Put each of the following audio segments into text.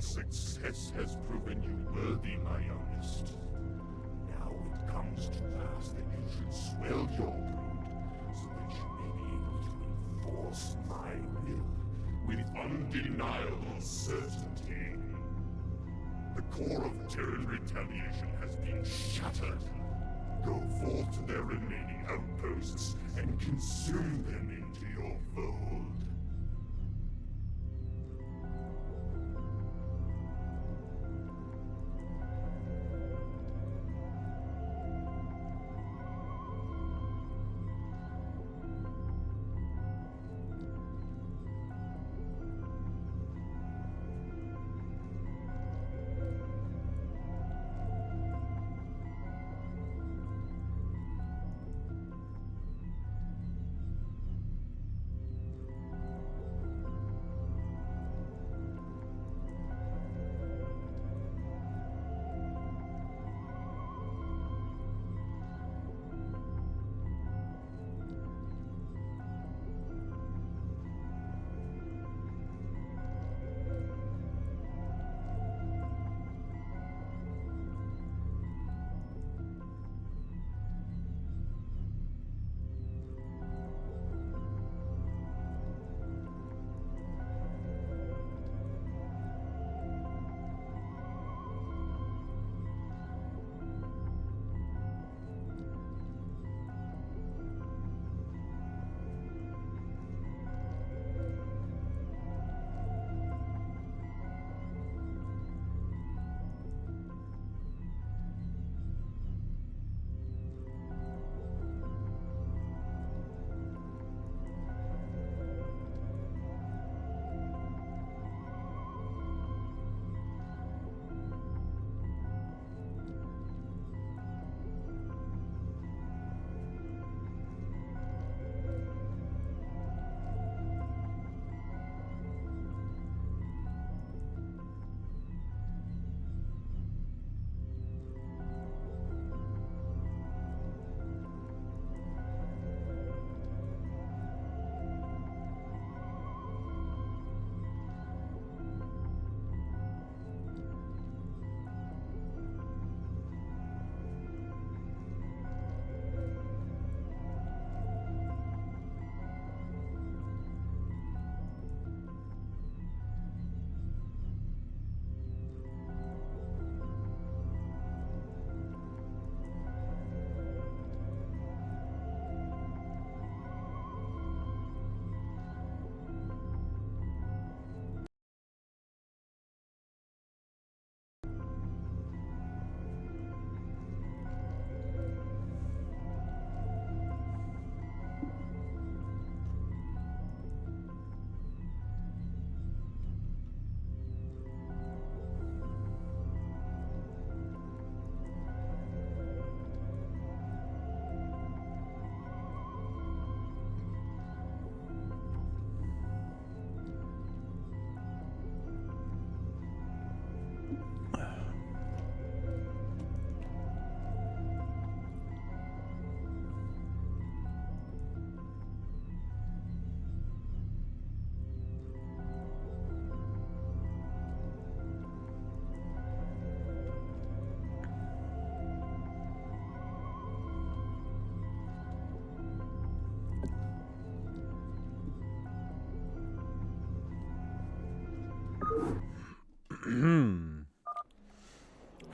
Your success has proven you worthy, my youngest. Now it comes to pass that you should swell your brood, so that you may be able to enforce my will with undeniable certainty. The core of Terran retaliation has been shattered. Go forth to their remaining outposts and consume them into your fold.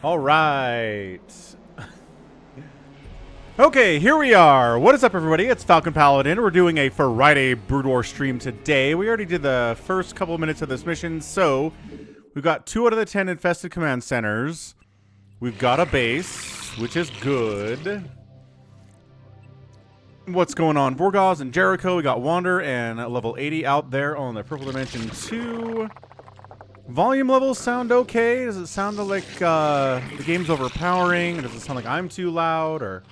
All right. Okay, here we are. What is up, everybody? It's Falcon Paladin. We're doing a Friday Brood War stream today. We already did the first couple of minutes of this mission, so we've got 2 out of the 10 infested command centers. We've got a base, which is good. What's going on? Vorgoz and Jericho. We got Wander and level 80 out there on the Purple Dimension 2. Volume levels sound okay. Does it sound like the game's overpowering? Does it sound like I'm too loud? Or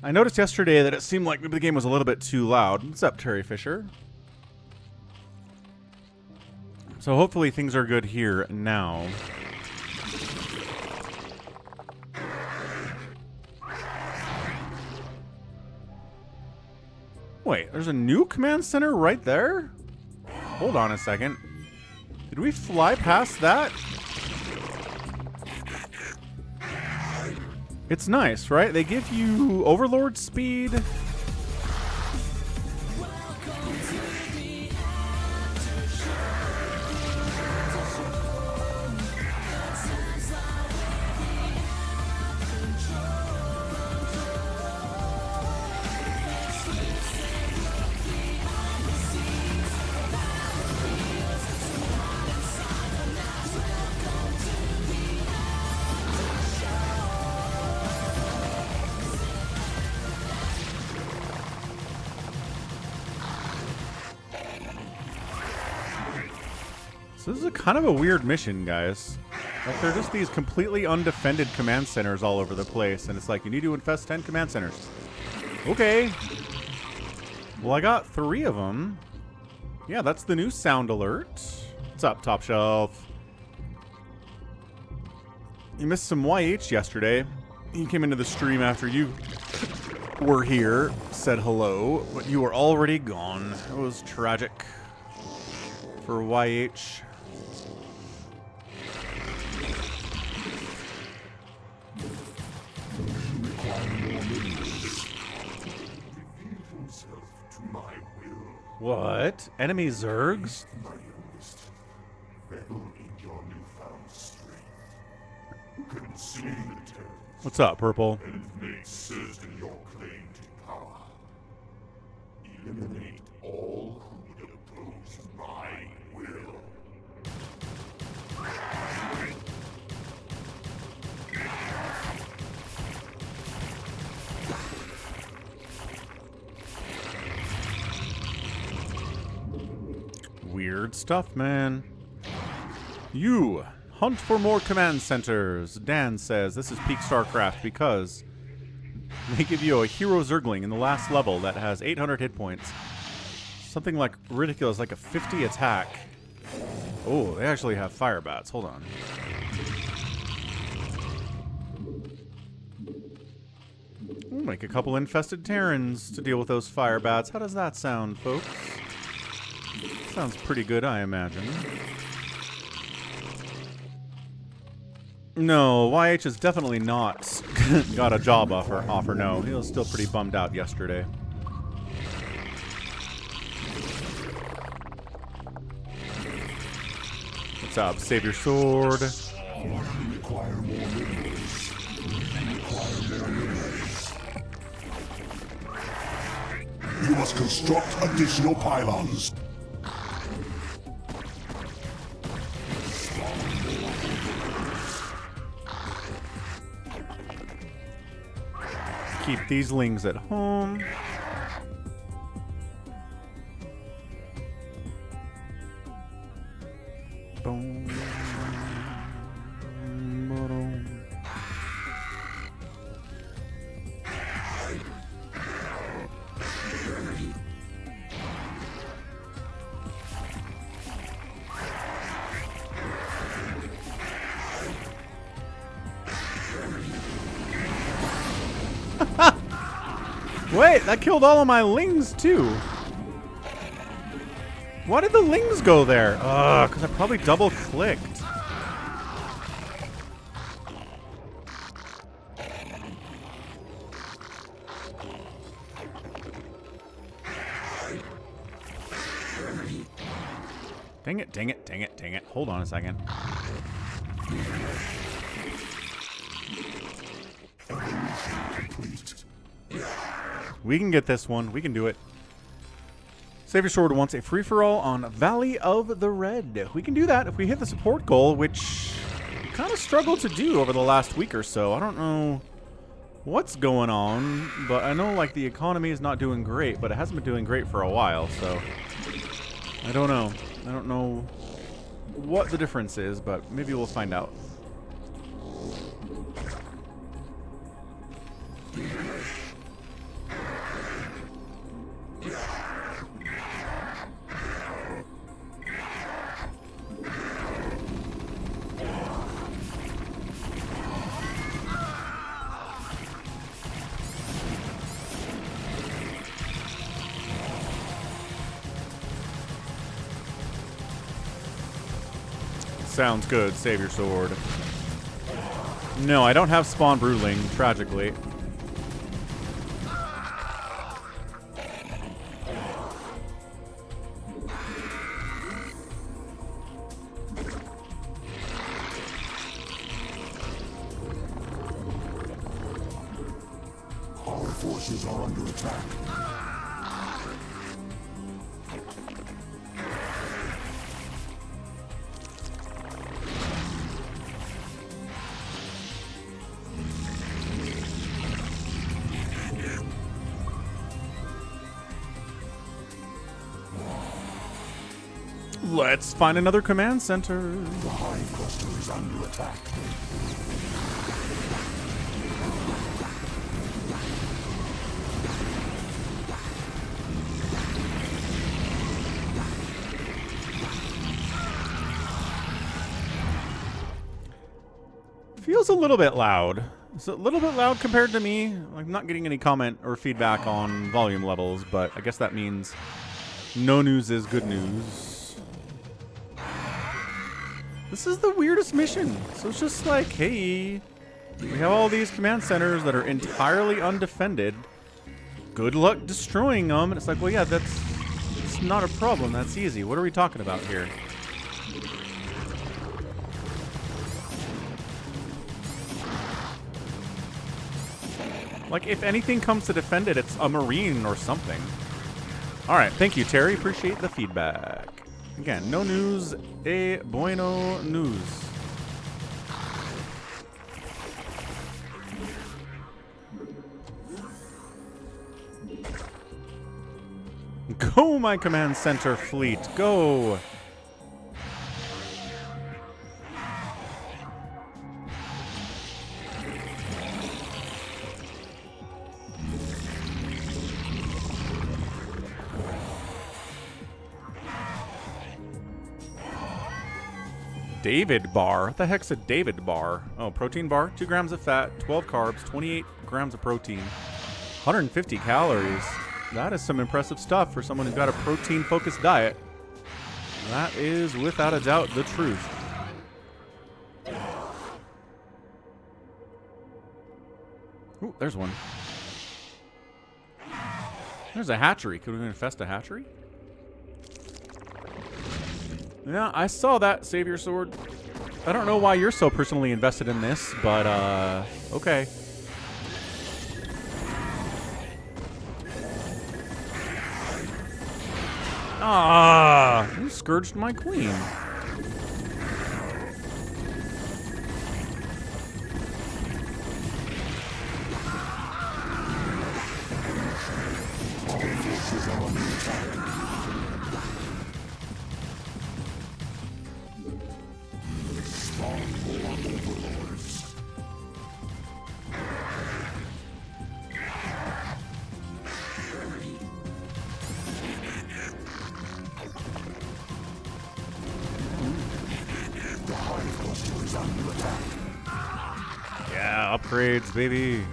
I noticed yesterday that it seemed like maybe the game was a little bit too loud. What's up, Terry Fisher? So hopefully things are good here now. Wait, there's a new command center right there? Hold on a second. Did we fly past that? It's nice, right? They give you Overlord speed. So this is a kind of a weird mission, guys. Like, they're just these completely undefended command centers all over the place, and it's like, you need to infest 10 command centers. Okay. Well, I got 3 of them. Yeah, that's the new sound alert. What's up, Top Shelf? You missed some YH yesterday. He came into the stream after you were here, said hello, but you were already gone. It was tragic for YH. What? Enemy Zergs? My youngest, revel in your newfound strength. Consume the terrors What's up, Purple? and make certain your claim to power. Eliminate all who would oppose my will. Weird stuff, man. You hunt for more command centers. Dan says this is peak StarCraft because they give you a hero Zergling in the last level that has 800 hit points. Something like ridiculous, like a 50 attack. Oh, they actually have fire bats. Hold on. We'll make a couple infested Terrans to deal with those fire bats. How does that sound, folks? Sounds pretty good, I imagine. No, YH is definitely not got a job offer. No, he was still pretty bummed out yesterday. What's up? Save your sword. You must construct additional pylons. Keep these lings at home. Boom. Boom. Wait, that killed all of my lings too. Why did the lings go there? Because I probably double clicked. Dang it, dang it, dang it, dang it. Hold on a second. We can get this one. We can do it. Save your sword wants a free-for-all on Valley of the Red. We can do that if we hit the support goal, which we kind of struggled to do over the last week or so. I don't know what's going on, but I know like the economy is not doing great, but it hasn't been doing great for a while, so I don't know. I don't know what the difference is, but maybe we'll find out. sounds good. Save your sword. No, I don't have Spawn Broodling, tragically. Our forces are under attack. Let's find another command center. The hive cluster is under attack. Feels a little bit loud. It's a little bit loud compared to me. I'm not getting any comment or feedback on volume levels, but I guess that means no news is good news. This is the weirdest mission. So it's just like, hey, we have all these command centers that are entirely undefended. Good luck destroying them. And it's like, well, yeah, that's not a problem. That's easy. What are we talking about here? Like, if anything comes to defend it, it's a Marine or something. All right. Thank you, Terry. Appreciate the feedback. Again, no news, a bueno news. Go, my command center fleet, go! David bar? What the heck's a David bar? Oh, protein bar, 2 grams of fat, 12 carbs, 28 grams of protein, 150 calories. That is some impressive stuff for someone who's got a protein-focused diet. That is, without a doubt, the truth. Ooh, there's one. There's a hatchery. Could we infest a hatchery? Yeah, I saw that, Savior Sword. I don't know why you're so personally invested in this, but, okay. Ah, you scourged my queen. Yeah, upgrades, baby.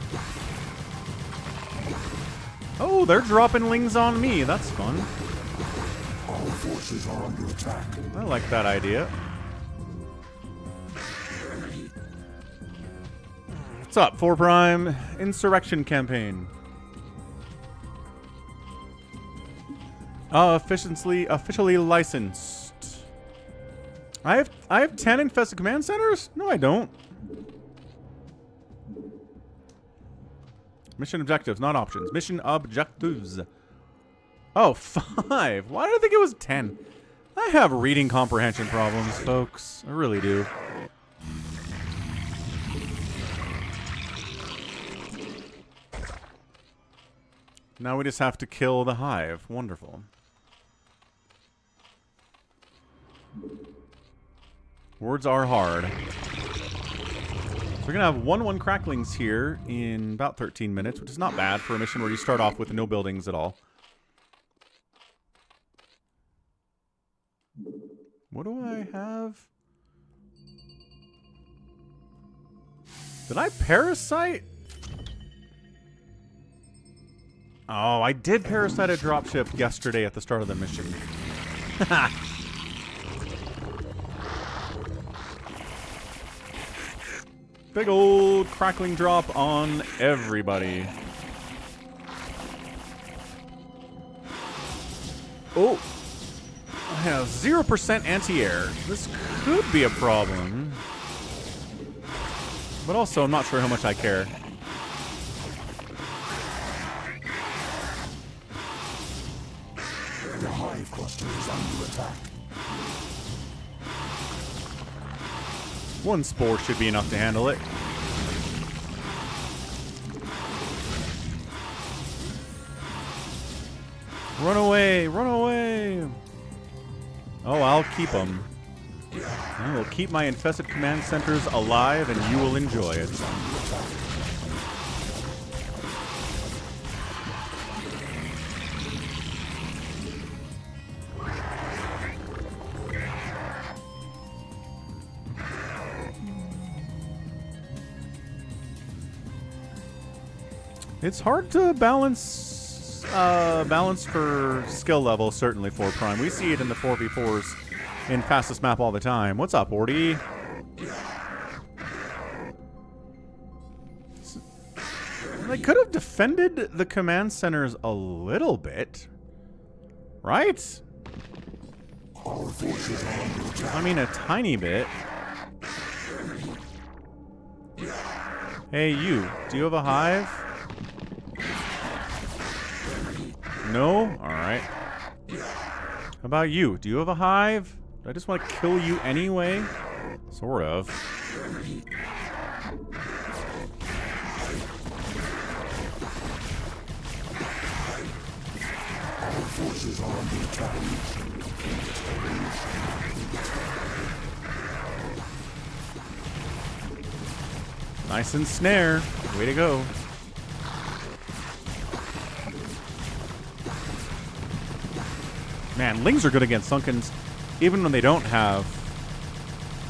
Oh, they're dropping lings on me. That's fun. Our forces are under attack. I like that idea. What's up, 4 Prime? Insurrection campaign. Officially licensed. I have 10 infested command centers? No, I don't. Mission objectives, not options. Mission objectives. Oh, 5. Why did I think it was 10? I have reading comprehension problems, folks. I really do. Now we just have to kill the hive. Wonderful. Words are hard. So we're going to have 1-1 cracklings here in about 13 minutes, which is not bad for a mission where you start off with no buildings at all. What do I have? Did I parasite? Oh, I did parasite a dropship yesterday at the start of the mission. Big old crackling drop on everybody. Oh. I have 0% anti-air. This could be a problem. But also, I'm not sure how much I care. The hive cluster is under attack. One spore should be enough to handle it. Run away! Run away! Oh, I'll keep them. I will keep my infested command centers alive, and you will enjoy it. It's hard to balance for skill level, certainly for Prime. We see it in the 4v4s in fastest map all the time. What's up, Orty? They could have defended the command centers a little bit, right? I mean, a tiny bit. Hey, you. Do you have a hive? No? Alright. How about you? Do you have a hive? Do I just want to kill you anyway? Sort of. Our forces are under attack. Nice and snare. Way to go. Man, Lings are good against Sunkens, even when they don't have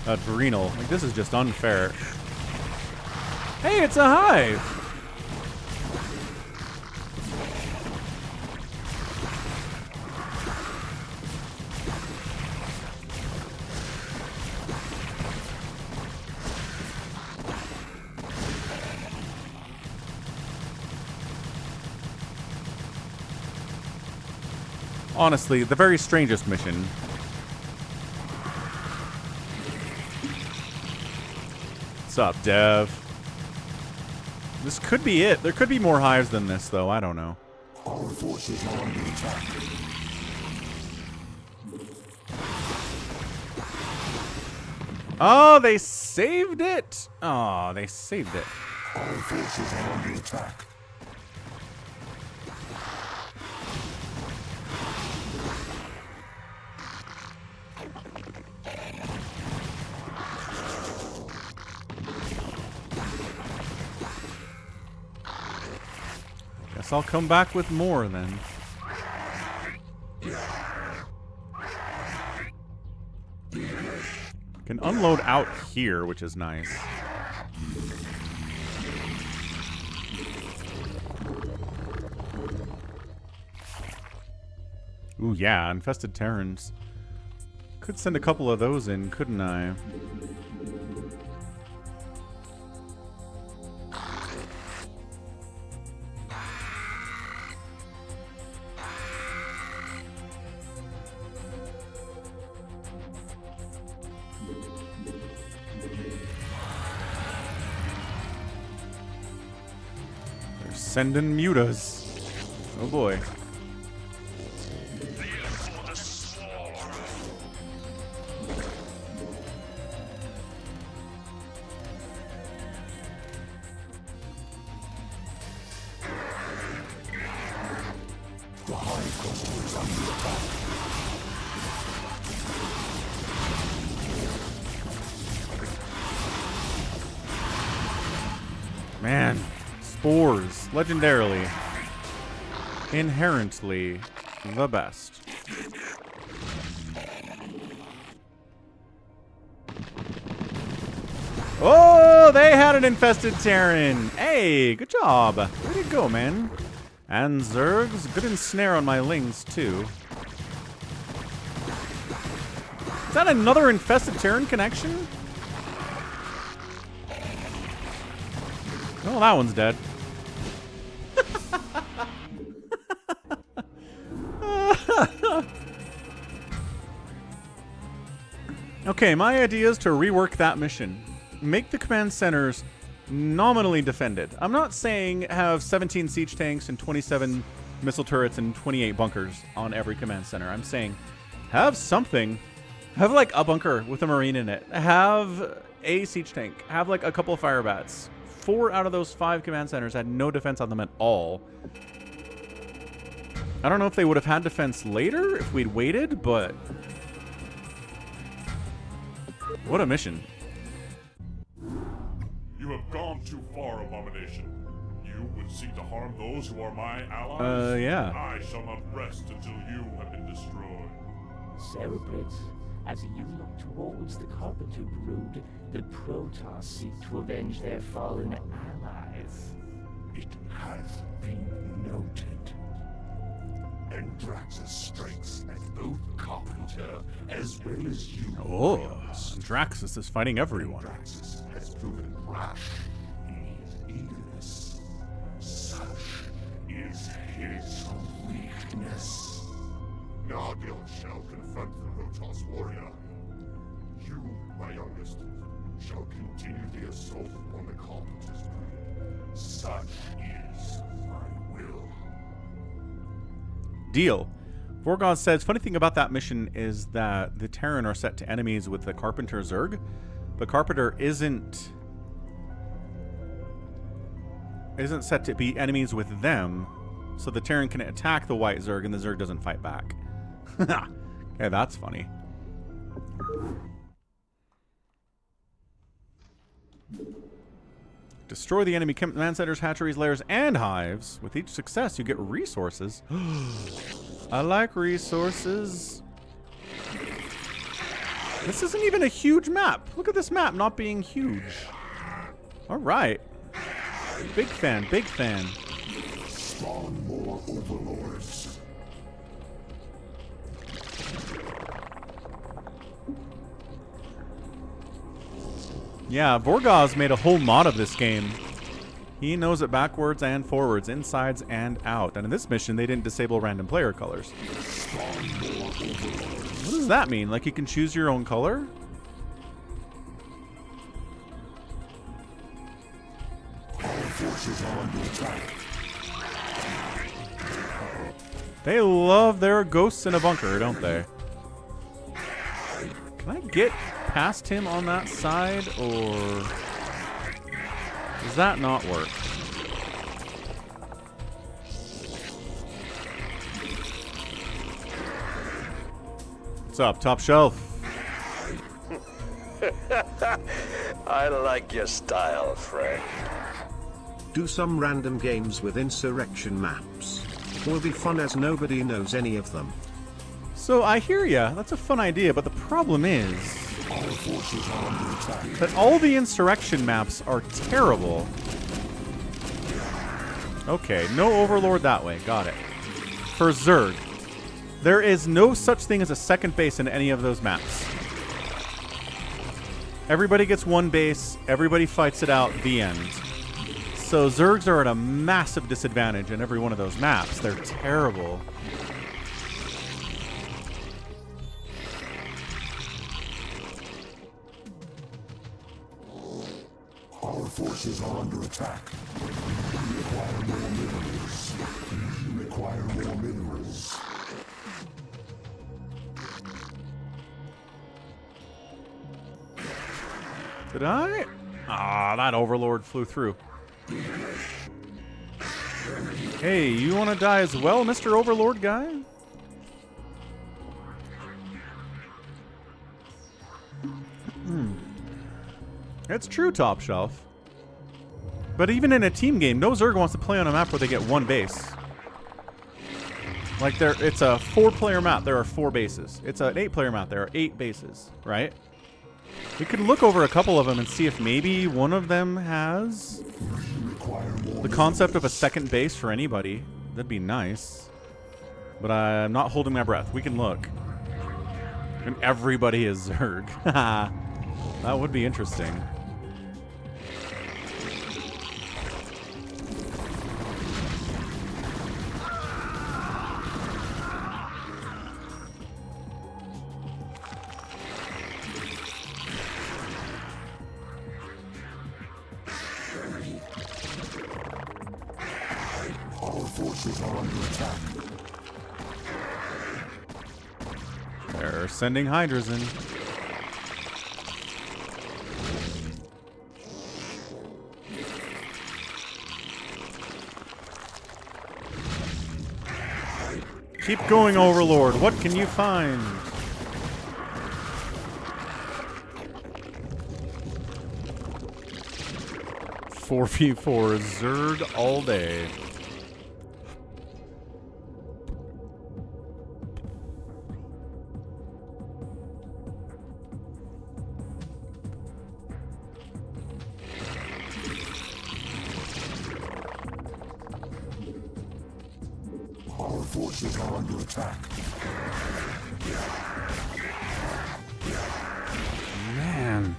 Adrenal. Like, this is just unfair. Hey, it's a hive! Honestly, the very strangest mission. What's up, Dev? This could be it. There could be more hives than this, though. I don't know. Our forces are under attack. Oh, they saved it! Oh, they saved it. Our forces are under attack. Guess I'll come back with more then. Can unload out here, which is nice. Ooh, yeah, infested Terrans. Could send a couple of those in, couldn't I? They're sending mutas. Oh boy. Man, spores, legendarily, inherently the best. Oh, they had an infested Terran. Hey, good job. Way to go, man. And Zergs, good ensnare on my Lings, too. Is that another infested Terran connection? Oh, that one's dead. Okay, my idea is to rework that mission. Make the command centers nominally defended. I'm not saying have 17 siege tanks and 27 missile turrets and 28 bunkers on every command center. I'm saying have something. Have like a bunker with a marine in it. Have a siege tank. Have like a couple of fire bats. 4 out of those 5 command centers had no defense on them at all. I don't know if they would have had defense later if we'd waited, but what a mission. You have gone too far, Abomination. You would seek to harm those who are my allies? Yeah. I shall not rest until you have been destroyed. Celebrate. As you look towards the Carpenter Brood, the Protoss seek to avenge their fallen allies. It has been noted. Andraxis strikes at both Carpenter as well as you. Oh, Andraxis is fighting everyone. Andraxis has proven rash in his eagerness. Such is his weakness. Nargil shall confront the Protoss warrior. You, my youngest, shall continue the assault on the Carpenter's Brood. Such is my will. Deal. Vorgoz says, funny thing about that mission is that the Terran are set to enemies with the Carpenter Zerg, but Carpenter isn't set to be enemies with them, so the Terran can attack the White Zerg and the Zerg doesn't fight back. Okay, that's funny. Destroy the enemy command centers, hatcheries, lairs, and hives. With each success, you get resources. I like resources. This isn't even a huge map. Look at this map not being huge. All right. Big fan, big fan. Spawn more overlords. Yeah, Vorgoz made a whole mod of this game. He knows it backwards and forwards, insides and out. And in this mission, they didn't disable random player colors. What does that mean? Like you can choose your own color? They love their ghosts in a bunker, don't they? Can I get past him on that side, or does that not work? What's up, top shelf? I like your style, Frank. Do some random games with Insurrection maps. Will be fun as nobody knows any of them. So I hear ya. That's a fun idea, but the problem is that all the Insurrection maps are terrible. Okay, no Overlord that way. Got it. For Zerg, there is no such thing as a second base in any of those maps. Everybody gets one base, everybody fights it out, the end. So Zergs are at a massive disadvantage in every one of those maps. They're terrible. Our forces are under attack. We require more minerals. We require more minerals. Did I? Ah, that Overlord flew through. Hey, you want to die as well, Mr. Overlord guy? It's true, top shelf. But even in a team game, no Zerg wants to play on a map where they get one base. Like it's a 4-player map, there are 4 bases. It's an 8-player map, there are 8 bases, right? We could look over a couple of them and see if maybe one of them has the concept of a second base for anybody. That'd be nice. But I'm not holding my breath. We can look. And everybody is Zerg. That would be interesting. forces are under attack. They're sending Hydras in. Keep going, Overlord. What can you find? Four v 4 Zerg all day. Our forces are under attack. Man.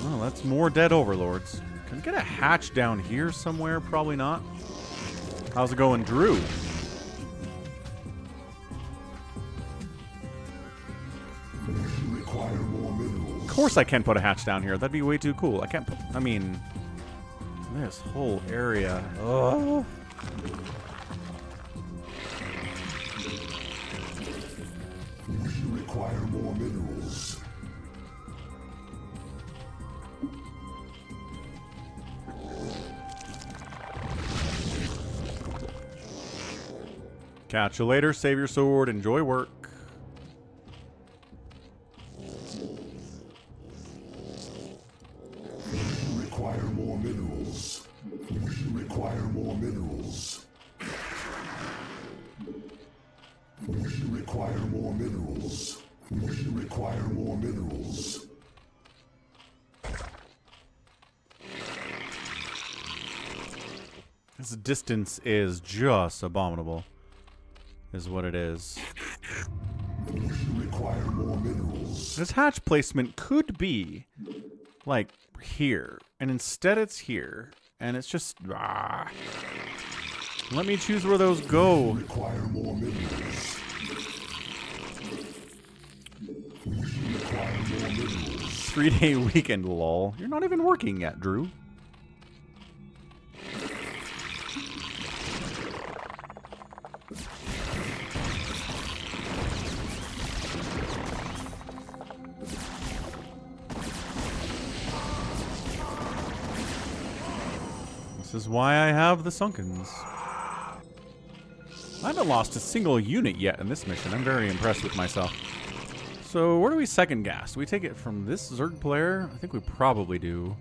Well, that's more dead Overlords. Can we get a hatch down here somewhere? Probably not. How's it going, Drew? We require more minerals. Of course I can't put a hatch down here. That'd be way too cool. I can't put... I mean... This whole area. Oh. We require more minerals. Catch you later. Save your sword. Enjoy work. We require more minerals. We require more minerals. We require more minerals. We require more minerals. This distance is just abominable. Is what it is. We require more minerals. This hatch placement could be like here, and instead it's here, and it's just let me choose where those go. We require more minerals. We require more minerals. 3-day weekend, lol. You're not even working yet, Drew. This is why I have the Sunkens. I haven't lost a single unit yet in this mission. I'm very impressed with myself. So where do we second gas? Do we take it from this Zerg player? I think we probably do.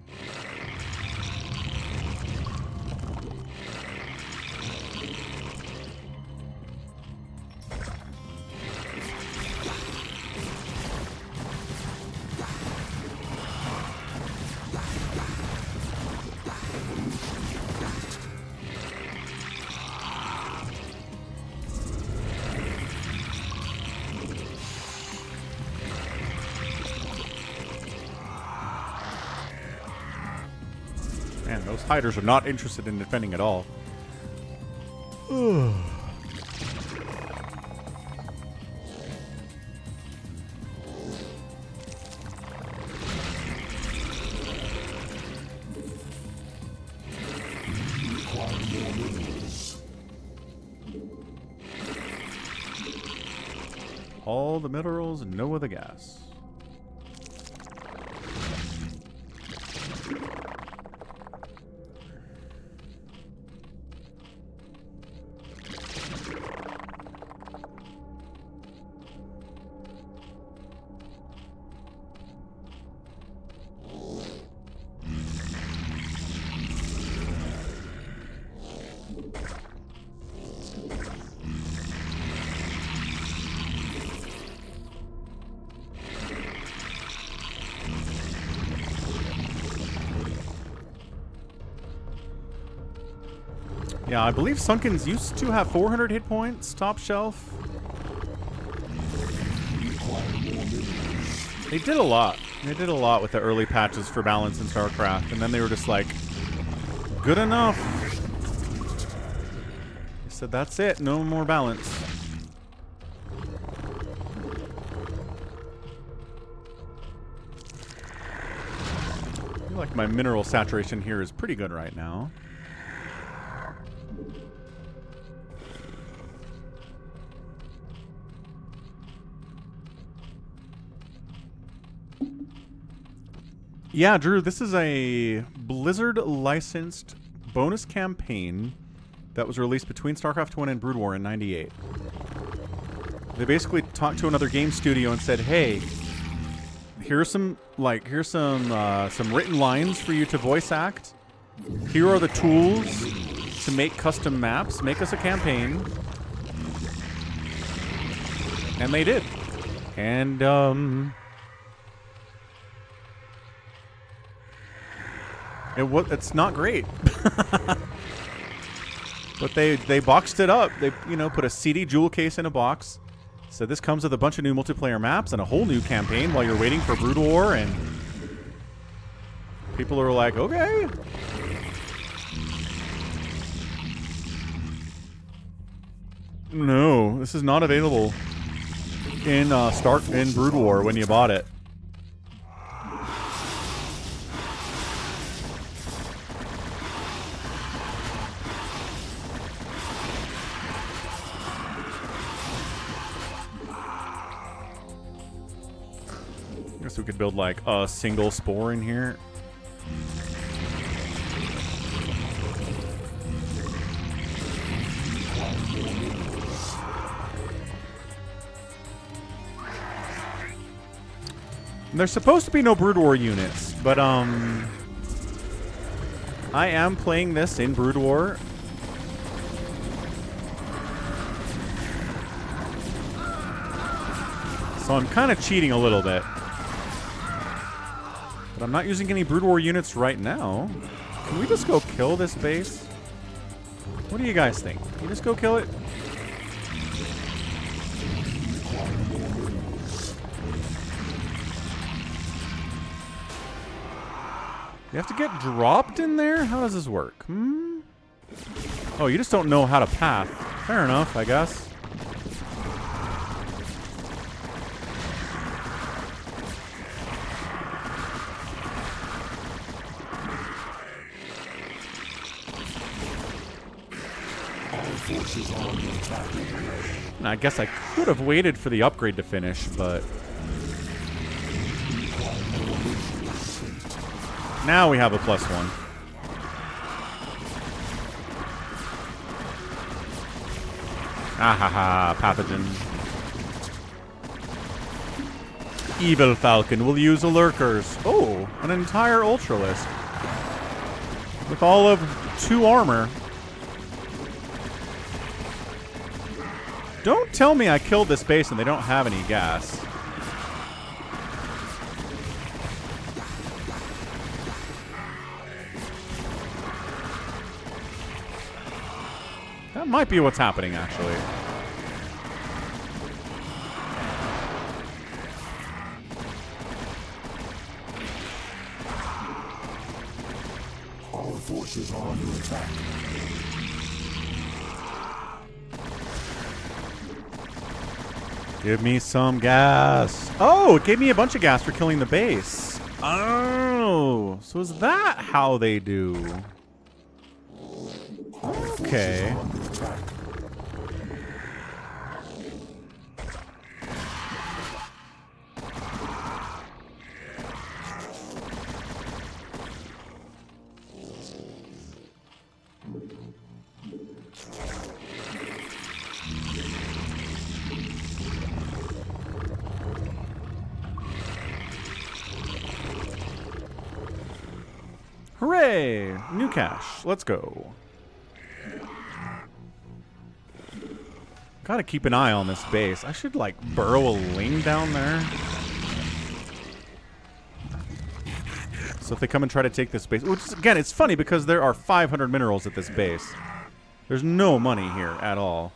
Man, those hiders are not interested in defending at all. All the minerals and no other gas. Yeah, I believe Sunkens used to have 400 hit points, top shelf. They did a lot. They did a lot with the early patches for balance in StarCraft, and then they were just like, good enough. They said, that's it, no more balance. feel like my mineral saturation here is pretty good right now. Yeah, Drew, this is a Blizzard licensed bonus campaign that was released between StarCraft 1 and Brood War in '98. They basically talked to another game studio and said, "Hey, here's some written lines for you to voice act. Here are the tools to make custom maps. Make us a campaign." And they did. And it's not great. But they boxed it up. They, you know, put a CD jewel case in a box. So this comes with a bunch of new multiplayer maps and a whole new campaign while you're waiting for Brood War, and people are like, okay. No, this is not available in Brood War when you bought it. Guess we could build like a single spore in here. There's supposed to be no Brood War units, but I am playing this in Brood War. So I'm kind of cheating a little bit. But I'm not using any Brood War units right now. Can we just go kill this base? What do you guys think? Can we just go kill it? You have to get dropped in there? How does this work? Oh, you just don't know how to path. Fair enough, I guess. I guess I could have waited for the upgrade to finish, but now we have a +1. Ahaha, pathogen. Evil Falcon will use a lurkers. Oh, an entire Ultralist. With all of 2 armor. Don't tell me I killed this base and they don't have any gas. That might be what's happening, actually. Our forces are under attack. Give me some gas. Oh, it gave me a bunch of gas for killing the base. Oh, so is that how they do? Okay. Hooray! New cache. Let's go. Gotta keep an eye on this base. I should, like, burrow a ling down there. So if they come and try to take this base... Which, again, it's funny because there are 500 minerals at this base. There's no money here at all.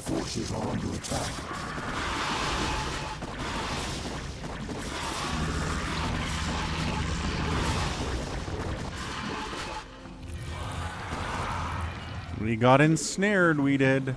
Forces are under attack. We got ensnared, we did.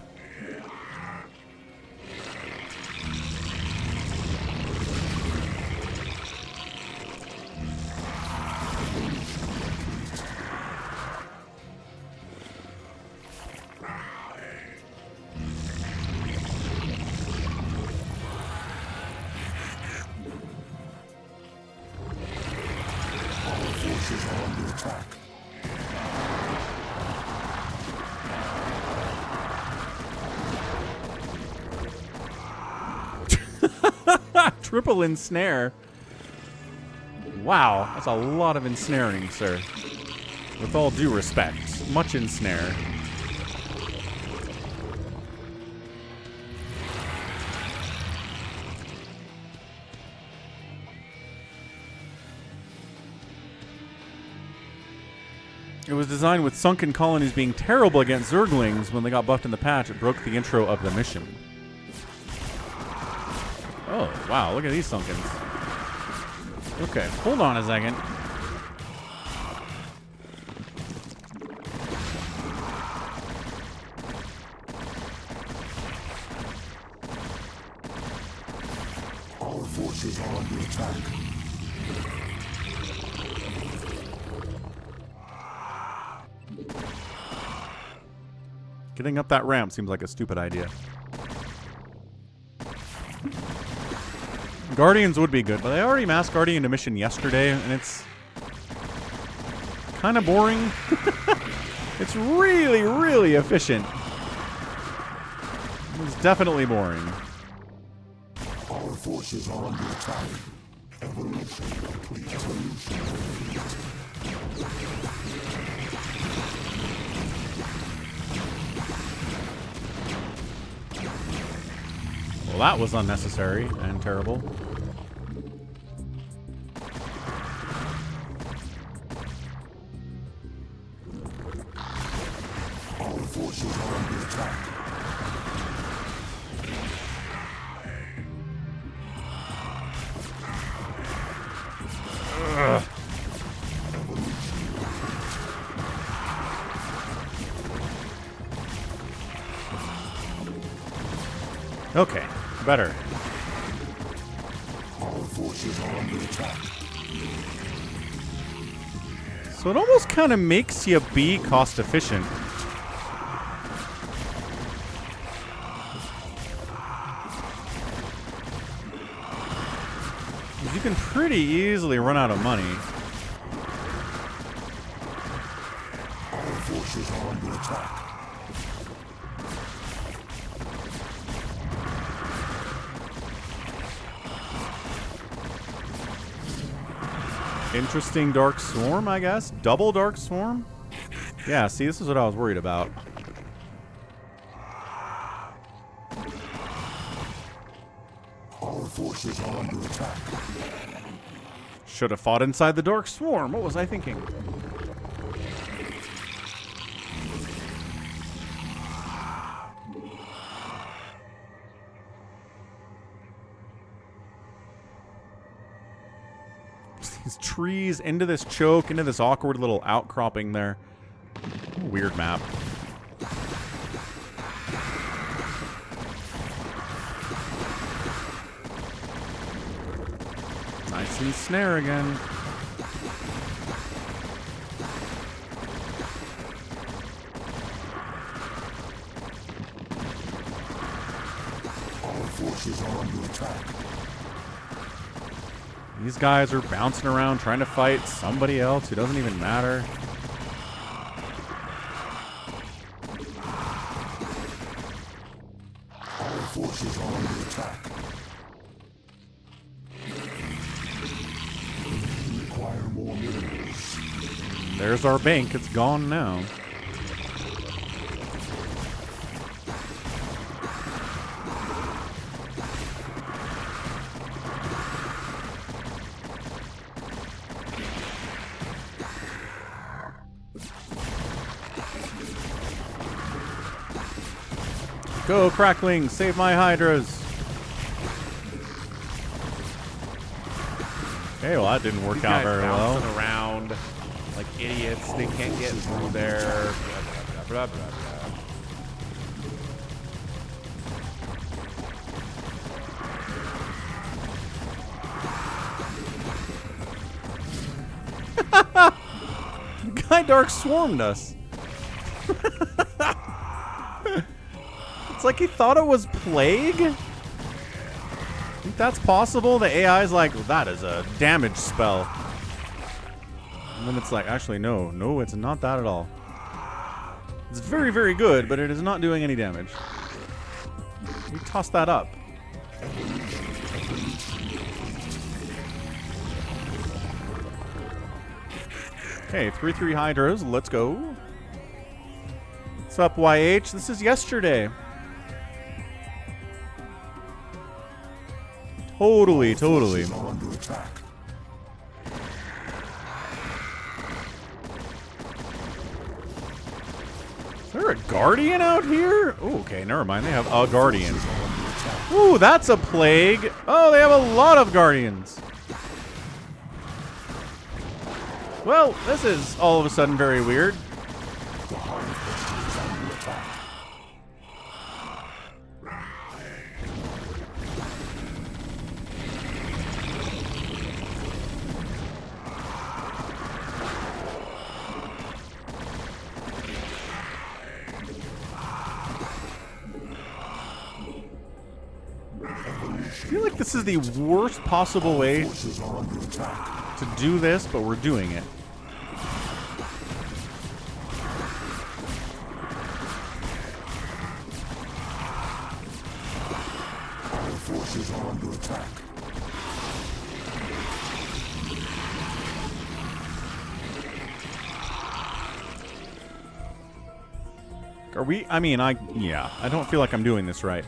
Triple ensnare. Wow, that's a lot of ensnaring, sir. With all due respect, much ensnare. It was designed with sunken colonies being terrible against Zerglings. When they got buffed in the patch, it broke the intro of the mission. Oh, wow, look at these sunkens. Okay, hold on a second. Our forces are under attack. Getting up that ramp seems like a stupid idea. Guardians would be good, but I already mass Guardian a mission yesterday, and it's kind of boring. It's really, really efficient. It's definitely boring. Our forces are under attack. Evolution complete. Evolution complete. Well, that was unnecessary and terrible. Our forces are under attack. Ugh. Okay, better. Our forces are under attack. So it almost kind of makes you be cost efficient. You can pretty easily run out of money. Our forces are under attack. Interesting Dark Swarm, I guess. Double Dark Swarm? Yeah, see, this is what I was worried about. Our forces are under attack. Should have fought inside the Dark Swarm. What was I thinking? These trees into this choke, into this awkward little outcropping there. Weird map. Nice and snare again. Our forces are under attack. These guys are bouncing around trying to fight somebody else who doesn't even matter. Our forces are under attack. We require more minerals. There's our bank. It's gone now. Go, Crackling! Save my Hydras! Okay, well that didn't work out very well. Bouncing around like idiots. They can't get through there. Blah, blah, blah, blah, blah. Guy Dark swarmed us. It's like he thought it was plague. Think that's possible? The AI's like, well, that is a damage spell. And then it's like, actually, no, it's not that at all. It's very, very good, but it is not doing any damage. We toss that up. Okay, 3/3 Hydras, let's go. What's up, YH? This is yesterday. Totally. Is there a guardian out here? Ooh, okay, never mind. They have a guardian. Ooh, that's a plague. Oh, they have a lot of guardians. Well, this is all of a sudden very weird. I feel like this is the worst possible way to do this, but we're doing it. Our forces are under attack. Are we? I mean, yeah, I don't feel like I'm doing this right.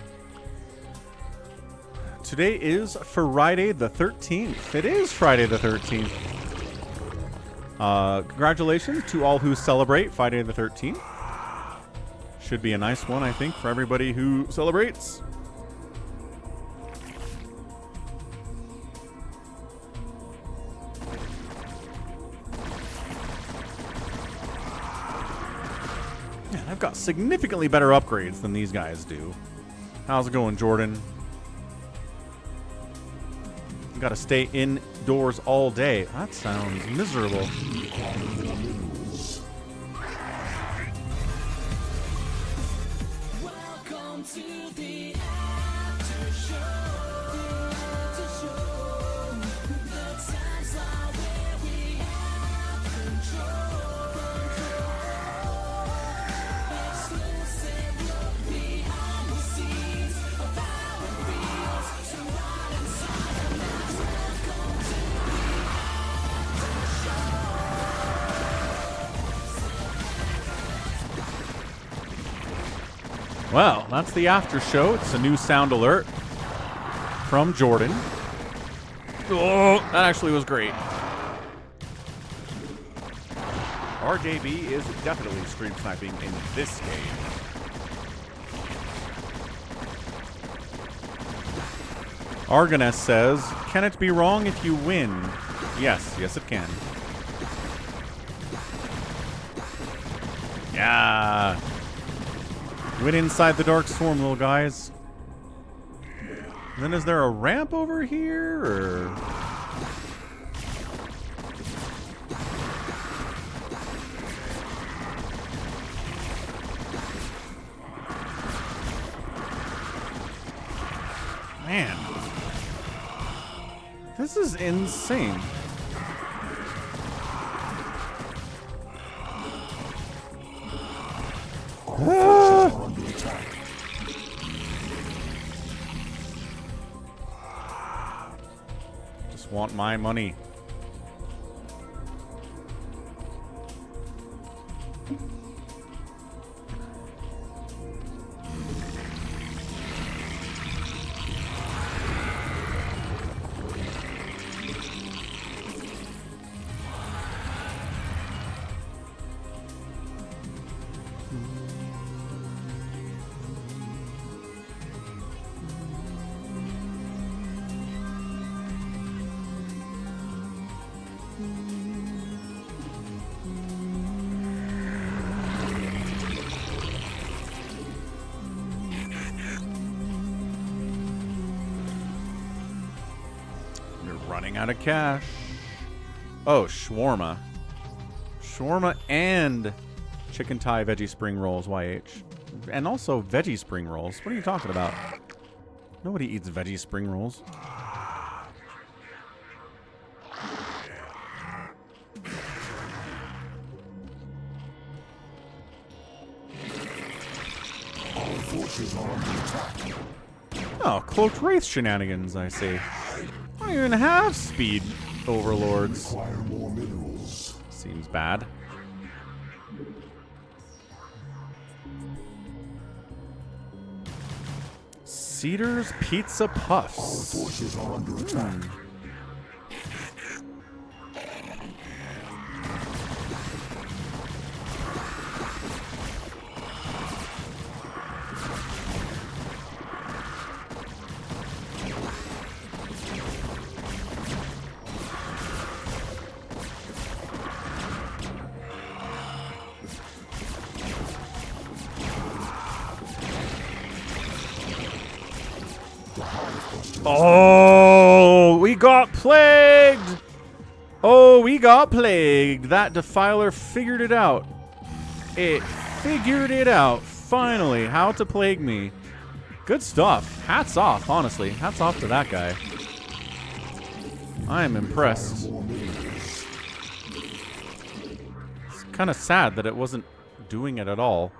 Today is Friday the 13th. It is Friday the 13th. Congratulations to all who celebrate Friday the 13th. Should be a nice one, I think, for everybody who celebrates. Yeah, I've got significantly better upgrades than these guys do. How's it going, Jordan? Gotta stay indoors all day. That sounds miserable. Welcome to the after show. The times are where we have control. Exclusive look behind the scenes of how it feels to ride inside of us. Welcome to the after show. Well, that's the after show. It's a new sound alert from Jordan. Oh, that actually was great. RJB is definitely stream sniping in this game. Argoness says, can it be wrong if you win? Yes, yes it can. Yeah. Win inside the Dark Storm, little guys. And then is there a ramp over here, or... Man. This is insane. Just want my money. Running out of cash. Oh, shawarma. Shawarma and chicken thai veggie spring rolls, YH. And also veggie spring rolls. What are you talking about? Nobody eats veggie spring rolls. Oh, cloaked wraith shenanigans, I see. I don't even have speed overlords. Seems bad. Cedar's Pizza Puffs. Oh, we got plagued! Oh, we got plagued. That defiler figured it out. It figured it out. Finally, how to plague me. Good stuff. Hats off, honestly. Hats off to that guy. I am impressed. It's kind of sad that it wasn't doing it at all.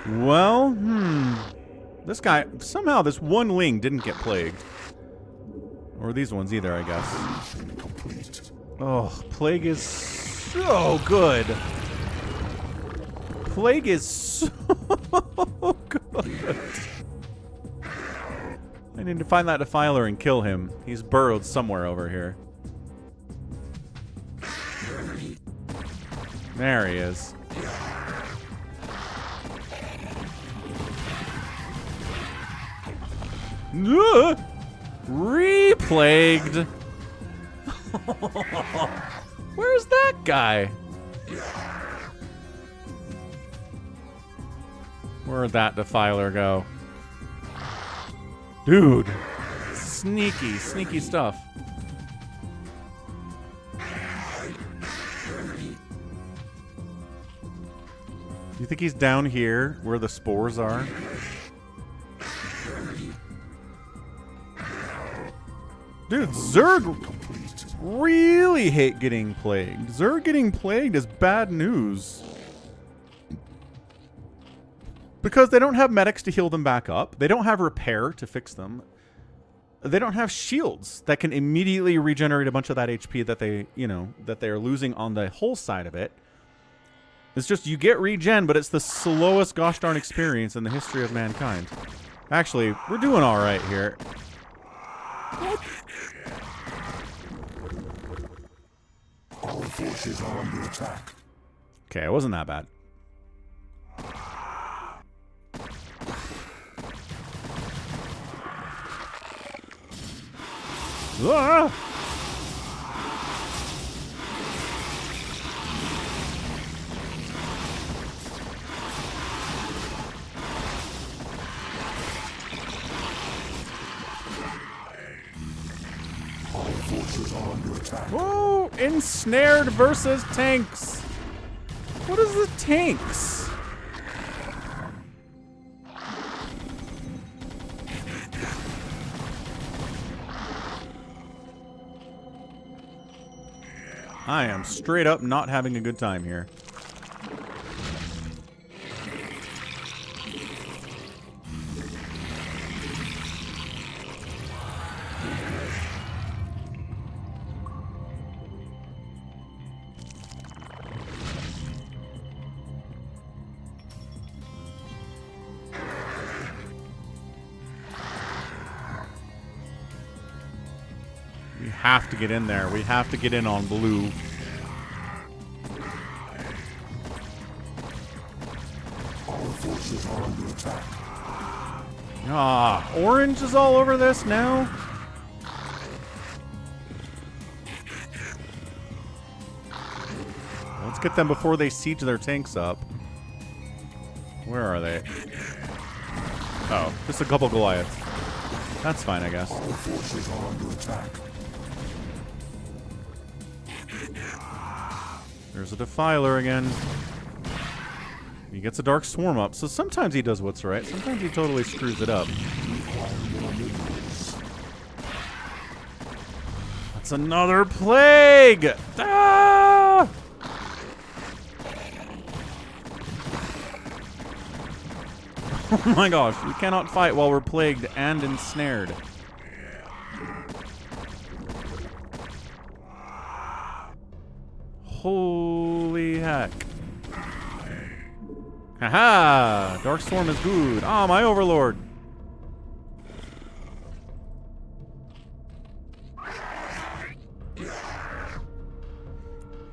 Well, this guy, somehow this one wing didn't get plagued. Or these ones either, I guess. Oh, plague is so good. Plague is so good. I need to find that defiler and kill him. He's burrowed somewhere over here. There he is. Replagued. Where's that guy? Where'd that defiler go? Dude. Sneaky, sneaky stuff. You think he's down here where the spores are? Dude, Zerg really hate getting plagued. Zerg getting plagued is bad news. Because they don't have medics to heal them back up. They don't have repair to fix them. They don't have shields that can immediately regenerate a bunch of that HP that they, that they're losing on the whole side of it. It's just you get regen, but it's the slowest gosh darn experience in the history of mankind. Actually, we're doing all right here. What? Our forces are under attack. Okay, it wasn't that bad. Ah! Whoa! Ensnared versus tanks. What is the tanks? I am straight up not having a good time here. We have to get in there. We have to get in on blue. Our forces are under attack. Ah, orange is all over this now. Let's get them before they siege their tanks up. Where are they? Oh, just a couple Goliaths. That's fine, I guess. Our forces are under attack. There's a Defiler again. He gets a Dark Swarm up, so sometimes he does what's right. Sometimes he totally screws it up. That's another plague! Ah! Oh my gosh, we cannot fight while we're plagued and ensnared. Holy heck. Haha! Dark Swarm is good. Ah, my Overlord!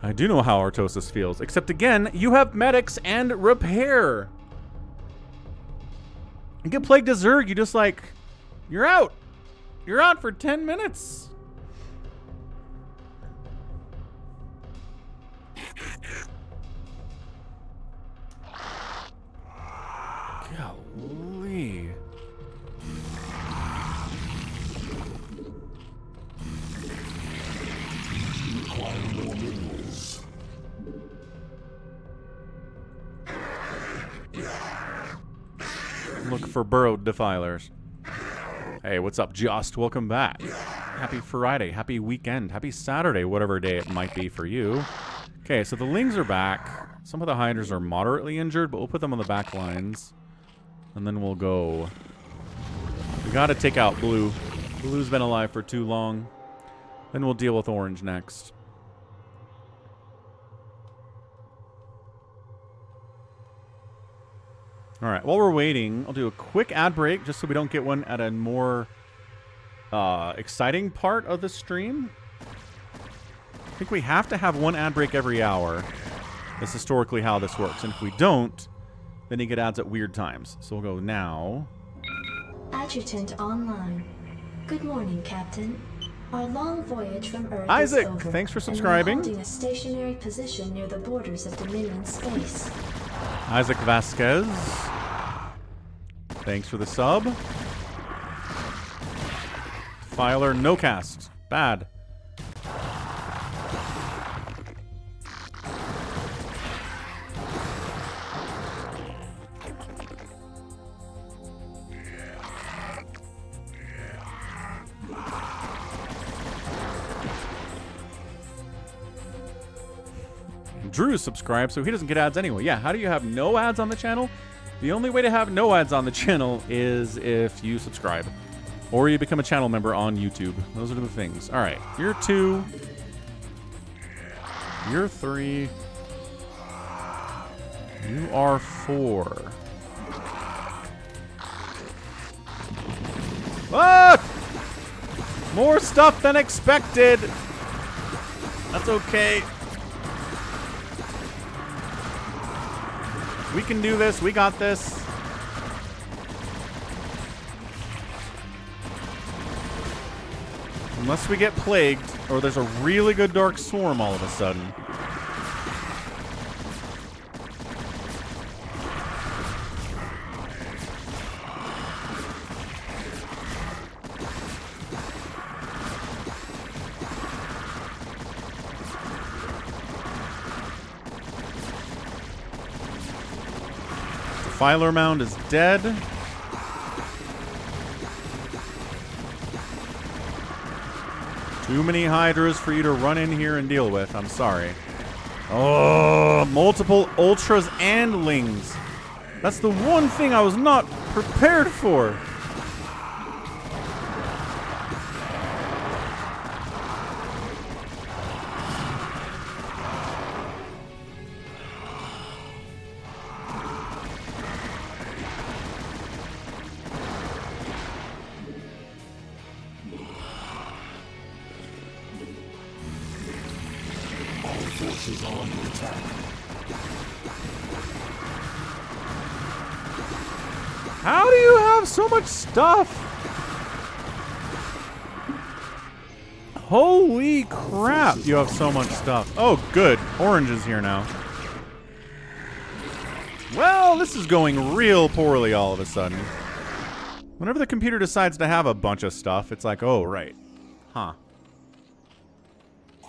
I do know how Artosis feels, except again, you have medics and repair. You get plagued as Zerg, you just like, you're out. You're out for 10 minutes. Golly. Look for burrowed defilers. Hey, what's up, Just? Welcome back. Happy Friday, happy weekend, happy Saturday, whatever day it might be for you. Okay, so the Lings are back. Some of the Hydras are moderately injured, but we'll put them on the back lines. And then we'll go. We gotta take out Blue. Blue's been alive for too long. Then we'll deal with Orange next. Alright, while we're waiting, I'll do a quick ad break just so we don't get one at a more exciting part of the stream. I think we have to have one ad break every hour. That's historically how this works. And if we don't, then you get ads at weird times. So we'll go now. Adjutant online. Good morning, Captain. Our long voyage from Earth Isaac, is over, thanks for and we're subscribing. holding a stationary position near the borders of Dominion space. Isaac Vasquez. Thanks for the sub. Filer, no cast. Bad. Drew subscribed, so he doesn't get ads anyway. Yeah, how do you have no ads on the channel? The only way to have no ads on the channel is if you subscribe. Or you become a channel member on YouTube. Those are the things. Alright, you're 2. You're 3. You are 4. Ah! More stuff than expected! That's okay. We can do this. We got this. Unless we get plagued, or there's a really good Dark Swarm all of a sudden. Filer Mound is dead. Too many Hydras for you to run in here and deal with. I'm sorry. Oh, multiple Ultras and Lings. That's the one thing I was not prepared for. How do you have so much stuff? Holy crap, you have so much stuff. Oh, good. Orange is here now. Well, this is going real poorly all of a sudden. Whenever the computer decides to have a bunch of stuff, it's like, oh, right. Huh.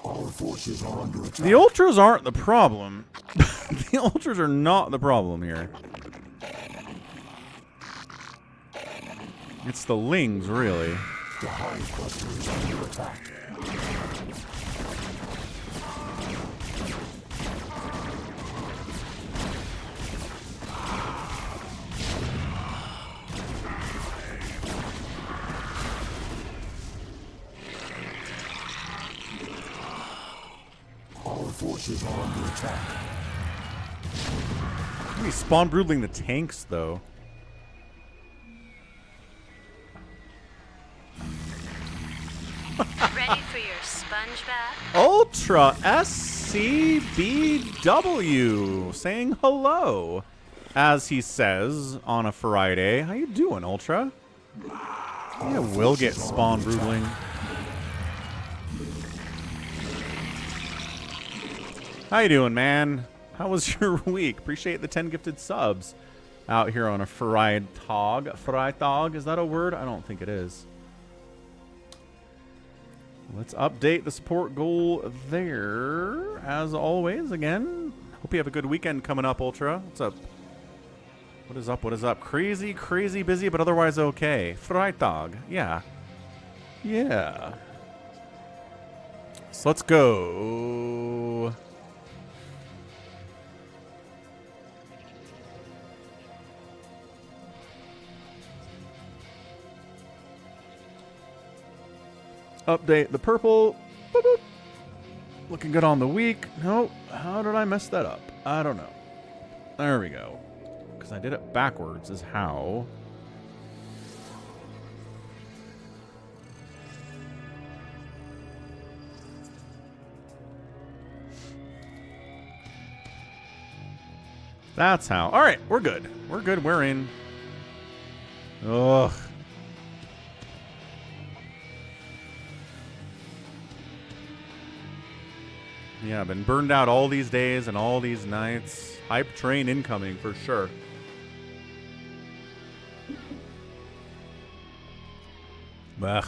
Our forces are under attack. The ultras aren't the problem. The ultras are not the problem here. It's the lings, really. The hive cluster is under attack. Our forces are under attack. He's spawn broodling the tanks, though. Ready for your sponge bath? Ultra SCBW saying hello, as he says on a Friday. How you doing, Ultra? Yeah, will get spawn broodling. How you doing, man? How was your week? Appreciate the 10 gifted subs out here on a Freitag. Freitag, is that a word? I don't think it is. Let's update the support goal there. As always, again, hope you have a good weekend coming up, Ultra. What's up? What is up? What is up? Crazy, crazy busy, but otherwise okay. Freitag. Yeah. Yeah. So let's go. Update the purple. Boop, boop. Looking good on the week. Nope. How did I mess that up? I don't know. There we go. Because I did it backwards is how. That's how. All right. We're good. We're good. We're in. Ugh. Yeah, I've been burned out all these days and all these nights. Hype train incoming for sure. Ugh.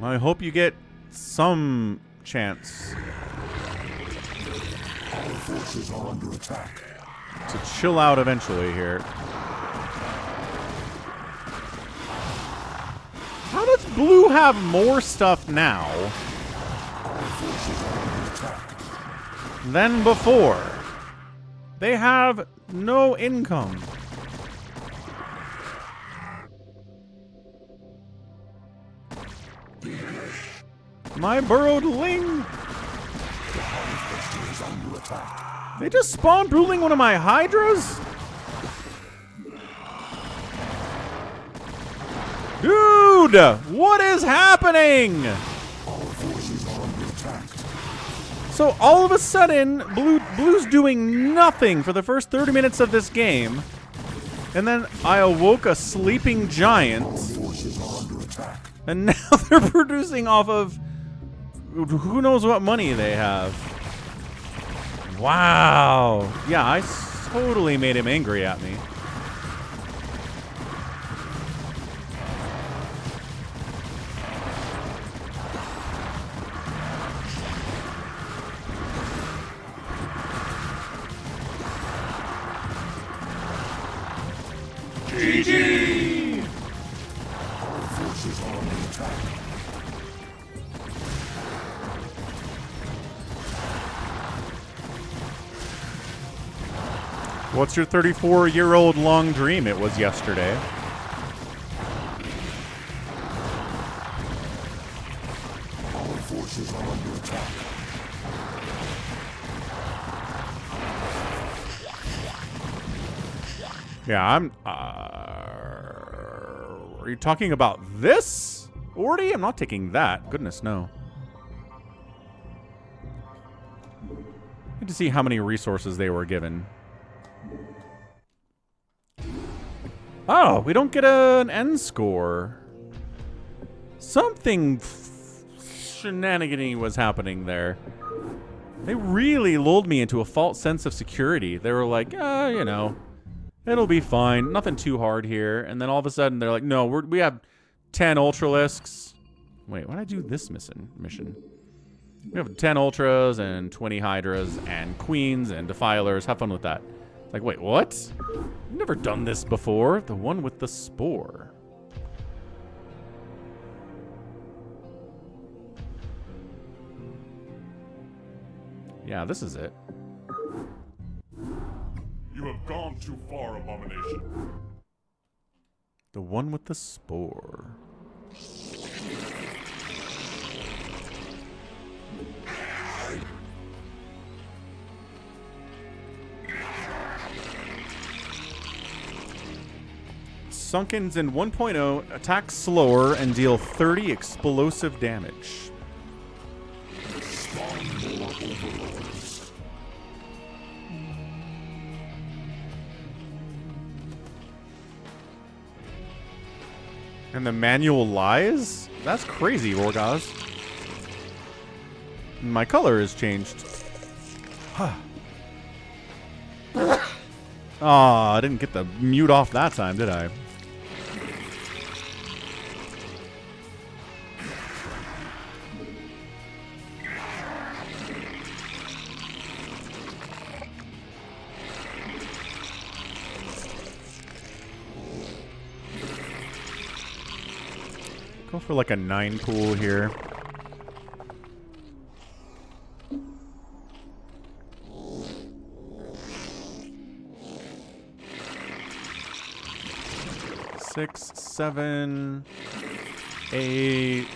I hope you get some chance Our forces are under attack. to chill out eventually here. How does blue have more stuff now than before? They have no income. My burrowed ling. They just spawned brooding one of my hydras? Dude, what is happening? So all of a sudden, Blue's doing nothing for the first 30 minutes of this game. And then I awoke a sleeping giant. And now they're producing off of who knows what money they have. Wow. Yeah, I totally made him angry at me. GG! Our forces are under attack. What's your 34-year-old long dream? It was yesterday. Our forces are under attack. Yeah, I'm... are you talking about this? Orty? I'm not taking that. Goodness, no. Need to see how many resources they were given. Oh, we don't get an end score. Something shenaniganing was happening there. They really lulled me into a false sense of security. They were like, you know, it'll be fine. Nothing too hard here. And then all of a sudden, they're like, no, we have 10 Ultralisks. Wait, why did I do this mission? We have 10 Ultras and 20 Hydras and Queens and Defilers. Have fun with that. It's like, wait, what? I've never done this before. The one with the spore. Yeah, this is it. You have gone too far, Abomination. The one with the spore. Sunkens in 1.0 attack slower and deal 30 explosive damage. And the manual lies? That's crazy, Orgaz. My color has changed. I didn't get the mute off that time, did I? Go for like a 9 pool here. Six, 7, 8.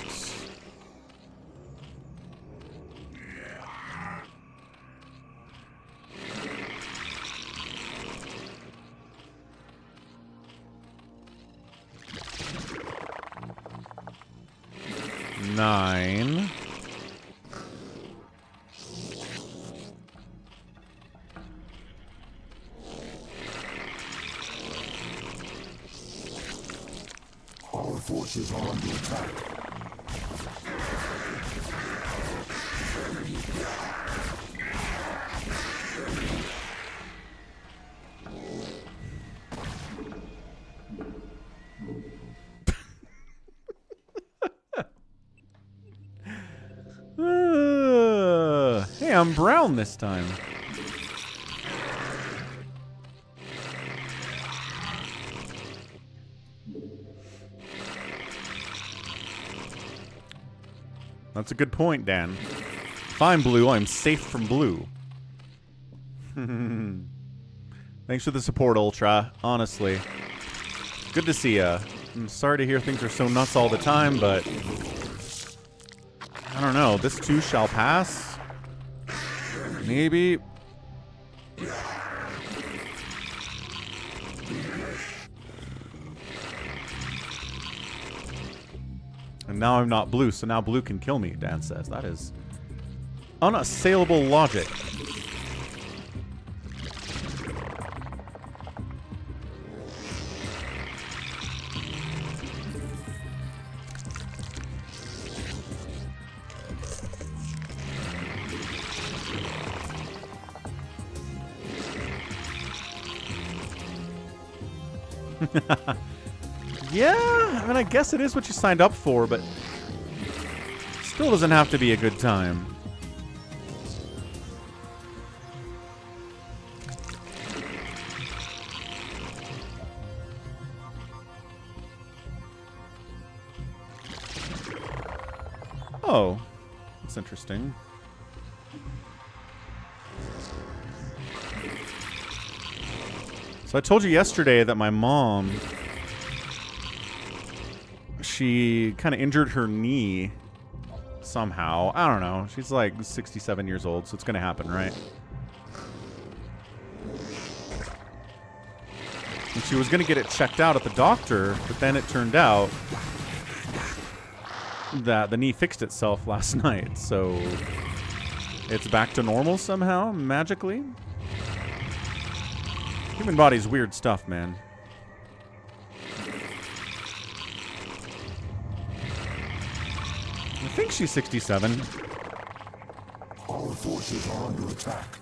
Nine. Our forces are under attack. Hey, I'm brown this time. That's a good point, Dan. If I'm blue, I'm safe from blue. Thanks for the support, Ultra. Honestly. Good to see ya. I'm sorry to hear things are so nuts all the time, but I don't know. This too shall pass. Maybe. And now I'm not blue, so now blue can kill me, Dan says. That is unassailable logic. Yeah, I mean, I guess it is what you signed up for, but still doesn't have to be a good time. Oh, that's interesting. So I told you yesterday that my mom, she kind of injured her knee somehow. I don't know. She's like 67 years old, so it's going to happen, right? And she was going to get it checked out at the doctor, but then it turned out that the knee fixed itself last night, so it's back to normal somehow, magically. Human body's weird stuff, man. think she's 67. Our forces are under attack.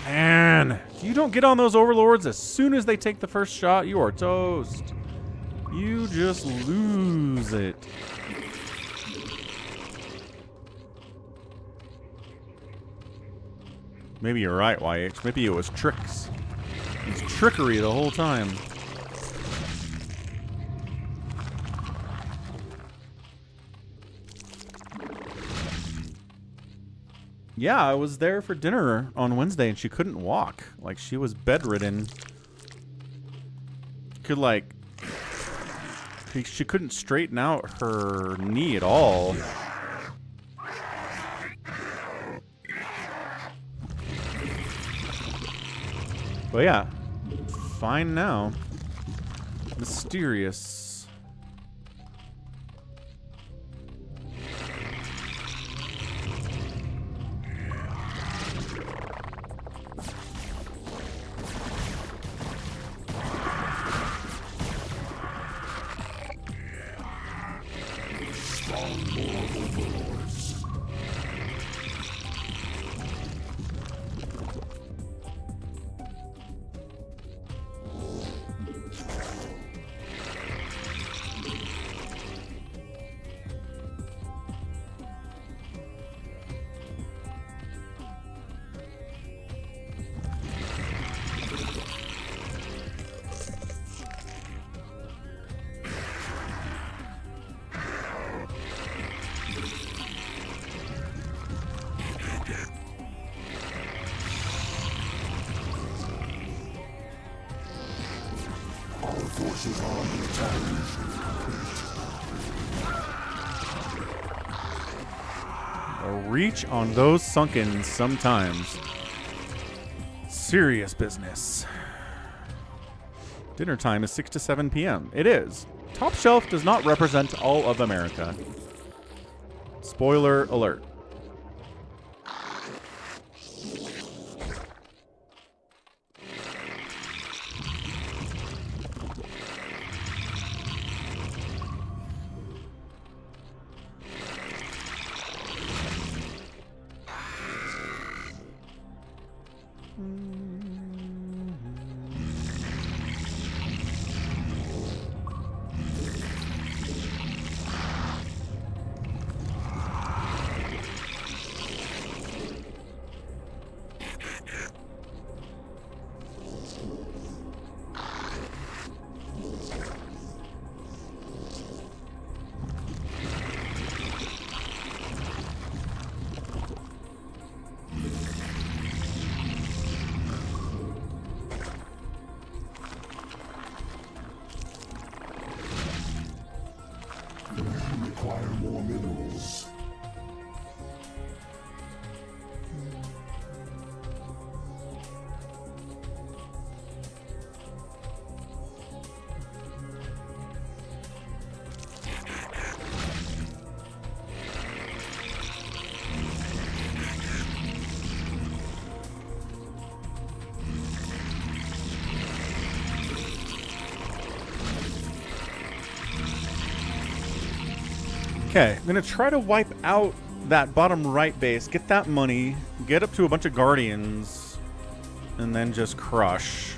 Man, if you don't get on those overlords as soon as they take the first shot, you are toast. You just lose it. Maybe you're right, YH. Maybe it was tricks. It was trickery the whole time. Yeah, I was there for dinner on Wednesday and she couldn't walk. Like, she was bedridden. Could, like... She couldn't straighten out her knee at all. But yeah, fine now. Mysterious. Forces are under attack. A reach on those sunkens sometimes. Serious business. Dinner time is 6 to 7 p.m. It is. Top shelf does not represent all of America. Spoiler alert. Require more minerals. Okay, I'm gonna try to wipe out that bottom right base, get that money, get up to a bunch of guardians, and then just crush.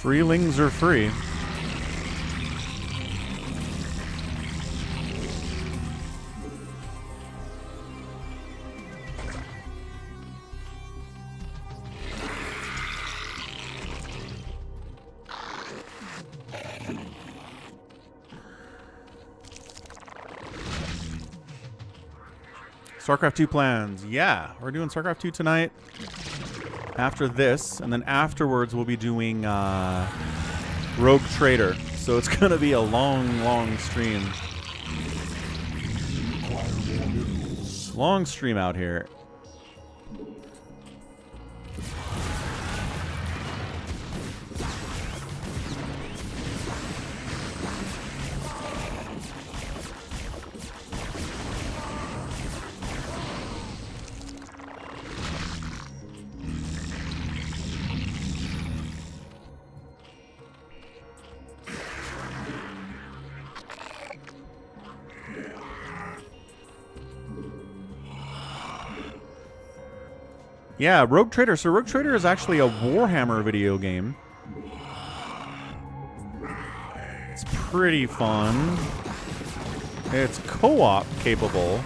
Freelings are free. StarCraft 2 plans. Yeah, we're doing StarCraft 2 tonight. After this, and then afterwards we'll be doing Rogue Trader. So it's going to be a long, long stream. Long stream out here. Yeah, Rogue Trader. So Rogue Trader is actually a Warhammer video game. It's pretty fun. It's co-op capable.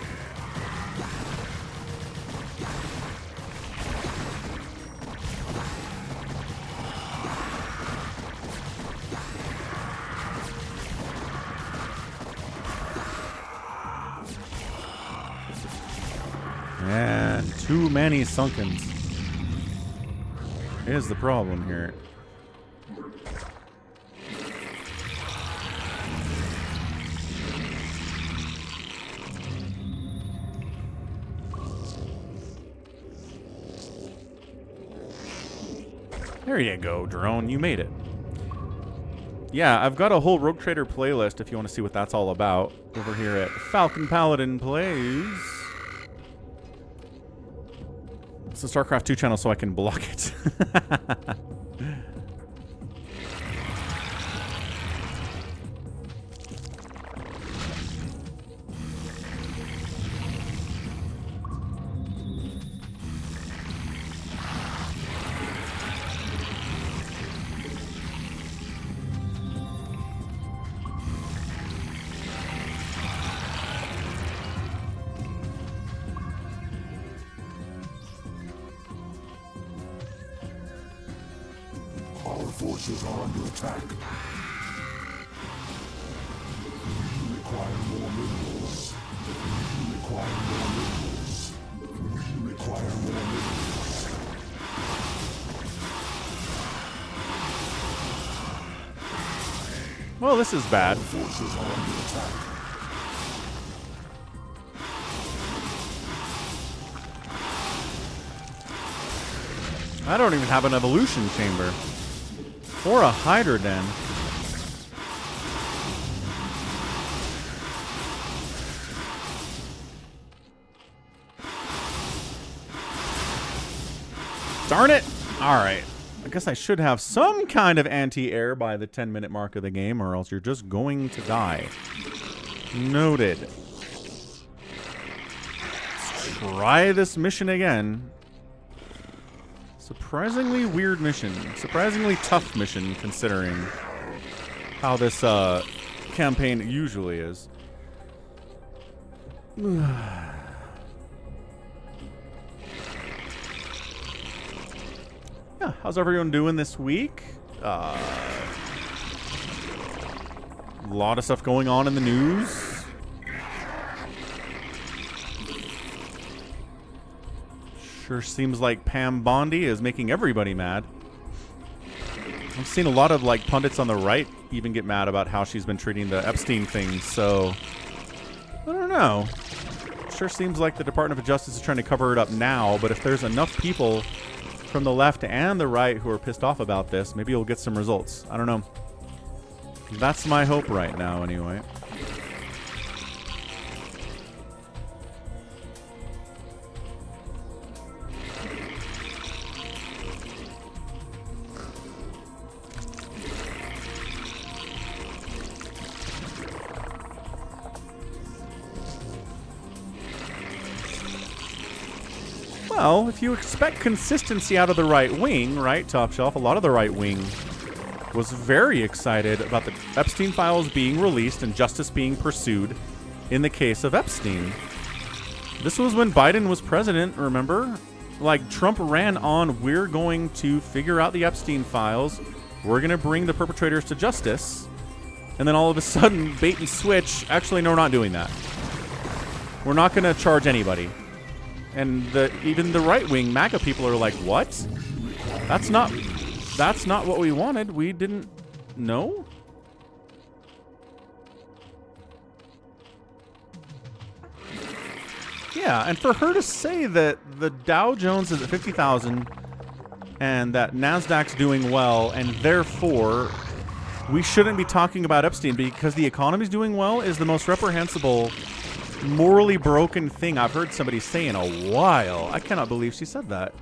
And too many sunkens is the problem here. There you go, drone. You made it. Yeah, I've got a whole Rogue Trader playlist if you want to see what that's all about over here at Falcon Paladin Plays. It's the StarCraft 2 channel, so I can block it. Our forces are under attack. We require more minerals. We require more minerals. We require more minerals. Well, this is bad. Our forces are under attack. I don't even have an evolution chamber. Or a Hydra Den. Darn it! Alright. I guess I should have some kind of anti-air by the 10-minute mark of the game, or else you're just going to die. Noted. Let's try this mission again. Surprisingly weird mission. Surprisingly tough mission, considering how this campaign usually is. Yeah, how's everyone doing this week? A lot of stuff going on in the news. Sure seems like Pam Bondi is making everybody mad. I've seen a lot of like pundits on the right even get mad about how she's been treating the Epstein thing, so I don't know. Sure seems like the Department of Justice is trying to cover it up now, but if there's enough people from the left and the right who are pissed off about this, maybe you'll get some results. I don't know. That's my hope right now, anyway. Well, if you expect consistency out of the right wing, right, Top Shelf, a lot of the right wing was very excited about the Epstein files being released and justice being pursued in the case of Epstein. This was when Biden was president, remember? Like, Trump ran on, we're going to figure out the Epstein files, we're going to bring the perpetrators to justice, and then all of a sudden, bait and switch, actually, no, we're not doing that. We're not going to charge anybody. And even the right-wing MAGA people are like, what? That's not what we wanted. We didn't know? Yeah, and for her to say that the Dow Jones is at 50,000 and that NASDAQ's doing well, and therefore we shouldn't be talking about Epstein because the economy's doing well is the most reprehensible, morally broken thing I've heard somebody say in a while. I cannot believe she said that.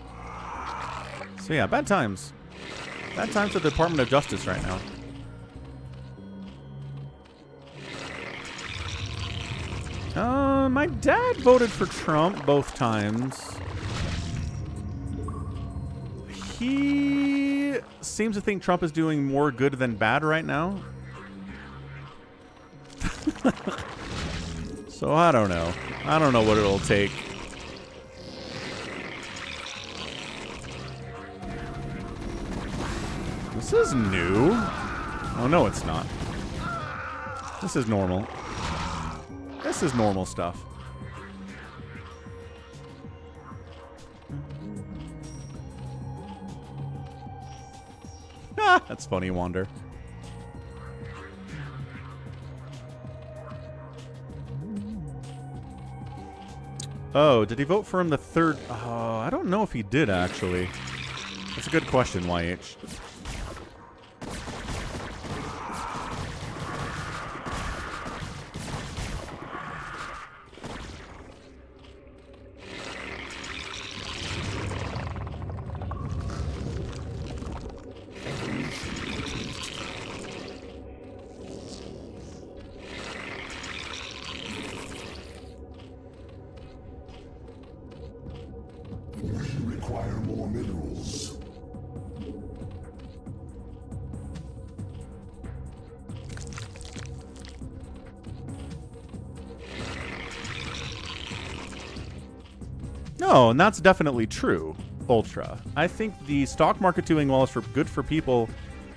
So yeah, bad times. Bad times at the Department of Justice right now. My dad voted for Trump both times. he seems to think Trump is doing more good than bad right now. So I don't know. I don't know what it'll take. This is new. Oh, no, it's not. This is normal. This is normal stuff. Ah, that's funny, Wander. Oh, did he vote for him the third? Oh, I don't know if he did, actually. That's a good question, YH. Require more minerals. No, and that's definitely true, Ultra. I think the stock market doing well is good for people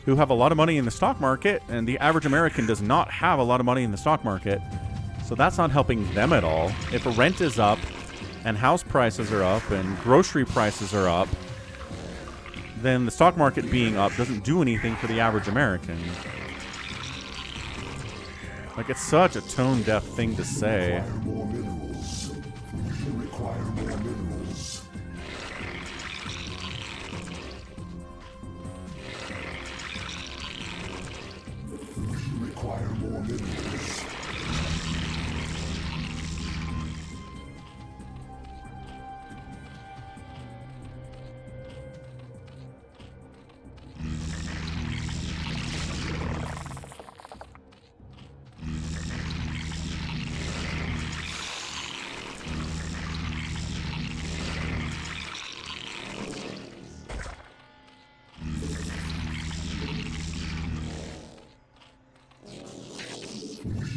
who have a lot of money in the stock market, and the average American does not have a lot of money in the stock market. So that's not helping them at all. If rent is up, and house prices are up, and grocery prices are up, then the stock market being up doesn't do anything for the average American. Like, it's such a tone-deaf thing to say. Require more minerals. Require more minerals. Require more minerals.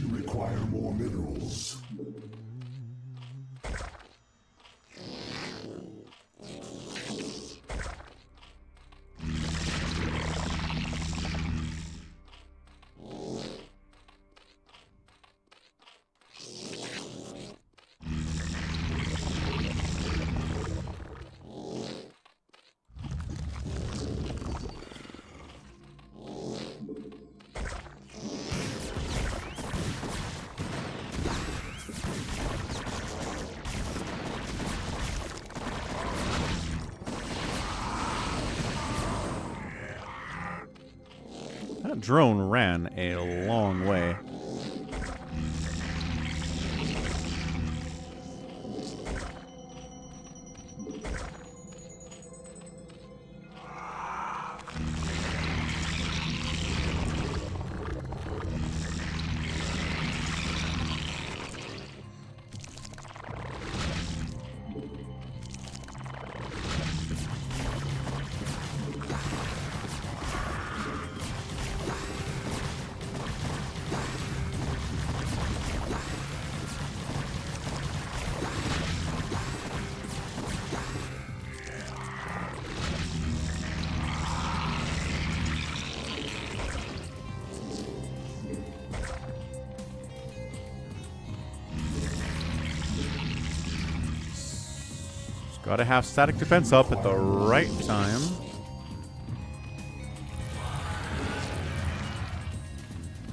Require more minerals. That drone ran a long way. Gotta have static defense up at the right time.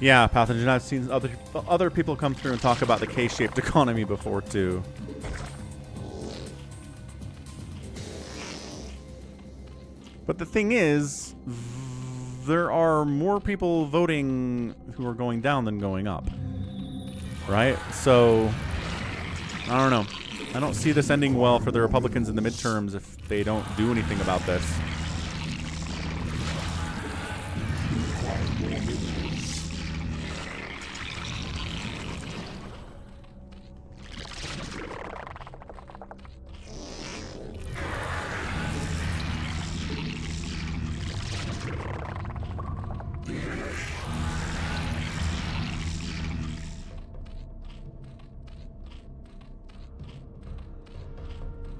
Yeah, Pathogen, I've seen other people come through and talk about the K-shaped economy before, too. But the thing is, there are more people voting who are going down than going up. Right? So, I don't know. I don't see this ending well for the Republicans in the midterms if they don't do anything about this.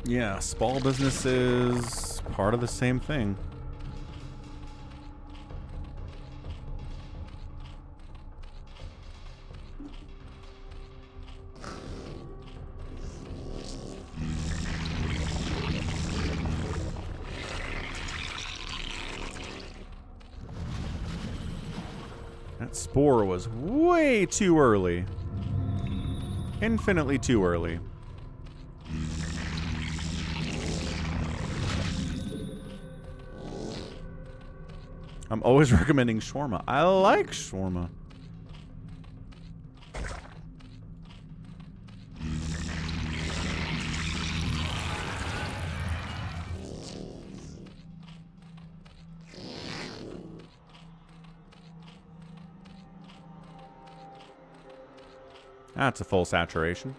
Yeah, small business is part of the same thing. That spore was way too early. Infinitely too early. I'm always recommending shawarma. I like shawarma. That's a full saturation.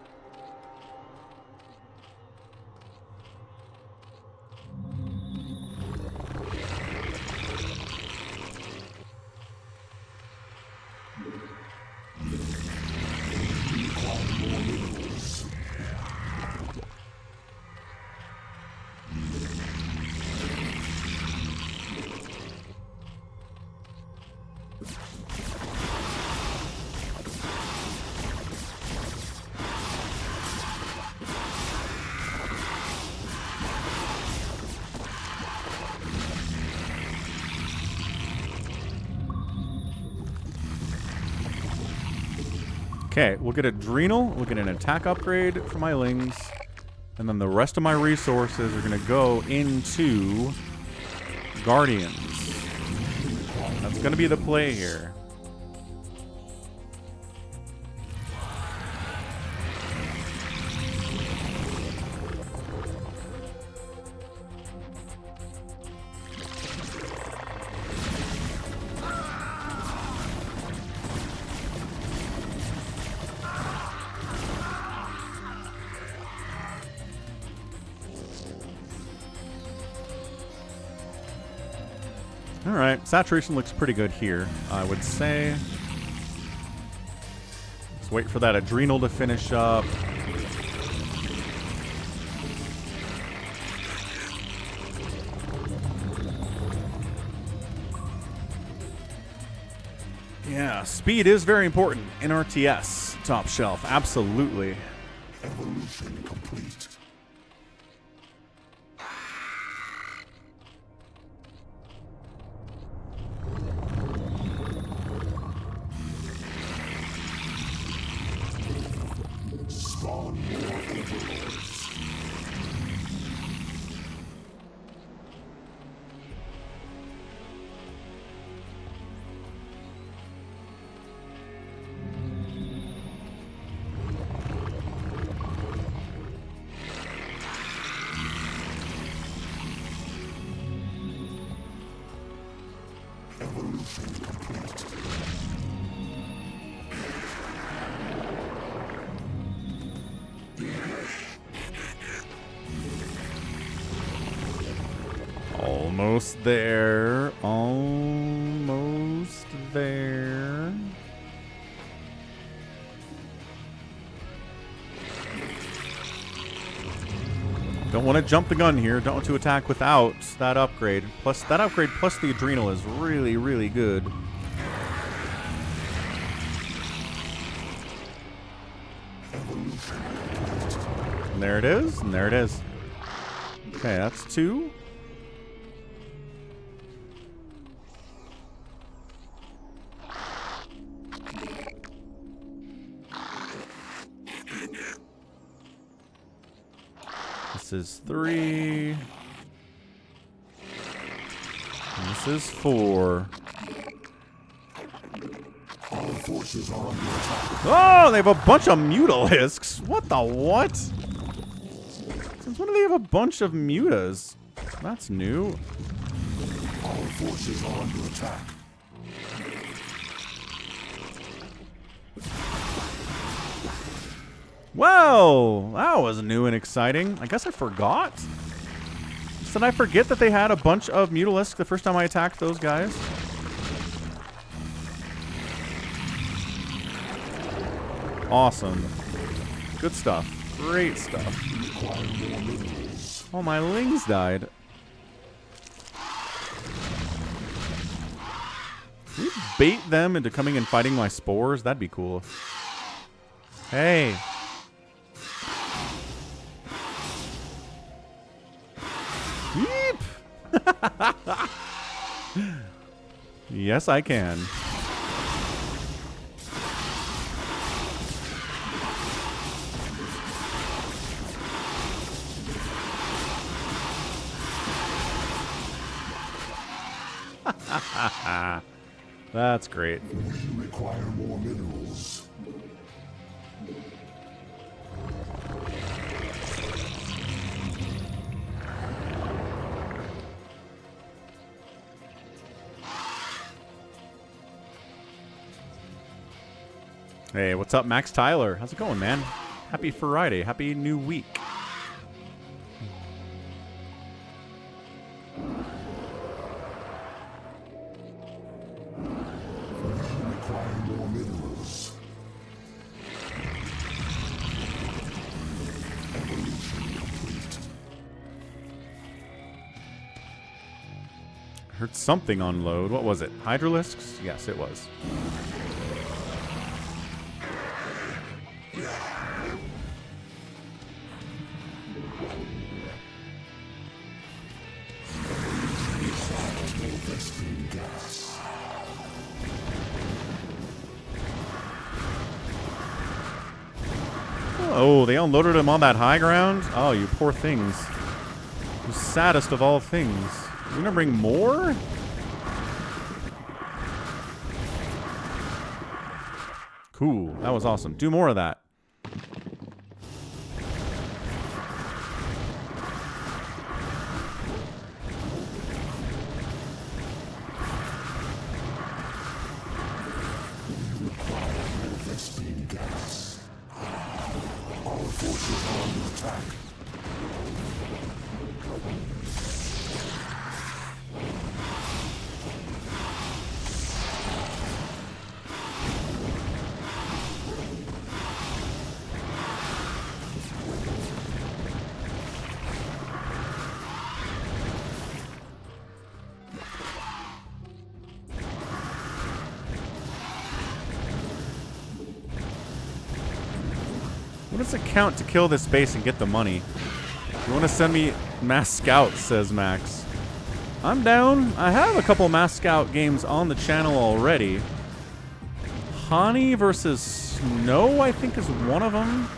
Okay, we'll get Adrenal, we'll get an attack upgrade for my Lings, and then the rest of my resources are going to go into Guardians. That's going to be the play here. Alright, saturation looks pretty good here, I would say. Let's wait for that Adrenal to finish up. Yeah, speed is very important in RTS, top shelf, absolutely. Evolution complete. Spawn more overlords. Evolution complete. Almost there. Almost there. Don't want to jump the gun here. Don't want to attack without that upgrade. Plus, that upgrade plus the Adrenal is really, really good. And there it is. And there it is. Okay, that's 2. This is 3. And this is 4. All forces are under attack. Oh, they have a bunch of Mutalisks. What the what? Since when do they have a bunch of Mutas? That's new. All forces are under attack. Whoa, that was new and exciting. I guess I forgot. Did I forget that they had a bunch of Mutalisks the first time I attacked those guys? Awesome. Good stuff. Great stuff. Require more minerals. All my lings died. Can we bait them into coming and fighting my spores? That'd be cool. Hey. Yeep. Yes, I can. That's great. We require more minerals. Hey, what's up, Max Tyler? How's it going, man? Happy Friday. Happy new week. Require more minerals. Evolution complete. Heard something unload. What was it? Hydralisks? Yes, it was. Oh, they unloaded him on that high ground? Oh, you poor things. You saddest of all things. You gonna bring more? Cool. That was awesome. Do more of that. What does it count to kill this base and get the money? You want to send me mass scouts, says Max. I'm down. I have a couple mass scout games on the channel already. Hani versus Snow, I think, is one of them.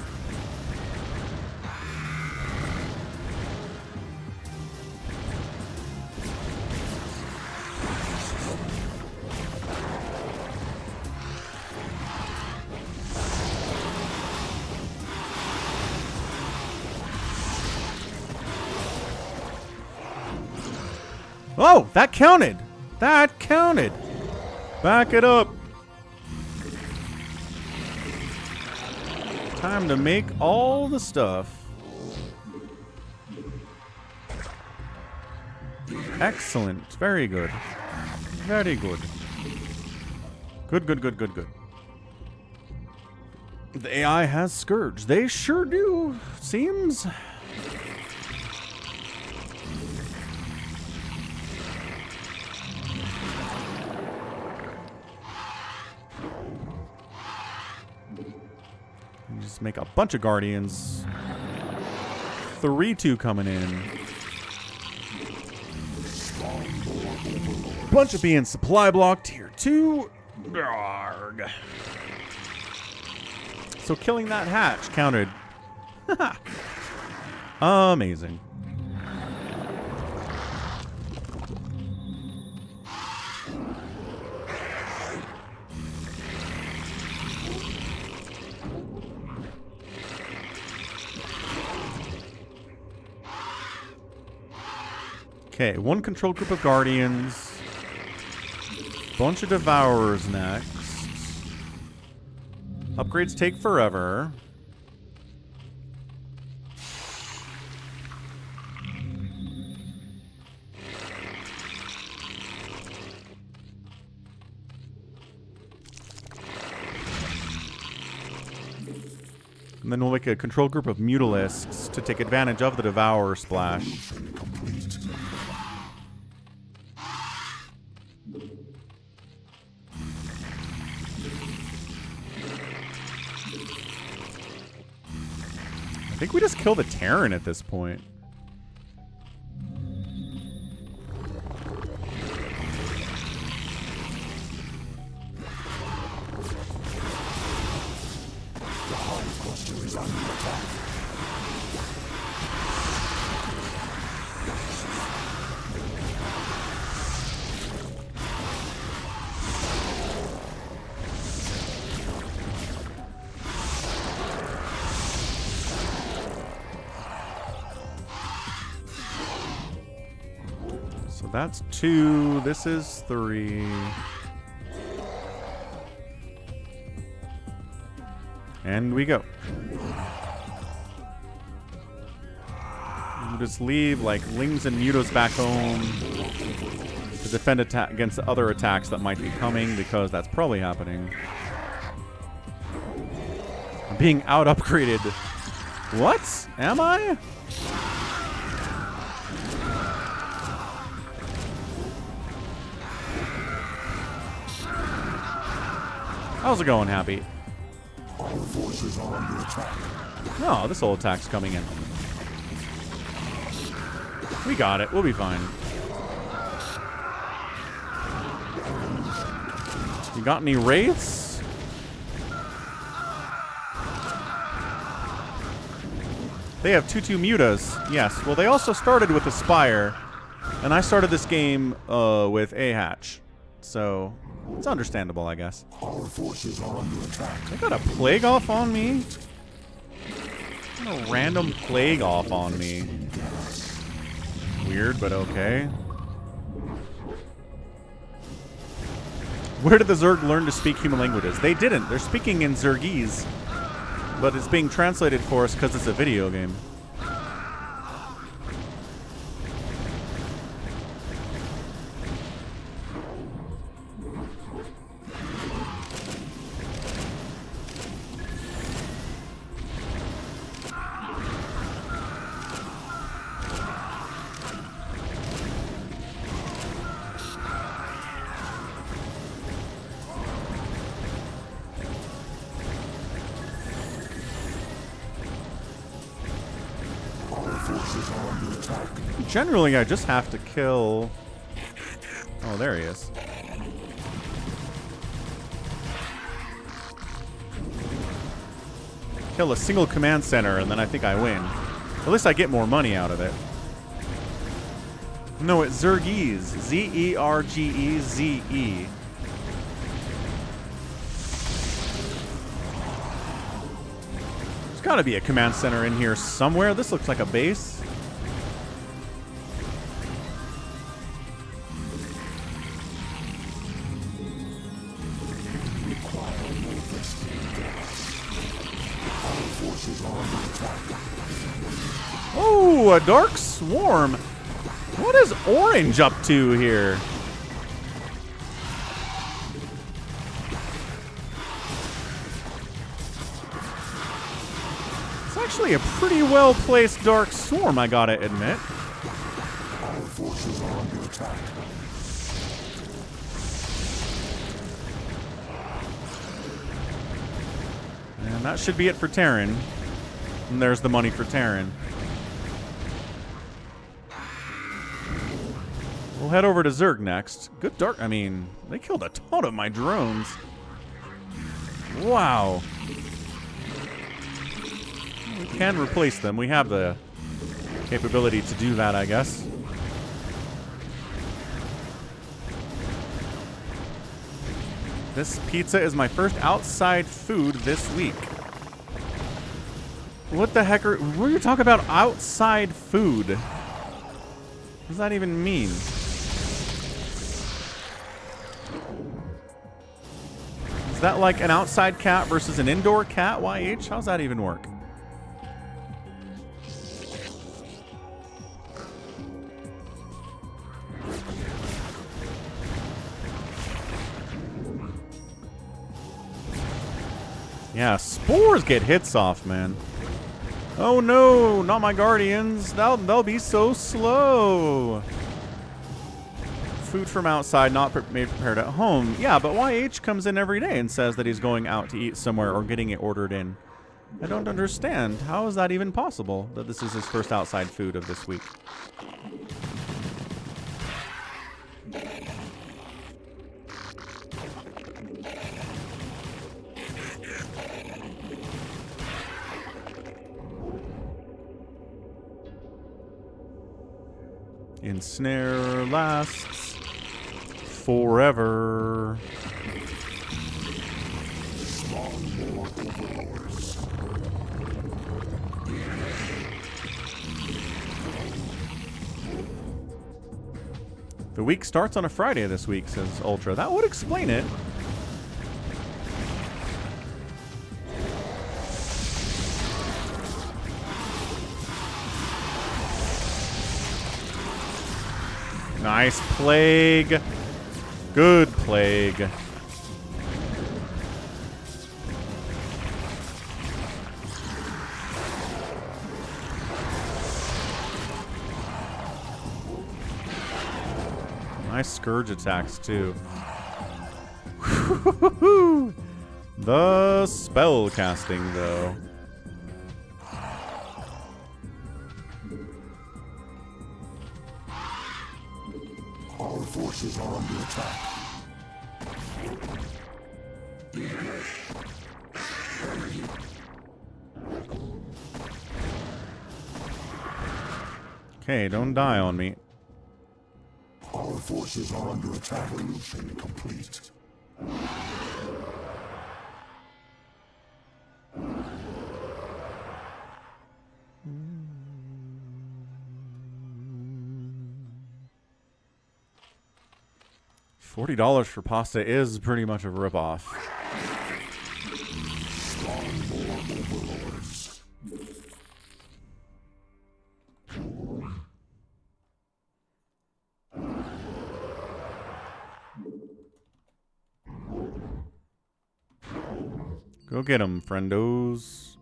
Oh, that counted. That counted. Back it up. Time to make all the stuff. Excellent. Very good. Very good. Good, good, good, good, good. The AI has Scourge. They sure do, seems. Just make a bunch of Guardians. 3-2 coming in. Bunch of being supply block tier 2. Arrgh. So killing that hatch counted. Amazing. Okay, one controlled group of Guardians. Bunch of Devourers next. Upgrades take forever. And then we'll make a control group of Mutalisks to take advantage of the Devourer splash. I think we just kill the Terran at this point. So that's 2. This is 3. And we go. We'll just leave like Lings and Mutos back home to defend against the other attacks that might be coming, because that's probably happening. I'm being out upgraded. What? Am I? How's it going, Happy? Our forces are under attack. No, this whole attack's coming in. We got it. We'll be fine. You got any wraiths? They have 2/2 mutas. Yes. Well, they also started with Aspire, and I started this game with a hatch, so it's understandable, I guess. Our forces are under attack. They got a plague off on me. A random plague off on me. Weird, but okay. Where did the Zerg learn to speak human languages? They didn't. They're speaking in Zergese. But it's being translated for us because it's a video game. Generally, I just have to kill... Oh, there he is. Kill a single command center, and then I think I win. At least I get more money out of it. No, it's Zergese. Z-E-R-G-E-Z-E. There's gotta be a command center in here somewhere. This looks like a base. Oh, a dark swarm. What is Orange up to here? It's actually a pretty well-placed dark swarm, I gotta admit. Our forces are under attack. And that should be it for Terran. And there's the money for Terran. We'll head over to Zerg next. Good dark. I mean, they killed a ton of my drones. Wow. We can replace them. We have the capability to do that, I guess. This pizza is my first outside food this week. What the heck are you talking about outside food? What does that even mean? Is that like an outside cat versus an indoor cat, YH? How's that even work? Yeah, spores get hits off, man. Oh no, not my guardians. They'll be so slow. Food from outside, not made prepared at home. Yeah, but YH comes in every day and says that he's going out to eat somewhere or getting it ordered in. I don't understand. How is that even possible that this is his first outside food of this week? Ensnare lasts forever. The week starts on a Friday this week, says Ultra. That would explain it. Nice plague. Good plague. Nice scourge attacks too. The spell casting though. Our forces are under attack. Okay, don't die on me. Our forces are under attack. Evolution complete. $40 for pasta is pretty much a ripoff. Go get him, friendos.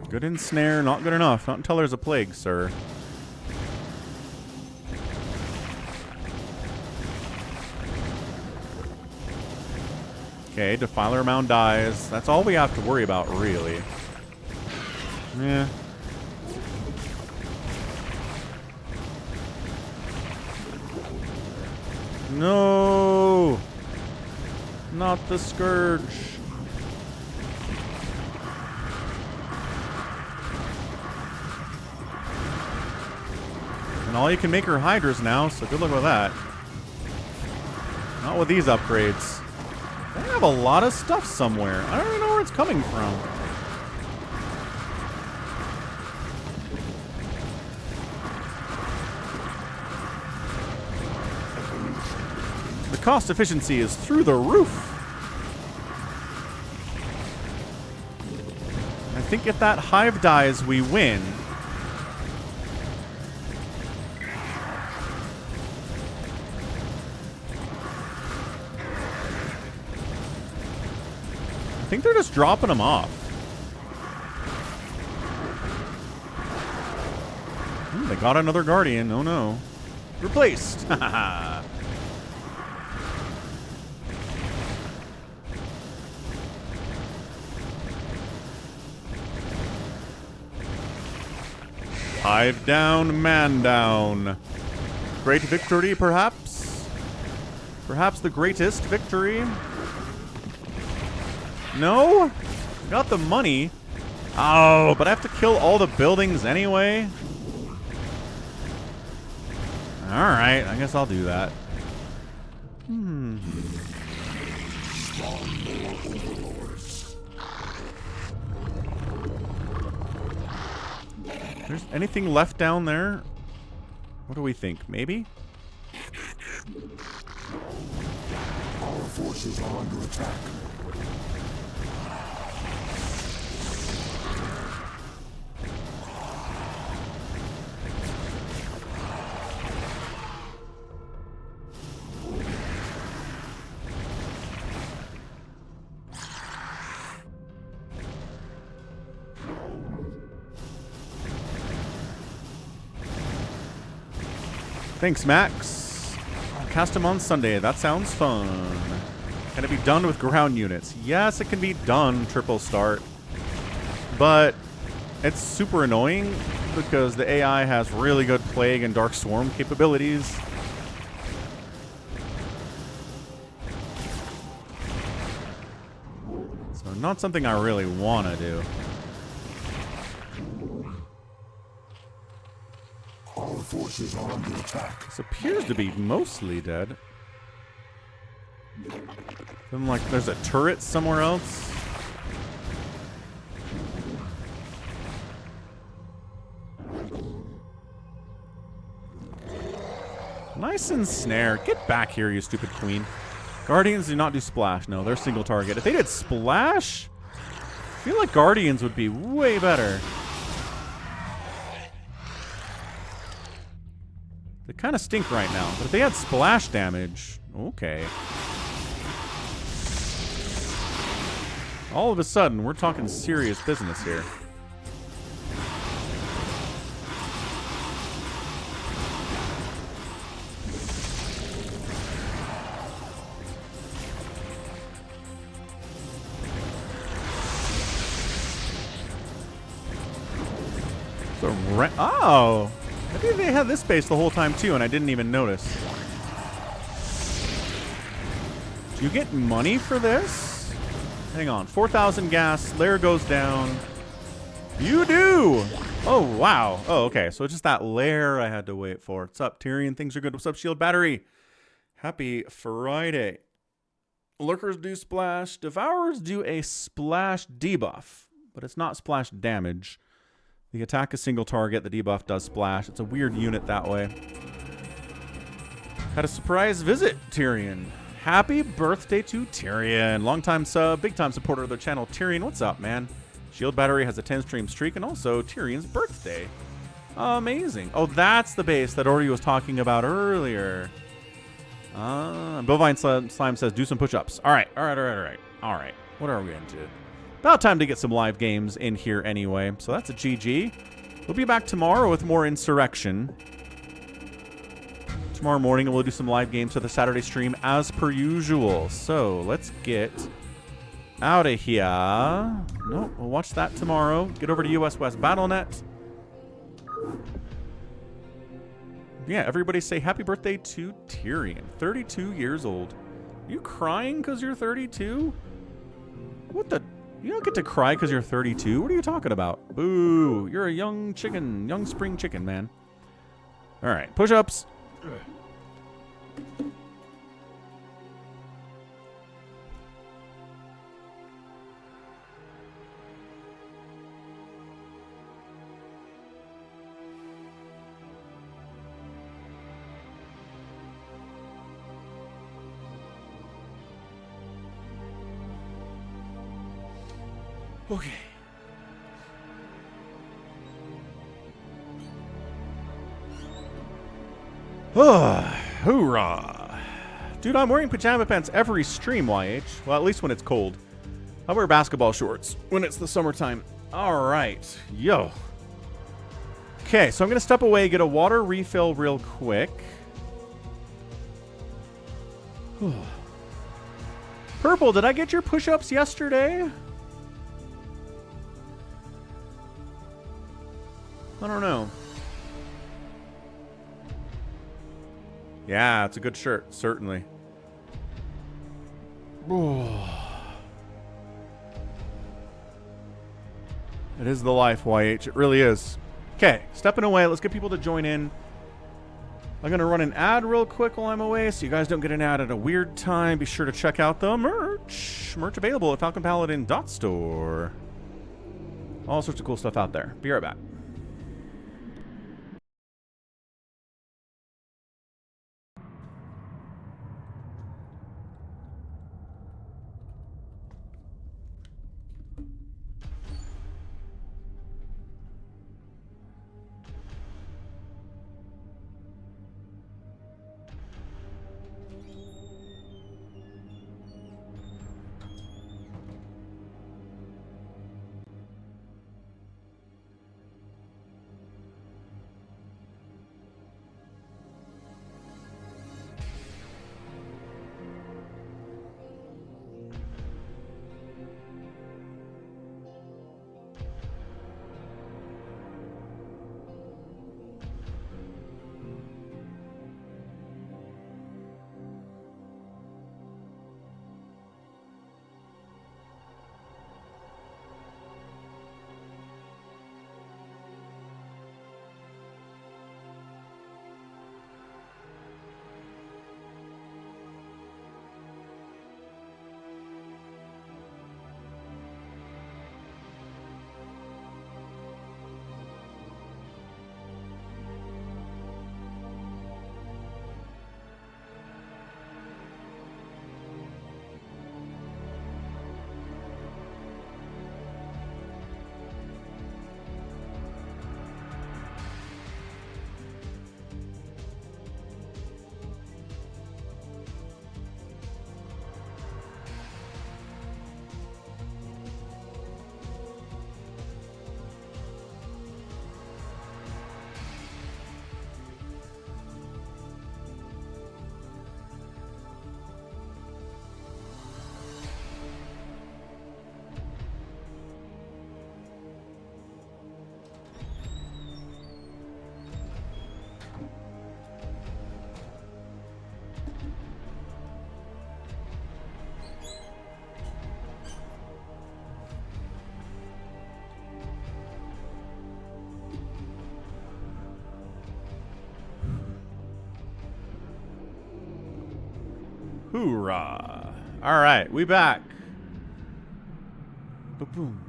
Good ensnare, not good enough. Not until there's a plague, sir. Okay, Defiler Mound dies. That's all we have to worry about, really. Yeah. No! Not the Scourge. And all you can make are Hydras now, so good luck with that. Not with these upgrades. They have a lot of stuff somewhere. I don't even know where it's coming from. The cost efficiency is through the roof. I think if that hive dies, we win. I think they're just dropping them off. They got another Guardian. Oh no. Replaced. Hive down, man down. Great victory, perhaps? Perhaps the greatest victory? No? Got the money. Oh, but I have to kill all the buildings anyway? Alright, I guess I'll do that. There's anything left down there? What do we think? Maybe? Our forces are under attack. Thanks, Max. I'll cast him on Sunday. That sounds fun. Can it be done with ground units? Yes, it can be done, triple start. But it's super annoying because the AI has really good Plague and Dark Swarm capabilities. So not something I really want to do. Our forces are under attack. This appears to be mostly dead. Then, like, there's a turret somewhere else. Nice and snare. Get back here, you stupid queen. Guardians do not do splash. No, they're single target. If they did splash, I feel like Guardians would be way better. They kind of stink right now, but if they had splash damage, okay. All of a sudden, we're talking serious business here. Oh! Maybe they had this base the whole time too, and I didn't even notice. Do you get money for this? Hang on. 4,000 gas. Lair goes down. You do! Oh, wow. Oh, okay. So it's just that lair I had to wait for. What's up, Tyrion? Things are good. What's up, Shield Battery? Happy Friday. Lurkers do splash. Devourers do a splash debuff, but it's not splash damage. The attack is single target. The debuff does splash. It's a weird unit that way. Had a surprise visit, Tyrion. Happy birthday to Tyrion. Longtime sub, big time supporter of the channel. Tyrion, what's up, man? Shield Battery has a 10 stream streak and also Tyrion's birthday. Amazing. Oh, that's the base that Ori was talking about earlier. Bovine Slime says, do some push-ups. All right. What are we into? About time to get some live games in here anyway. So that's a GG. We'll be back tomorrow with more Insurrection. Tomorrow morning we'll do some live games for the Saturday stream as per usual. So let's get out of here. Nope, we'll watch that tomorrow. Get over to US West BattleNet. Yeah, everybody say happy birthday to Tyrion. 32 years old. Are you crying because you're 32? What the... You don't get to cry because you're 32. What are you talking about? Boo. You're a young chicken. Young spring chicken, man. All right. Push-ups. Okay. Hoorah. Dude, I'm wearing pajama pants every stream, YH. Well, at least when it's cold. I wear basketball shorts when it's the summertime. All right. Yo. Okay, so I'm going to step away, get a water refill real quick. Purple, did I get your push-ups yesterday? I don't know. Yeah, it's a good shirt, certainly. It is the life, YH. It really is. Okay, stepping away. Let's get people to join in. I'm going to run an ad real quick while I'm away so you guys don't get an ad at a weird time. Be sure to check out the merch. Merch available at falconpaladin.store. All sorts of cool stuff out there. Be right back. Hoorah. Alright, we back. Ba-boom.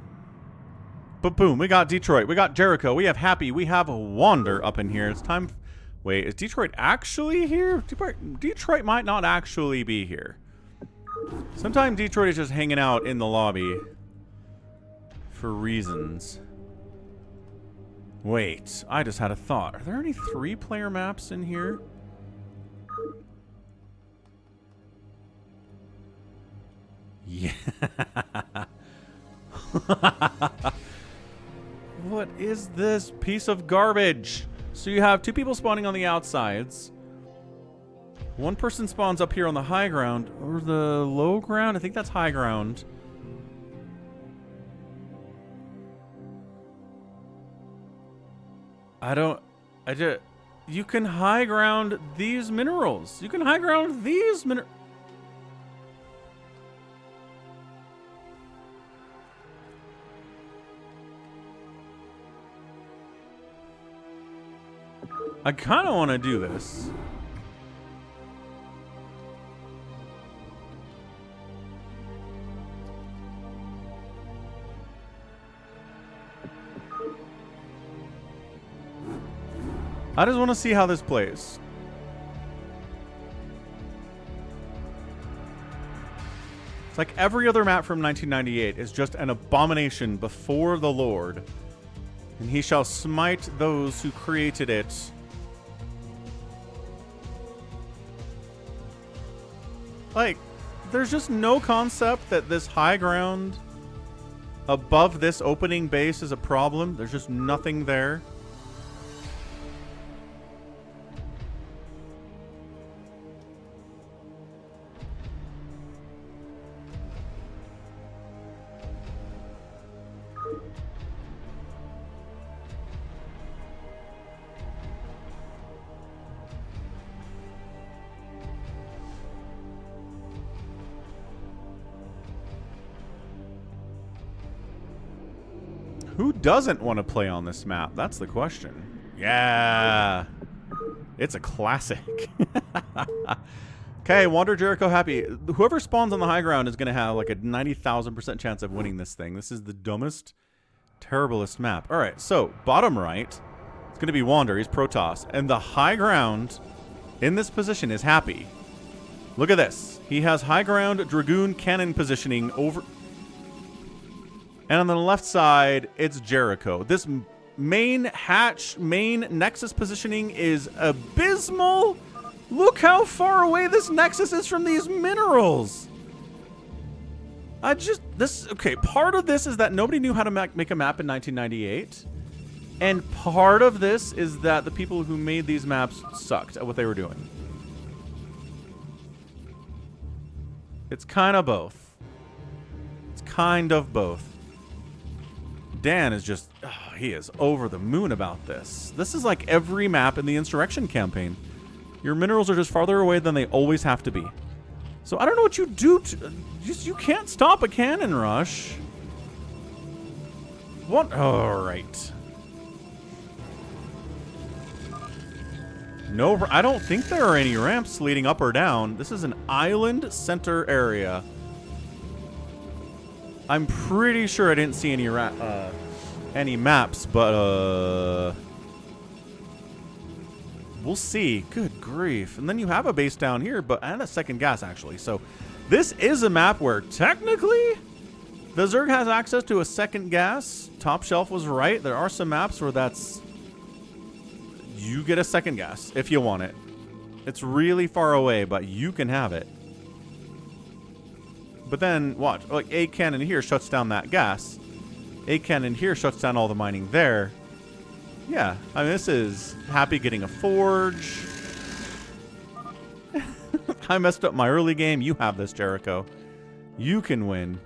Ba-boom. We got Detroit. We got Jericho. We have Happy. We have Wander up in here. It's time... Wait, is Detroit actually here? Detroit might not actually be here. Sometimes Detroit is just hanging out in the lobby. For reasons. Wait, I just had a thought. Are there any 3-player maps in here? Yeah. What is this piece of garbage? So you have 2 people spawning on the outsides. 1 person spawns up here on the high ground. Or the low ground? I think that's high ground. You can high ground these minerals. You can high ground these minerals. I kind of want to do this. I just want to see how this plays. It's like every other map from 1998 is just an abomination before the Lord. And he shall smite those who created it. Like, there's just no concept that this high ground above this opening base is a problem. There's just nothing there. Who doesn't want to play on this map? That's the question. Yeah. It's a classic. Okay, Wander, Jericho, Happy. Whoever spawns on the high ground is going to have like a 90,000% chance of winning this thing. This is the dumbest, terriblest map. All right, so bottom right, it's going to be Wander. He's Protoss. And the high ground in this position is Happy. Look at this. He has high ground Dragoon cannon positioning over... And on the left side, it's Jericho. This main hatch, main Nexus positioning is abysmal. Look how far away this Nexus is from these minerals. Okay, part of this is that nobody knew how to make a map in 1998. And part of this is that the people who made these maps sucked at what they were doing. It's kind of both. It's kind of both. Dan is just, he is over the moon about this. This is like every map in the Insurrection campaign. Your minerals are just farther away than they always have to be. So I don't know what you do. You can't stop a cannon rush. What? All right. No, I don't think there are any ramps leading up or down. This is an island center area. I'm pretty sure I didn't see any maps, but we'll see. Good grief. And then you have a base down here, and a second gas actually. So this is a map where technically the Zerg has access to a second gas. Top Shelf was right. There are some maps where you get a second gas if you want it. It's really far away, but you can have it. But then, watch. Like, a cannon here shuts down that gas. A cannon here shuts down all the mining there. Yeah, I mean, this is Happy getting a forge. I messed up my early game. You have this, Jericho. You can win.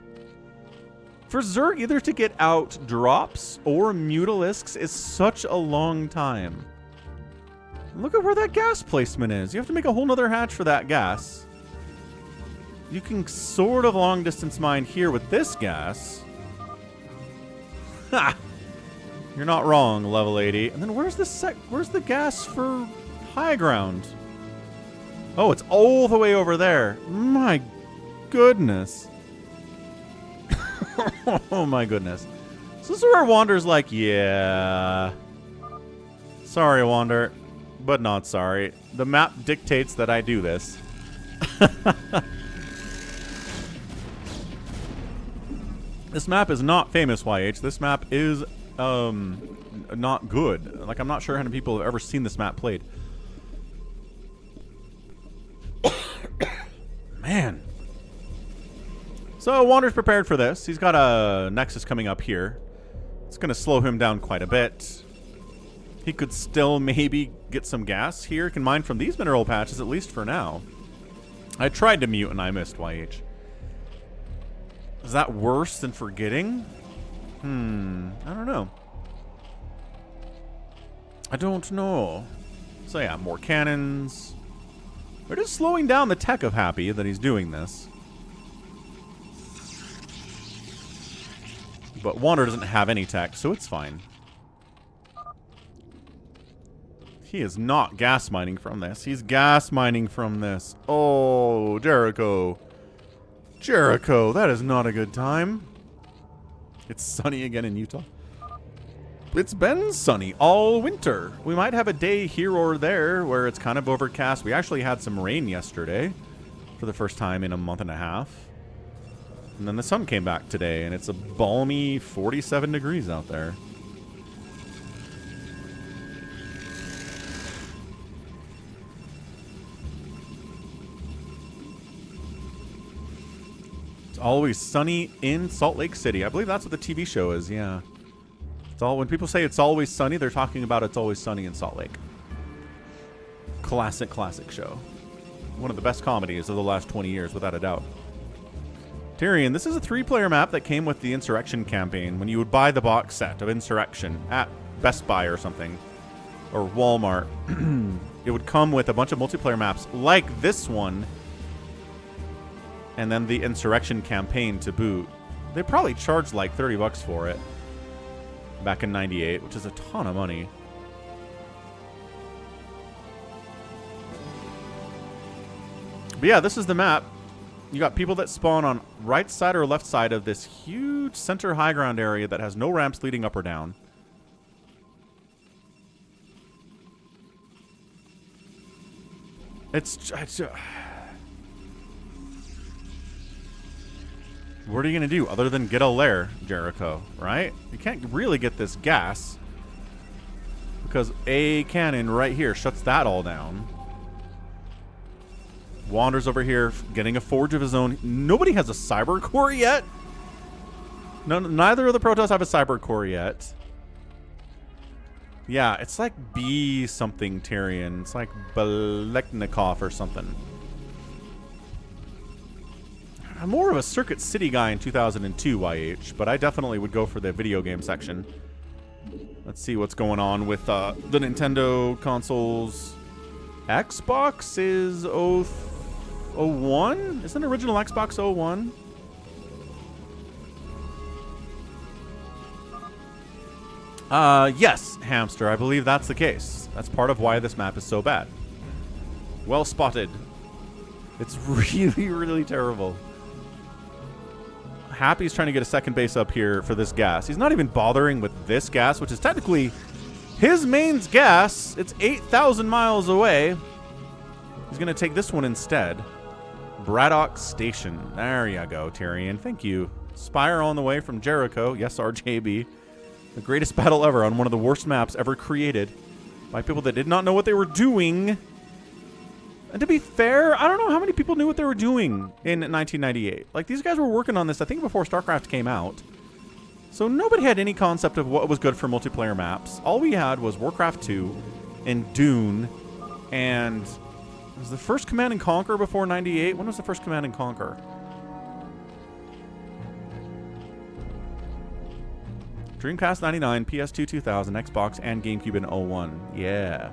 For Zerg, either to get out drops or mutalisks is such a long time. Look at where that gas placement is. You have to make a whole nother hatch for that gas. You can sort of long distance mine here with this gas. Ha! You're not wrong, level 80. And then where's the gas for high ground? Oh, it's all the way over there. My goodness. Oh my goodness. So this is where Wander's like, yeah. Sorry, Wander, but not sorry. The map dictates that I do this. This map is not famous, YH. This map is not good. Like, I'm not sure how many people have ever seen this map played. Man. So Wander's prepared for this. He's got a Nexus coming up here. It's going to slow him down quite a bit. He could still maybe get some gas here. Can mine from these mineral patches, at least for now. I tried to mute and I missed, YH. Is that worse than forgetting? I don't know. I don't know. So yeah, more cannons. We're just slowing down the tech of Happy that he's doing this. But Wander doesn't have any tech, so it's fine. He is not gas mining from this. He's gas mining from this. Oh, Jericho. Jericho, that is not a good time. It's sunny again in Utah. It's been sunny all winter. We might have a day here or there where it's kind of overcast. We actually had some rain yesterday for the first time in a month and a half. And then the sun came back today, and it's a balmy 47 degrees out there. It's always sunny in Salt Lake City. I believe that's what the TV show is, yeah. It's all, when people say it's always sunny, they're talking about It's Always Sunny in Salt Lake. Classic, classic show. One of the best comedies of the last 20 years, without a doubt. Tyrion, this is a 3-player map that came with the Insurrection campaign when you would buy the box set of Insurrection at Best Buy or something, or Walmart. It would come with a bunch of multiplayer maps like this one, and then the Insurrection campaign to boot. They probably charged like 30 bucks for it back in '98, which is a ton of money. But yeah, this is the map. You got people that spawn on right side or left side of this huge center high ground area that has no ramps leading up or down. It's what are you going to do other than get a lair, Jericho, right? You can't really get this gas because a cannon right here shuts that all down. Wander's over here getting a forge of his own. Nobody has a cyber core yet. No, neither of the Protoss have a cyber core yet. Yeah, it's like B something Tyrion. It's like Baleknikov or something. I'm more of a Circuit City guy in 2002 YH, but I definitely would go for the video game section. Let's see what's going on with the Nintendo consoles. Xbox is 01? Isn't original Xbox 01? Yes, Hamster. I believe that's the case. That's part of why this map is so bad. Well spotted. It's really, really terrible. Happy's trying to get a second base up here for this gas. He's not even bothering with this gas, which is technically his main gas. It's 8,000 miles away. He's going to take this one instead. Braddock Station. There you go, Tyrion. Thank you. Spire on the way from Jericho. Yes, RJB. The greatest battle ever on one of the worst maps ever created by people that did not know what they were doing. And to be fair, I don't know how many people knew what they were doing in 1998. Like, these guys were working on this, I think, before StarCraft came out. So nobody had any concept of what was good for multiplayer maps. All we had was Warcraft 2 and Dune. And was the first Command & Conquer before 98? When was the first Command & Conquer? Dreamcast 99, PS2 2000, Xbox, and GameCube in 01. Yeah.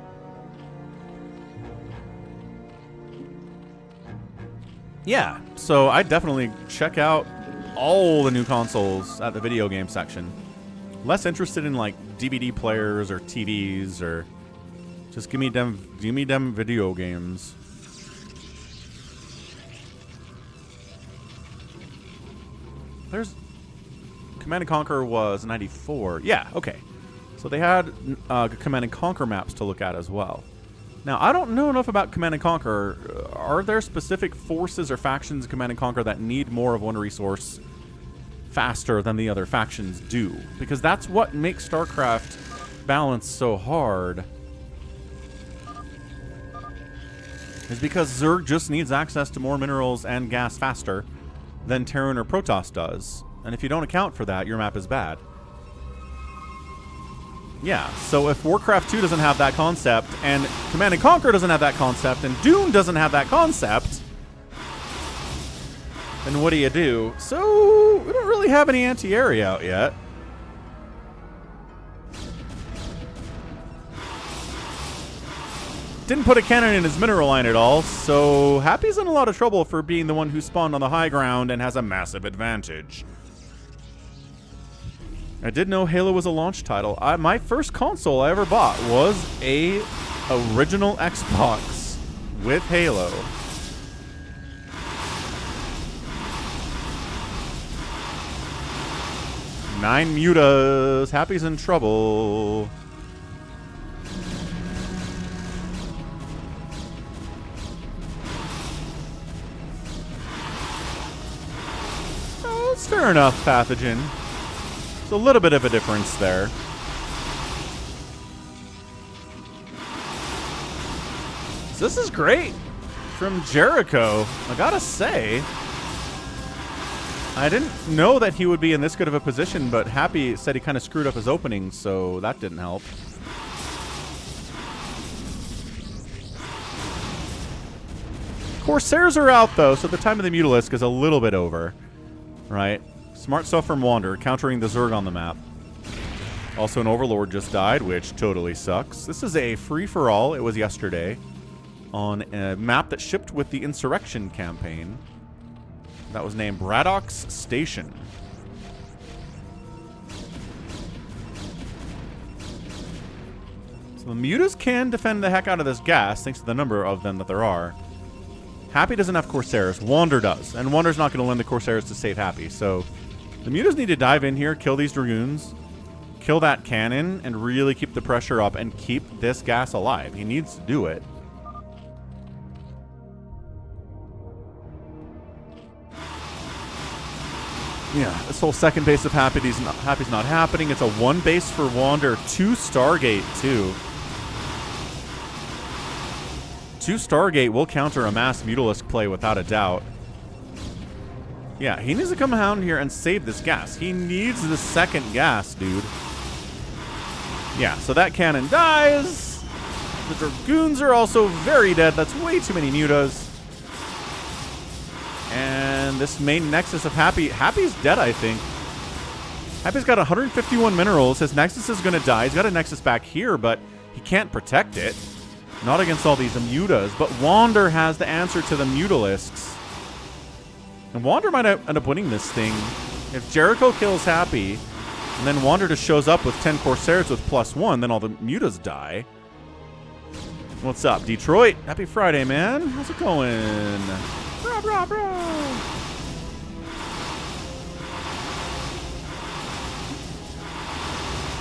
Yeah, so I definitely check out all the new consoles at the video game section. Less interested in like DVD players or TVs or just give me them video games. there's Command and Conquer was 94. Yeah, okay. So they had Command and Conquer maps to look at as well. Now, I don't know enough about Command and Conquer. Are there specific forces or factions in Command and Conquer that need more of one resource faster than the other factions do? Because that's what makes StarCraft balance so hard. Is because Zerg just needs access to more minerals and gas faster than Terran or Protoss does. And if you don't account for that, your map is bad. Yeah, so if Warcraft 2 doesn't have that concept, and Command & Conquer doesn't have that concept, and Dune doesn't have that concept, then what do? So, we don't really have any anti-area out yet. Didn't put a cannon in his mineral line at all, so Happy's in a lot of trouble for being the one who spawned on the high ground and has a massive advantage. I did know Halo was a launch title. My first console I ever bought was a original Xbox with Halo. Nine mutas. Happy's in trouble. Oh, it's fair enough, Pathogen. There's a little bit of a difference there. So this is great from Jericho. I gotta say, I didn't know that he would be in this good of a position, but Happy said he kind of screwed up his opening, so that didn't help. Corsairs are out, though, so the time of the Mutalisk is a little bit over, right? Smart stuff from Wander, countering the Zerg on the map. Also, an Overlord just died, which totally sucks. This is a free-for-all. It was yesterday on a map that shipped with the Insurrection campaign. That was named Braddock's Station. So the Mutas can defend the heck out of this gas, thanks to the number of them that there are. Happy doesn't have Corsairs. Wander does. And Wander's not going to lend the Corsairs to save Happy. So the Mutas need to dive in here, kill these Dragoons, kill that cannon, and really keep the pressure up and keep this gas alive. He needs to do it. Yeah, this whole second base of Happy's not happening. It's a one base for Wander, 2 Stargate, too. 2 Stargate will counter a mass Mutalisk play without a doubt. Yeah, he needs to come down here and save this gas. He needs the second gas, dude. Yeah, so that cannon dies. The Dragoons are also very dead. That's way too many Mutas. And this main Nexus of Happy's dead, I think. Happy's got 151 minerals. His Nexus is going to die. He's got a Nexus back here, but he can't protect it. Not against all these Mutas, but Wander has the answer to the Mutalisks. And Wander might end up winning this thing. If Jericho kills Happy, and then Wander just shows up with 10 Corsairs with +1, then all the Mutas die. What's up, Detroit? Happy Friday, man. How's it going? Bra, bra, bra.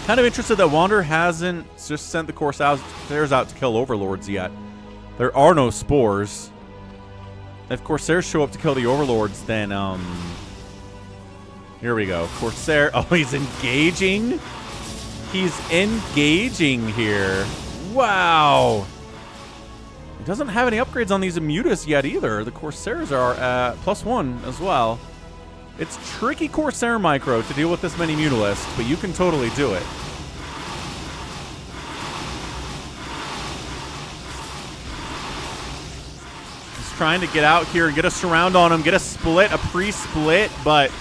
Kind of interested that Wander hasn't just sent the Corsairs out to kill Overlords yet. There are no spores. If Corsairs show up to kill the Overlords, then, here we go. Corsair. Oh, he's engaging? He's engaging here. Wow. He doesn't have any upgrades on these Mutas yet either. The Corsairs are at +1 as well. It's tricky Corsair micro to deal with this many Mutalisks, but you can totally do it. He's trying to get out here and get a surround on him, get a split, a pre-split, but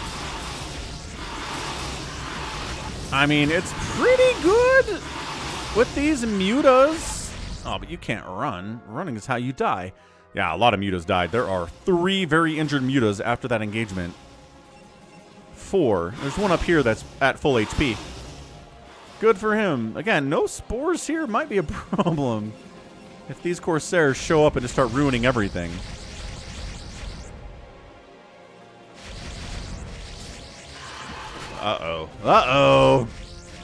I mean, it's pretty good with these Mutas. Oh, but you can't run. Running is how you die. Yeah, a lot of Mutas died. There are 3 very injured Mutas after that engagement. 4. There's one up here that's at full HP. Good for him. Again, no spores here might be a problem if these Corsairs show up and just start ruining everything. Uh-oh. Uh-oh.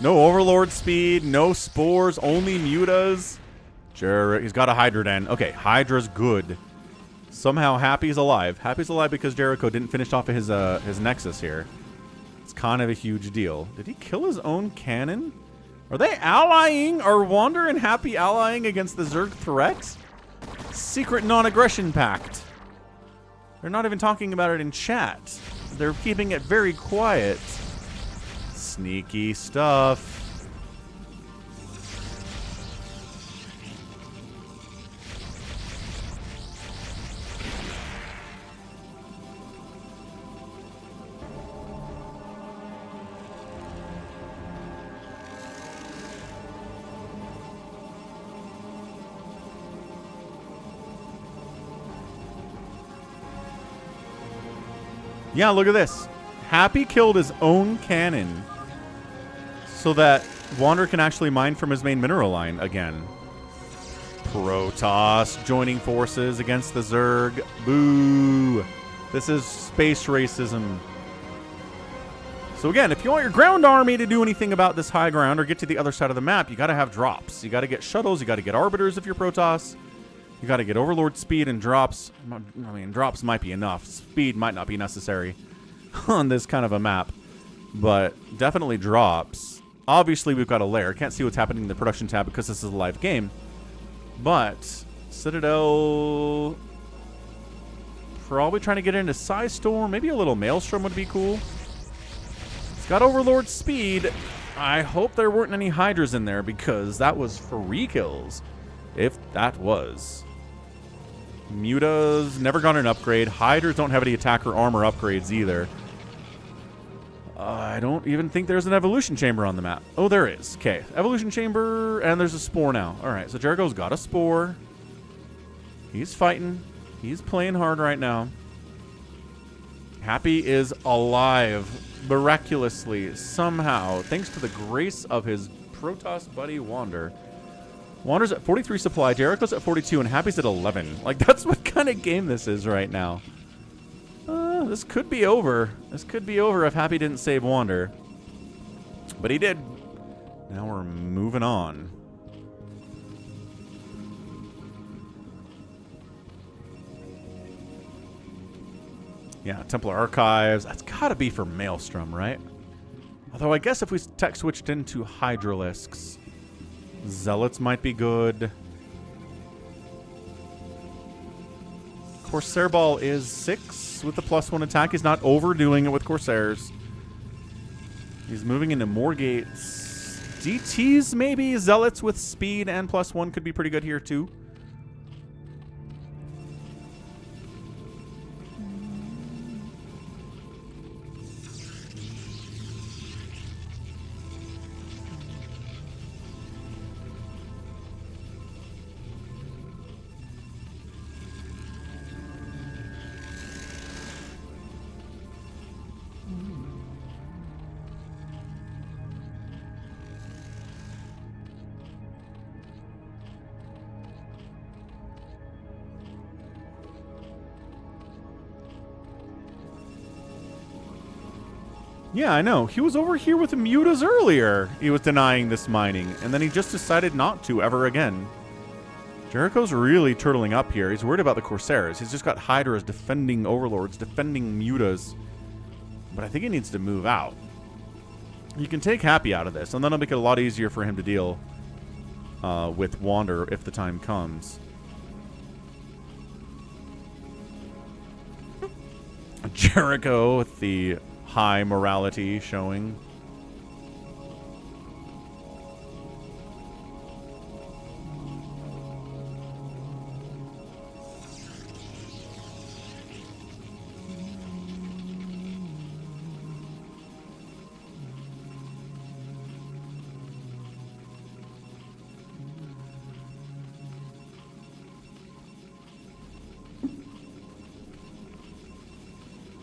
No Overlord speed, no spores, only mutas. He's got a Hydra Den. Okay, Hydra's good. Somehow Happy's alive. Happy's alive because Jericho didn't finish off his Nexus here. It's kind of a huge deal. Did he kill his own cannon? Are they allying? Are Wander and Happy allying against the Zerg threats? Secret non-aggression pact. They're not even talking about it in chat. They're keeping it very quiet. Sneaky stuff. Yeah, look at this. Happy killed his own cannon so that Wander can actually mine from his main mineral line again. Protoss joining forces against the Zerg. Boo. This is space racism. So again, if you want your ground army to do anything about this high ground or get to the other side of the map, you got to have drops. You got to get shuttles. You got to get arbiters if you're Protoss. You got to get Overlord speed and drops. I mean, drops might be enough. Speed might not be necessary on this kind of a map, but definitely drops. Obviously, we've got a lair. Can't see what's happening in the production tab because this is a live game. But Citadel probably trying to get into Psy Storm. Maybe a little Maelstrom would be cool. It's got Overlord speed. I hope there weren't any Hydras in there because that was free kills. If that was. Mutas never got an upgrade. Hydras don't have any attack or armor upgrades either. I don't even think there's an evolution chamber on the map. Oh, there is. Okay, evolution chamber, and there's a spore now. All right, so Jericho's got a spore. He's fighting. He's playing hard right now. Happy is alive, miraculously, somehow, thanks to the grace of his Protoss buddy Wander. Wander's at 43 supply, Jericho's at 42, and Happy's at 11. Like, that's what kind of game this is right now. This could be over. This could be over if Happy didn't save Wander. But he did. Now we're moving on. Yeah, Templar Archives. That's got to be for Maelstrom, right? Although I guess if we tech switched into Hydralisks, Zealots might be good. Corsair Ball is 6 with the +1 attack. He's not overdoing it with Corsairs. He's moving into more gates. DTs maybe. Zealots with speed and +1 could be pretty good here too. Yeah, I know. He was over here with the mutas earlier. He was denying this mining, and then he just decided not to ever again. Jericho's really turtling up here. He's worried about the Corsairs. He's just got Hydras defending Overlords, defending mutas. But I think he needs to move out. You can take Happy out of this, and then it'll make it a lot easier for him to deal with Wander if the time comes. Jericho with the high morality showing.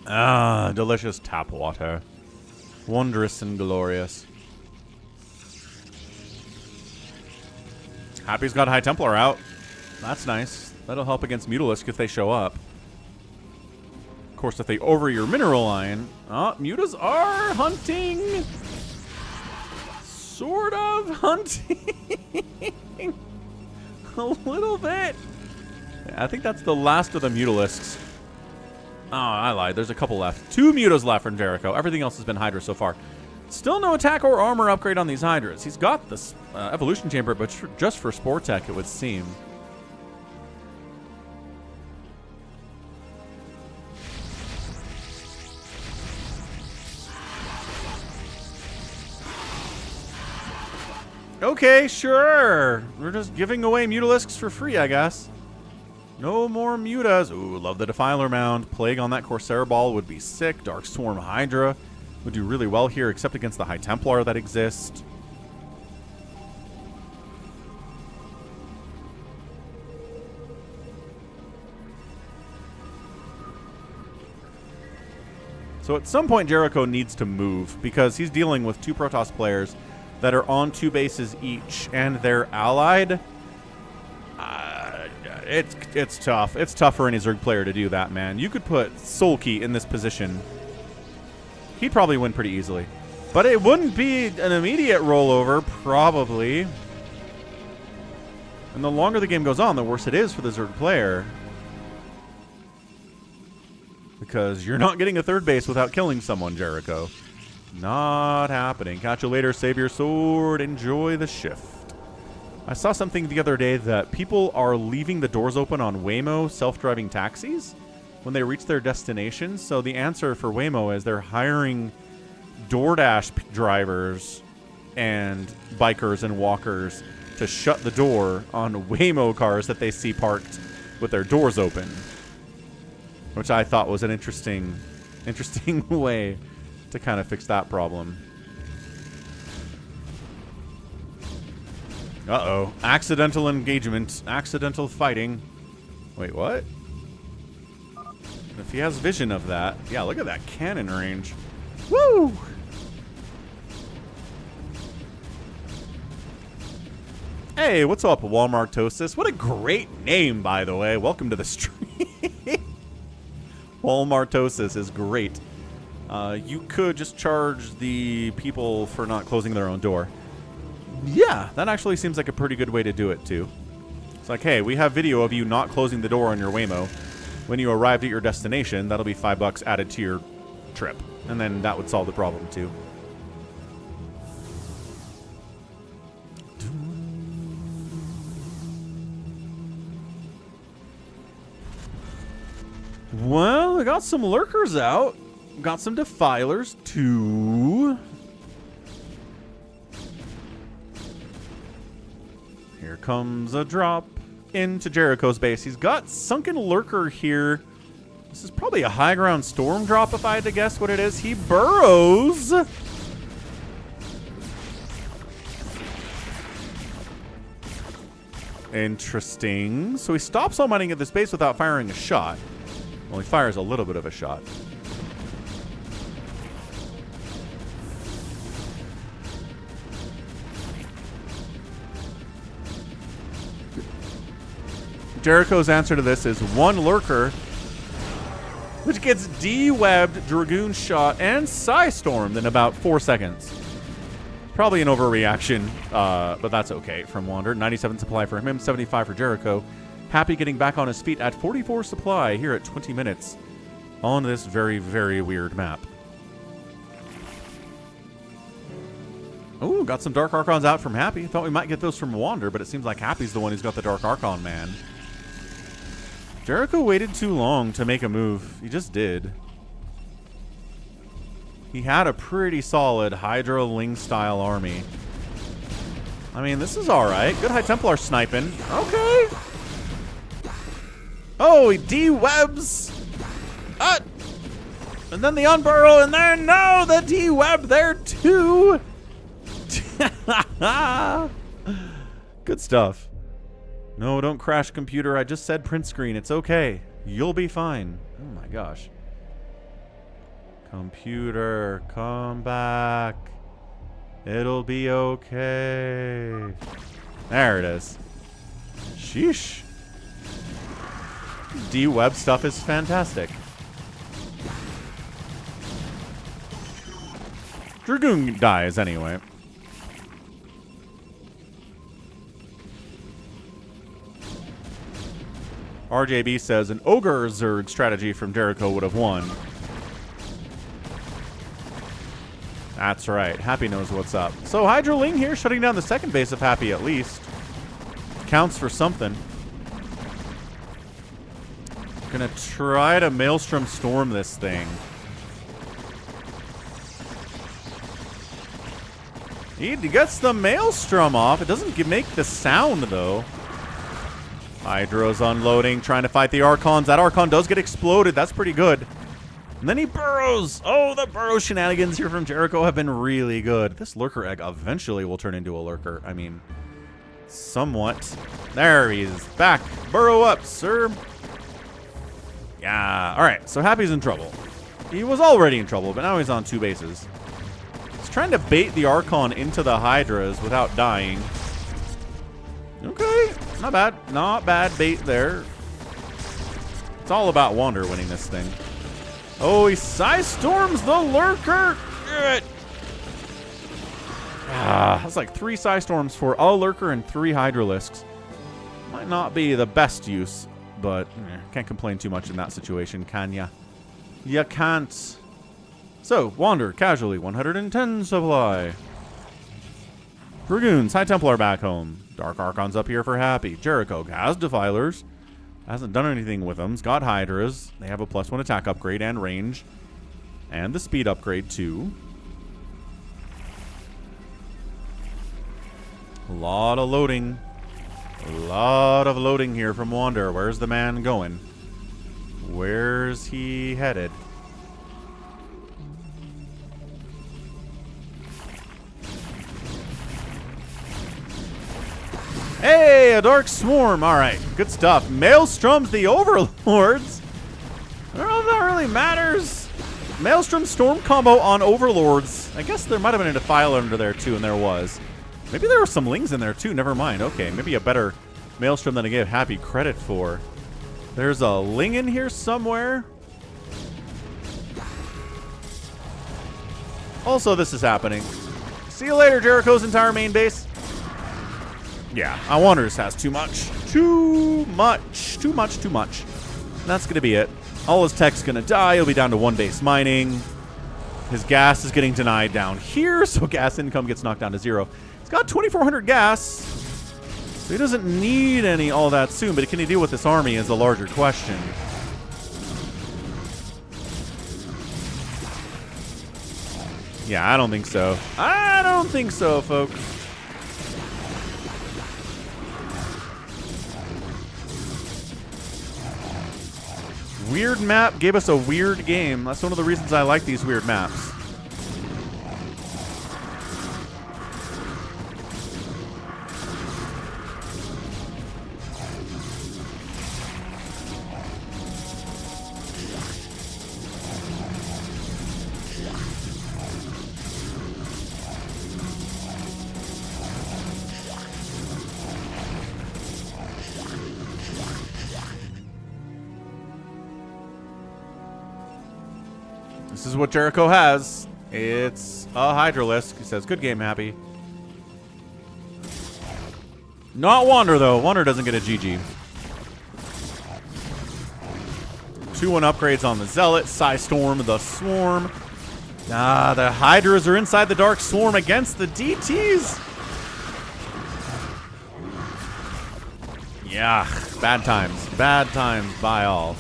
Ah, delicious tap water. Wondrous and glorious. Happy's got High Templar out. That's nice. That'll help against Mutalisk if they show up. course, if they over your mineral line... Oh, mutas are hunting! Sort of hunting! A little bit! Yeah, I think that's the last of the mutalisks. Oh, I lied. There's a couple left. 2 mutas left from Jericho. Everything else has been Hydra so far. Still no attack or armor upgrade on these Hydras. He's got this evolution chamber, but just for Spore Tech, it would seem. Okay, sure. We're just giving away Mutalisks for free, I guess. No more mutas. Ooh, love the Defiler Mound. Plague on that Corsair Ball would be sick. Dark Swarm Hydra would do really well here, except against the High Templar that exist. So at some point, Jericho needs to move, because he's dealing with 2 Protoss players that are on 2 bases each, and they're allied. It's tough. It's tough for any Zerg player to do that, man. You could put Sulky in this position. He'd probably win pretty easily. But it wouldn't be an immediate rollover, probably. And the longer the game goes on, the worse it is for the Zerg player. Because you're not getting a 3rd base without killing someone, Jericho. Not happening. Catch you later. Save your sword. Enjoy the shift. I saw something the other day that people are leaving the doors open on Waymo self-driving taxis when they reach their destination. So the answer for Waymo is they're hiring DoorDash drivers and bikers and walkers to shut the door on Waymo cars that they see parked with their doors open, which I thought was an interesting way to kind of fix that problem. Uh-oh. Accidental engagement. Accidental fighting. Wait, what? If he has vision of that. Yeah, look at that cannon range. Woo! Hey, what's up, Walmartosis? What a great name, by the way. Welcome to the stream. Walmartosis is great. You could just charge the people for not closing their own door. Yeah, that actually seems like a pretty good way to do it, too. It's like, hey, we have video of you not closing the door on your Waymo. When you arrived at your destination, that'll be $5 added to your trip. And then that would solve the problem, too. Well, we got some lurkers out. Got some defilers, too. Here comes a drop into Jericho's base. He's got Sunken Lurker here. This is probably a high ground storm drop if I had to guess what it is. He burrows. Interesting. So he stops all mining at this base without firing a shot. Well, he fires a little bit of a shot. Jericho's answer to this is 1 lurker, which gets de-webbed, Dragoon shot, and Psy-stormed in about 4 seconds. Probably an overreaction, but that's okay from Wander. 97 supply for him, 75 for Jericho. Happy getting back on his feet at 44 supply here at 20 minutes on this very, very weird map. Ooh, got some Dark Archons out from Happy. Thought we might get those from Wander, but it seems like Happy's the one who's got the Dark Archon, man. Jericho waited too long to make a move. He just did. He had a pretty solid Hydra Ling style army. I mean, this is alright. Good High Templar sniping. Okay. Oh, he de-webs. And then the unburrow, and then no, the de-web there too. Good stuff. No, don't crash, computer. I just said print screen. It's okay. You'll be fine. Oh my gosh. Computer, come back. It'll be okay. There it is. Sheesh. D-web stuff is fantastic. Dragoon dies anyway. RJB says an Ogre Zerg strategy from Jericho would have won. That's right. Happy knows what's up. So Hydroling here shutting down the second base of Happy at least. Counts for something. Gonna try to Maelstrom Storm this thing. He gets the Maelstrom off. It doesn't make the sound though. Hydra's unloading, trying to fight the Archons. That Archon does get exploded. That's pretty good. And then he burrows. Oh, the burrow shenanigans here from Jericho have been really good. This Lurker Egg eventually will turn into a Lurker. I mean, somewhat. There he is. Back. Burrow up, sir. Yeah. All right, so Happy's in trouble. He was already in trouble, but now he's on 2 bases. He's trying to bait the Archon into the Hydras without dying. Okay. Not bad. Not bad bait there. It's all about Wander winning this thing. Oh, he Psy-Storms the Lurker. That's like 3 Psy-Storms for a Lurker and 3 Hydralisks. Might not be the best use, but can't complain too much in that situation, can ya? Ya can't. So, Wander, casually, 110 supply. Dragoons, High Templar back home. Dark Archon's up here for Happy. Jericho has Defilers. Hasn't done anything with them. He's got Hydras. They have a +1 attack upgrade and range. And the speed upgrade too. A lot of loading. A lot of loading here from Wander. Where's the man going? Where's he headed? Hey, a Dark Swarm. All right, good stuff. Maelstroms the Overlords. I don't know if that really matters. Maelstrom Storm combo on Overlords. I guess there might have been a Defiler under there too, and there was. Maybe there were some Lings in there too. Never mind. Okay, maybe a better Maelstrom than I gave Happy credit for. There's a Ling in here somewhere. Also, this is happening. See you later, Jericho's entire main base. Yeah, I Wander just has too much. Too much. Too much, too much. And that's going to be it. All his tech's going to die. He'll be down to 1 base mining. His gas is getting denied down here, so gas income gets knocked down to 0. He's got 2,400 gas, so he doesn't need any all that soon, but can he deal with this army is a larger question. Yeah, I don't think so. I don't think so, folks. Weird map gave us a weird game. That's one of the reasons I like these weird maps. This is what Jericho has. It's a Hydralisk. He says, good game, Happy. Not Wander, though. Wander doesn't get a GG. 2-1 upgrades on the Zealot. Psy-Storm the Swarm. The Hydras are inside the Dark Swarm against the DTs. Yeah, bad times. Bad times by all.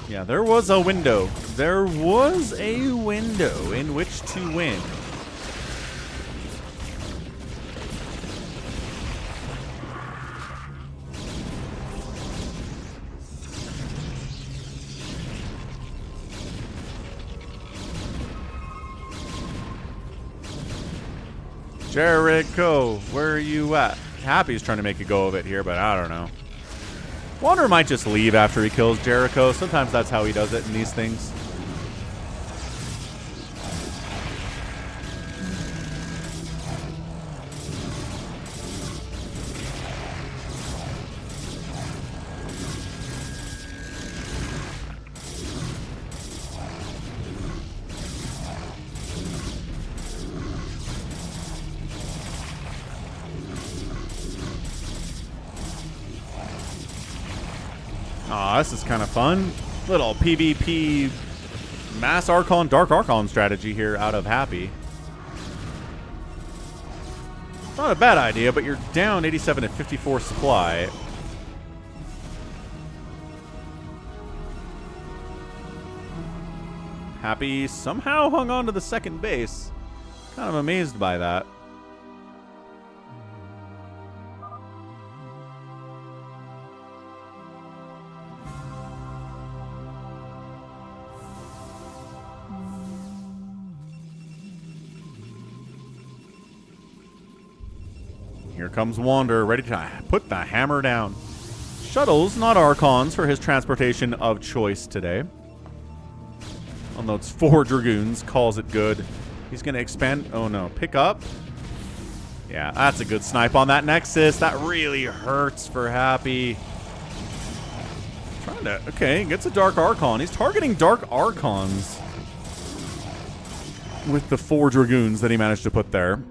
Yeah, there was a window. There was a window in which to win. Jericho, where are you at? Happy's trying to make a go of it here, but I don't know. Wander might just leave after he kills Jericho. Sometimes that's how he does it in these things. Aw, this is kind of fun. Little PvP Mass Archon, Dark Archon strategy here out of Happy. Not a bad idea, but you're down 87 to 54 supply. Happy somehow hung on to the second base. Kind of amazed by that. Here comes Wander, ready to put the hammer down. Shuttles, not Archons, for his transportation of choice today. Although it's 4 Dragoons, calls it good. He's going to expand. Oh no, pick up. Yeah, that's a good snipe on that Nexus. That really hurts for Happy. Trying to, okay, gets a Dark Archon. He's targeting Dark Archons with the 4 Dragoons that he managed to put there.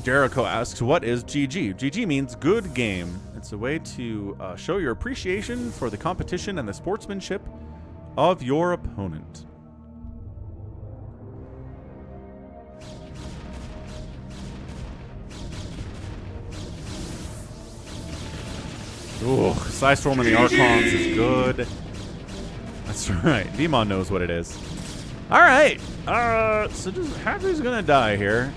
Jericho asks, what is GG? GG means good game. It's a way to show your appreciation for the competition and the sportsmanship of your opponent. Ooh, Psystorm and the Archons is good. That's right. Demon knows what it is. All right. So just Happy's gonna die here.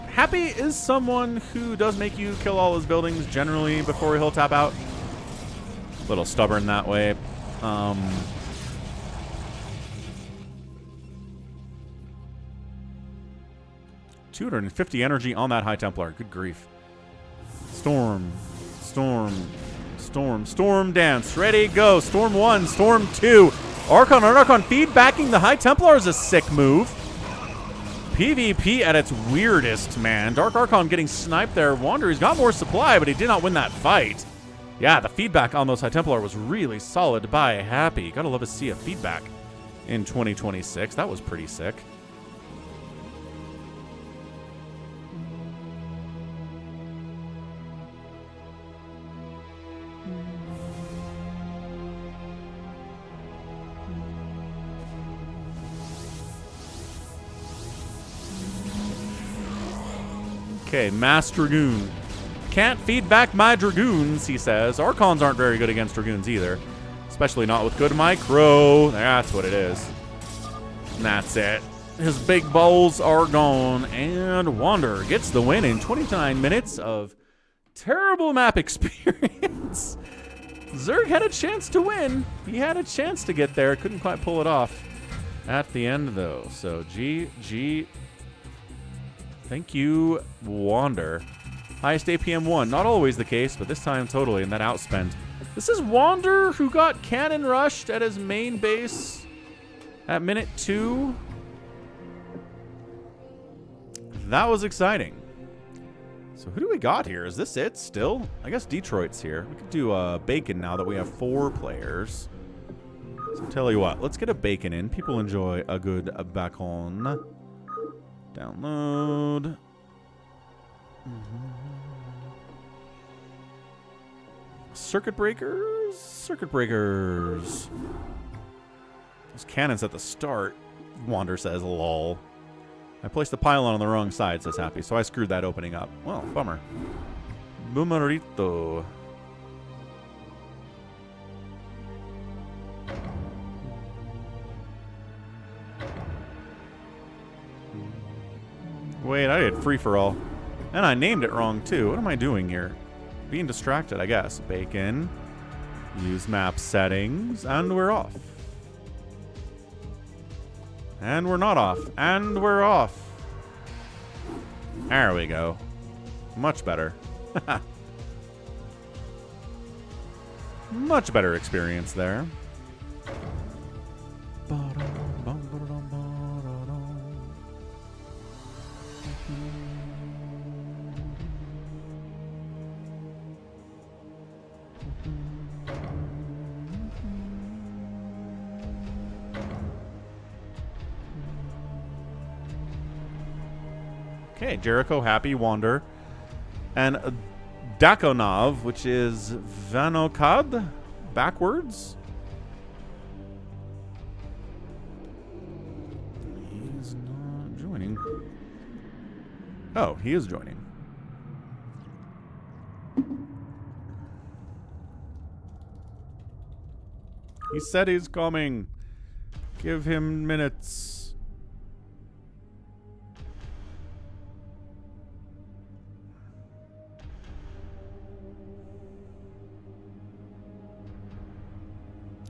Happy is someone who does make you kill all his buildings generally before he'll tap out. A little stubborn that way. 250 energy on that High Templar. Good grief. Storm. Storm. Storm. Storm dance. Ready, go. Storm 1. Storm 2. Archon on Archon feed backing the High Templar is a sick move. PvP at its weirdest, man. Dark Archon getting sniped there. Wander, he's got more supply, but he did not win that fight. Yeah, the feedback on those High Templar was really solid by Happy. Gotta love to see a feedback in 2026. That was pretty sick. Okay, Mass Dragoon. Can't feed back my Dragoons, he says. Archons aren't very good against Dragoons either. Especially not with good micro. That's what it is. And that's it. His big bowls are gone. And Wander gets the win in 29 minutes of terrible map experience. Zerg had a chance to win. He had a chance to get there. Couldn't quite pull it off at the end, though. So, GG. Thank you, Wander. Highest APM 1. Not always the case, but this time totally, and that outspent. This is Wander who got cannon rushed at his main base at minute 2. That was exciting. So who do we got here? Is this it still? I guess Detroit's here. We could do Bacon now that we have 4 players. So tell you what, let's get a Bacon in. People enjoy a good bacon. Download. Circuit breakers. Circuit breakers. Those cannons at the start. Wander says, lol. I placed the pylon on the wrong side, says Happy, so I screwed that opening up. Well, bummer. Boomerito. Wait, I did free-for-all. And I named it wrong, too. What am I doing here? Being distracted, I guess. Bacon. Use map settings. And we're off. And we're not off. And we're off. There we go. Much better. Much better experience there. Okay, Jericho, Happy, Wander, and Dakonov, which is Vanokad backwards. He's not joining. Oh, he is joining. He said he's coming. Give him minutes.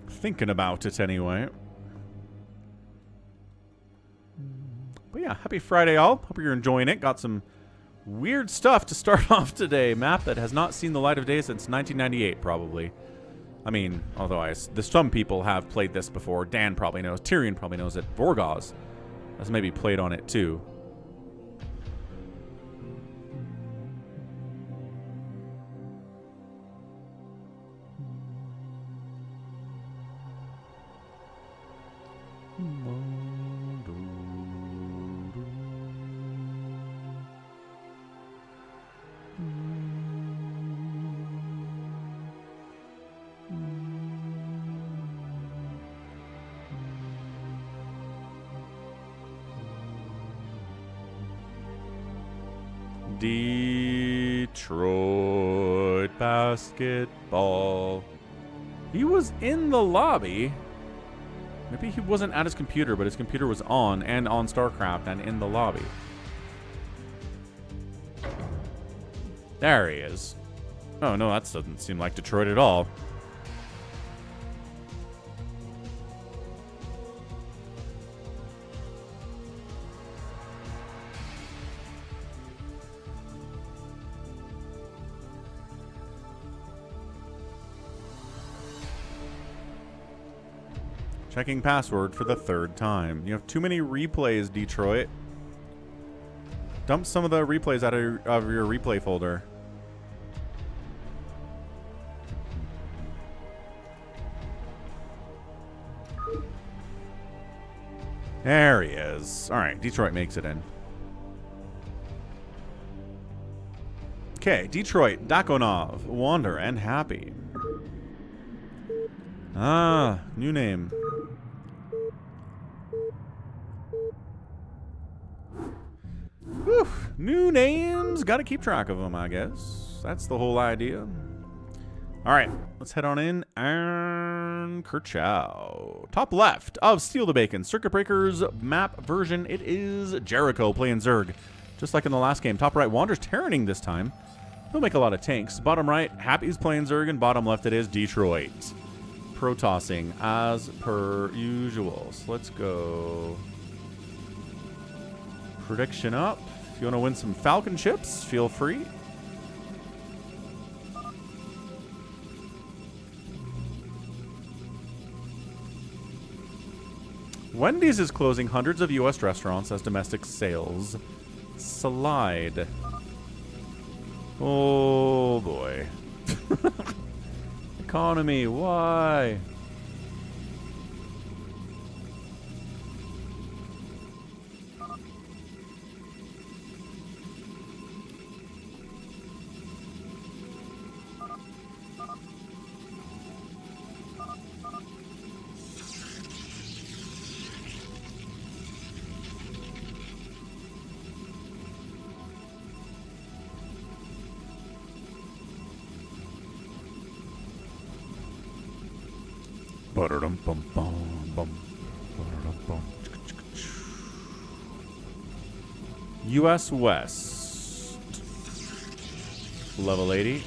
Thinking about it anyway. But yeah, happy Friday all. Hope you're enjoying it. Got some weird stuff to start off today. Map that has not seen the light of day since 1998 probably. I mean, although some people have played this before. Dan probably knows. Tyrion probably knows it. Vorgoz has maybe played on it too. Detroit basketball. He was in the lobby. Maybe he wasn't at his computer, but his computer was on and on StarCraft and in the lobby. There he is. Oh no, that doesn't seem like Detroit at all. Checking password for the third time. You have too many replays, Detroit. Dump some of the replays out of your replay folder. There he is. All right, Detroit makes it in. Okay, Detroit, Dakonov, Wander, and Happy. Ah, new name. Whew, new names. Got to keep track of them, I guess. That's the whole idea. All right, let's head on in. And Kerchow. Top left of Steal the Bacon. Circuit Breakers map version. It is Jericho playing Zerg. Just like in the last game. Top right, Wander's Terraning this time. He'll make a lot of tanks. Bottom right, Happy's playing Zerg. And bottom left, it is Detroit. Pro-tossing as per usual. So let's go. Prediction up. If you want to win some Falcon chips, feel free. Wendy's is closing hundreds of U.S. restaurants as domestic sales slide. Oh, boy. Economy, why? US West. Level 80.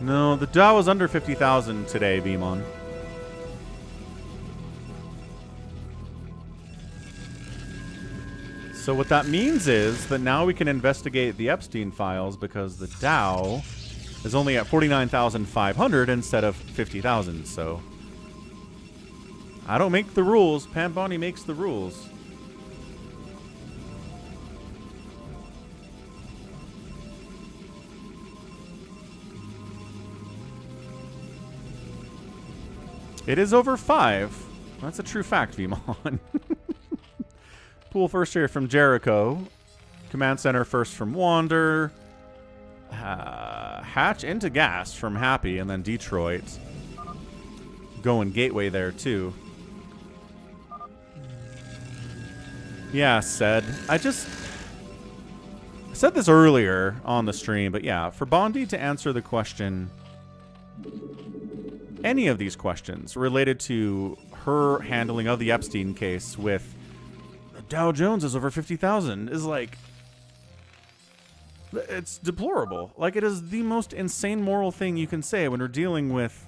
No, the Dow is under 50,000 today, Beamon. So what that means is that now we can investigate the Epstein files because the Dow is only at 49,500 instead of 50,000. So I don't make the rules. Pam Bonnie makes the rules. It is over 5. That's a true fact, Vmon. Pool first here from Jericho. Command center first from Wander. Hatch into gas from Happy, and then Detroit. Going gateway there, too. Yeah, said. I said this earlier on the stream, but yeah, for Bondi to answer the question, any of these questions related to her handling of the Epstein case with Dow Jones is over 50,000 is like, it's deplorable. Like, it is the most insane moral thing you can say when we're dealing with,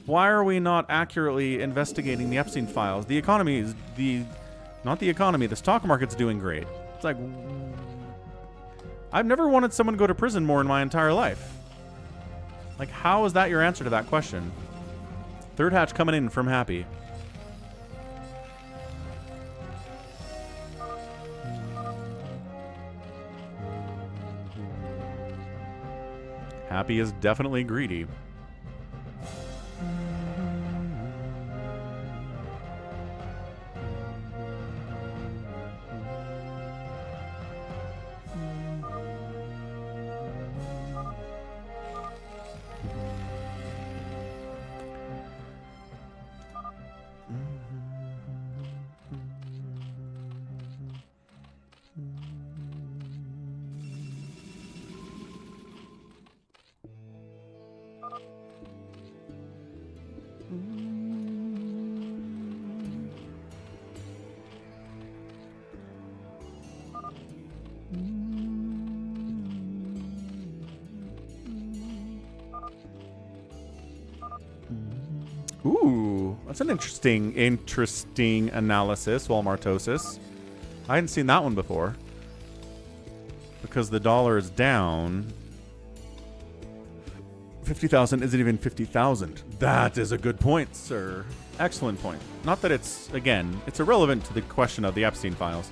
why are we not accurately investigating the Epstein files? The economy is not the economy, the stock market's doing great. It's like, I've never wanted someone to go to prison more in my entire life. Like, how is that your answer to that question? Third hatch coming in from Happy. Happy is definitely greedy. Ooh, that's an interesting analysis, Walmartosis. I hadn't seen that one before. Because the dollar is down. 50,000 isn't even 50,000. That is a good point, sir. Excellent point. Not that it's, again, it's irrelevant to the question of the Epstein files.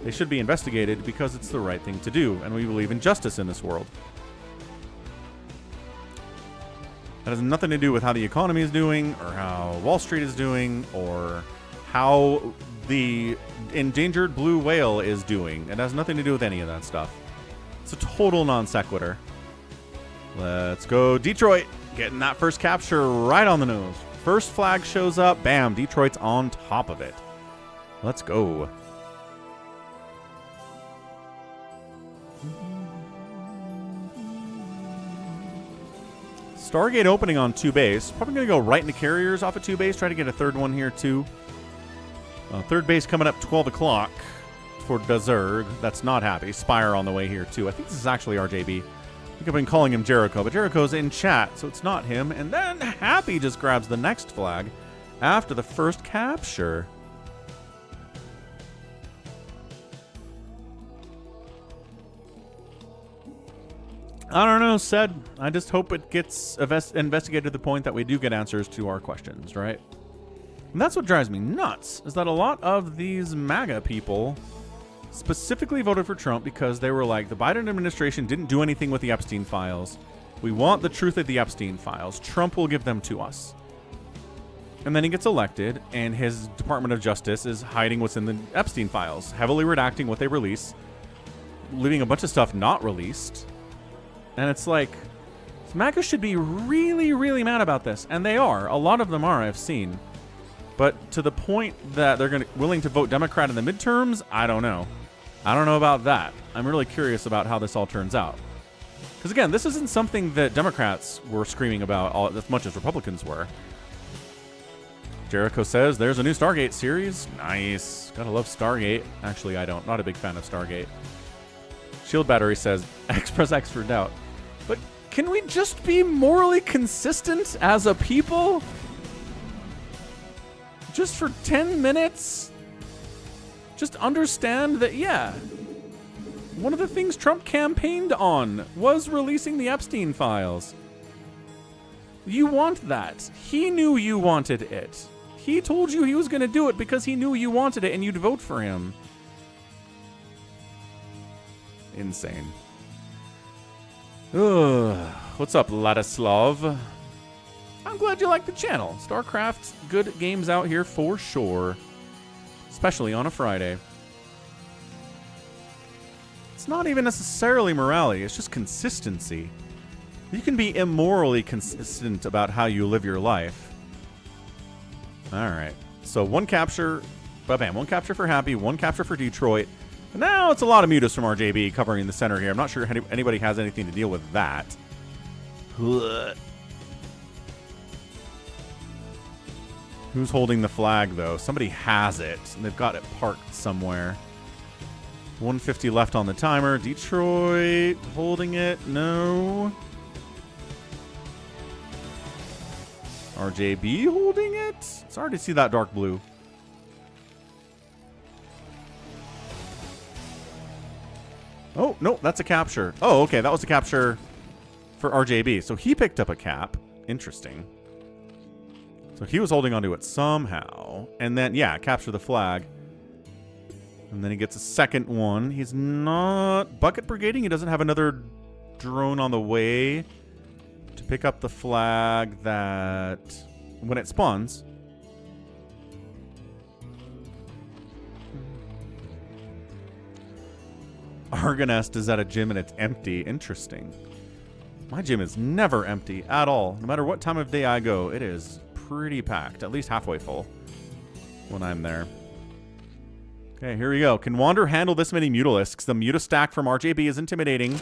They should be investigated because it's the right thing to do, and we believe in justice in this world. That has nothing to do with how the economy is doing, or how Wall Street is doing, or how the endangered blue whale is doing. It has nothing to do with any of that stuff. It's a total non sequitur. Let's go Detroit. Getting that first capture right on the nose. First flag shows up. Bam. Detroit's on top of it. Let's go. Stargate opening on 2 base. Probably going to go right into carriers off of 2 base. Try to get a third one here, too. Third base coming up 12 o'clock for the Zerg. That's not Happy. Spire on the way here, too. I think this is actually RJB. I think I've been calling him Jericho, but Jericho's in chat, so it's not him. And then Happy just grabs the next flag after the first capture. I don't know, said. I just hope it gets investigated to the point that we do get answers to our questions, right? And that's what drives me nuts, is that a lot of these MAGA people specifically voted for Trump because they were like, the Biden administration didn't do anything with the Epstein files. We want the truth of the Epstein files. Trump will give them to us. And then he gets elected, and his Department of Justice is hiding what's in the Epstein files, heavily redacting what they release, leaving a bunch of stuff not released. And it's like, MAGA should be really, really mad about this. And they are. A lot of them are, I've seen. But to the point that they're willing to vote Democrat in the midterms, I don't know. I don't know about that. I'm really curious about how this all turns out. Because again, this isn't something that Democrats were screaming about as much as Republicans were. Jericho says there's a new Stargate series. Nice. Gotta love Stargate. Actually, I don't. Not a big fan of Stargate. Shield Battery says, Express X for doubt. But can we just be morally consistent as a people? Just for 10 minutes? Just understand that, yeah, one of the things Trump campaigned on was releasing the Epstein files. You want that. He knew you wanted it. He told you he was going to do it because he knew you wanted it and you'd vote for him. Insane. Ugh. What's up, Ladislav? I'm glad you like the channel. StarCraft's good games out here for sure. Especially on a Friday. It's not even necessarily morality, it's just consistency. You can be immorally consistent about how you live your life. Alright, so one capture, bam, one capture for Happy, one capture for Detroit. And now it's a lot of mutas from RJB covering the center here. I'm not sure anybody has anything to deal with that. Who's holding the flag, though? Somebody has it, and they've got it parked somewhere. 150 left on the timer. Detroit holding it. No. RJB holding it. It's hard to see that dark blue. Oh, no, that's a capture. Oh, okay, that was a capture for RJB. So he picked up a cap. Interesting. So he was holding onto it somehow. And then, yeah, capture the flag. And then he gets a second one. He's not bucket brigading. He doesn't have another drone on the way to pick up the flag that when it spawns. Argonest is at a gym and it's empty. Interesting. My gym is never empty at all. No matter what time of day I go, it is pretty packed. At least halfway full when I'm there. Okay, here we go. Can Wander handle this many Mutalisks? The Muta stack from RJB is intimidating.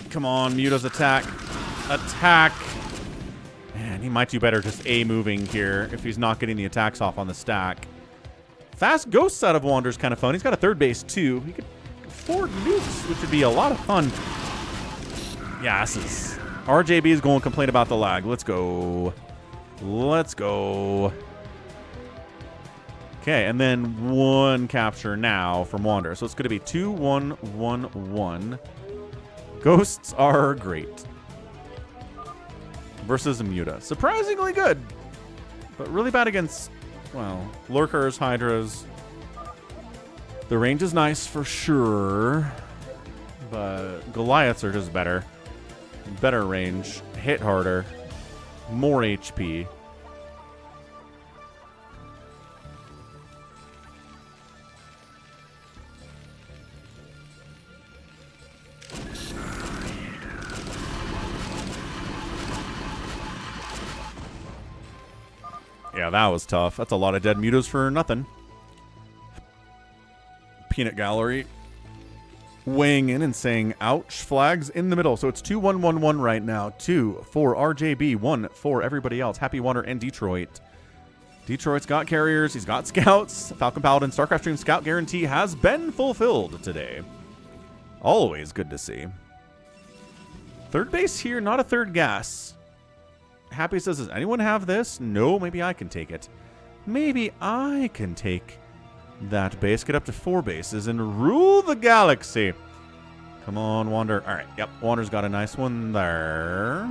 Come on, Muta's attack. Attack. Man, he might do better just A-moving here if he's not getting the attacks off on the stack. Fast Ghosts out of Wander's kind of fun. He's got a third base, too. He could afford nukes, which would be a lot of fun. Yeah, this is... RJB is going to complain about the lag. Let's go. Let's go. Okay, and then one capture now from Wander. So it's going to be 2-1-1-1. Ghosts are great. Versus a Muta. Surprisingly good. But really bad against, well, Lurkers, Hydras. The range is nice for sure. But Goliaths are just better. Better range. Hit harder. More HP. Yeah, that was tough. That's a lot of dead mutas for nothing. Peanut Gallery weighing in and saying, ouch, flags in the middle. So it's 2-1-1-1 right now. 2 for RJB, 1 for everybody else. Happy Wander and Detroit. Detroit's got carriers. He's got scouts. Falcon Paladin StarCraft Stream Scout guarantee has been fulfilled today. Always good to see. Third base here, not a third gas. Happy says, does anyone have this? No, maybe I can take it. Maybe I can take that base, get up to 4 bases, and rule the galaxy. Come on, Wander. All right, yep, Wander's got a nice one there.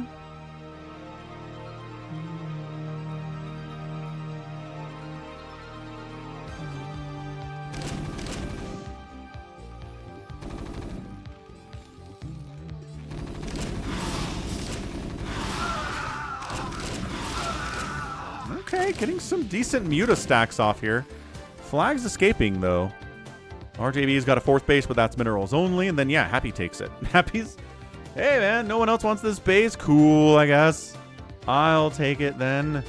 Okay, getting some decent Muta stacks off here. Flag's escaping, though. RJB's got a 4th base, but that's minerals only. And then, yeah, Happy takes it. Happy's, hey, man, no one else wants this base. Cool, I guess. I'll take it then.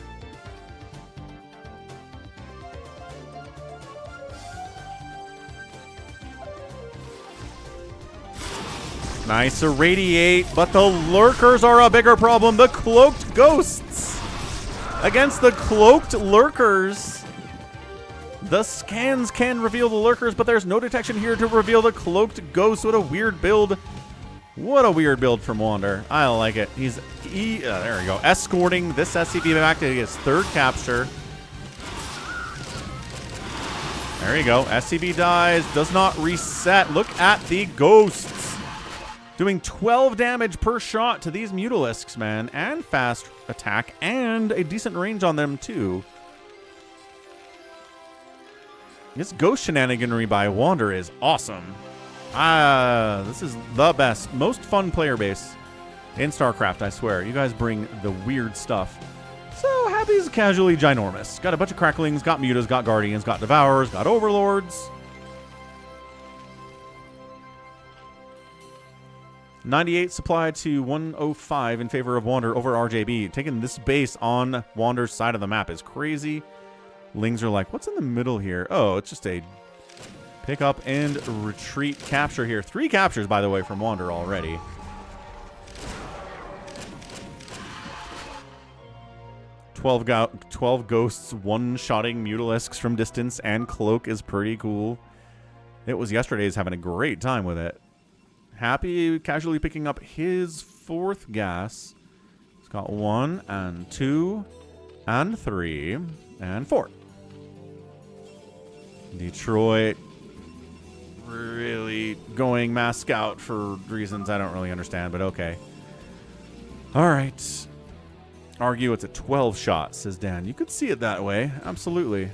Nice irradiate, but the Lurkers are a bigger problem. The Cloaked Ghosts against the Cloaked Lurkers. The scans can reveal the Lurkers, but there's no detection here to reveal the Cloaked Ghosts. What a weird build. What a weird build from Wander. I like it. He's, there we go, escorting this SCV back to his 3rd capture. There you go. SCV dies, does not reset. Look at the Ghosts. Doing 12 damage per shot to these Mutalisks, man. And fast attack and a decent range on them, too. This ghost shenaniganry by Wander is awesome. This is the best, most fun player base In StarCraft, I swear. You guys bring the weird stuff. So Happy's casually ginormous. Got a bunch of cracklings, got mutas, got guardians, got devourers, got overlords. 98 supply to 105 in favor of Wander over RJB. Taking this base on Wander's side of the map is crazy. Lings are like, what's in the middle here? Oh, it's just a pick up and retreat capture here. 3 captures, by the way, from Wander already. Twelve ghosts one-shotting Mutalisks from distance, and Cloak is pretty cool. It was yesterday's having a great time with it. Happy casually picking up his 4th gas. He's got 1 and 2 and 3 and 4. Detroit really going mass scout for reasons I don't really understand, but okay. All right. Argue it's a 12 shot, says Dan. You could see it that way. Absolutely.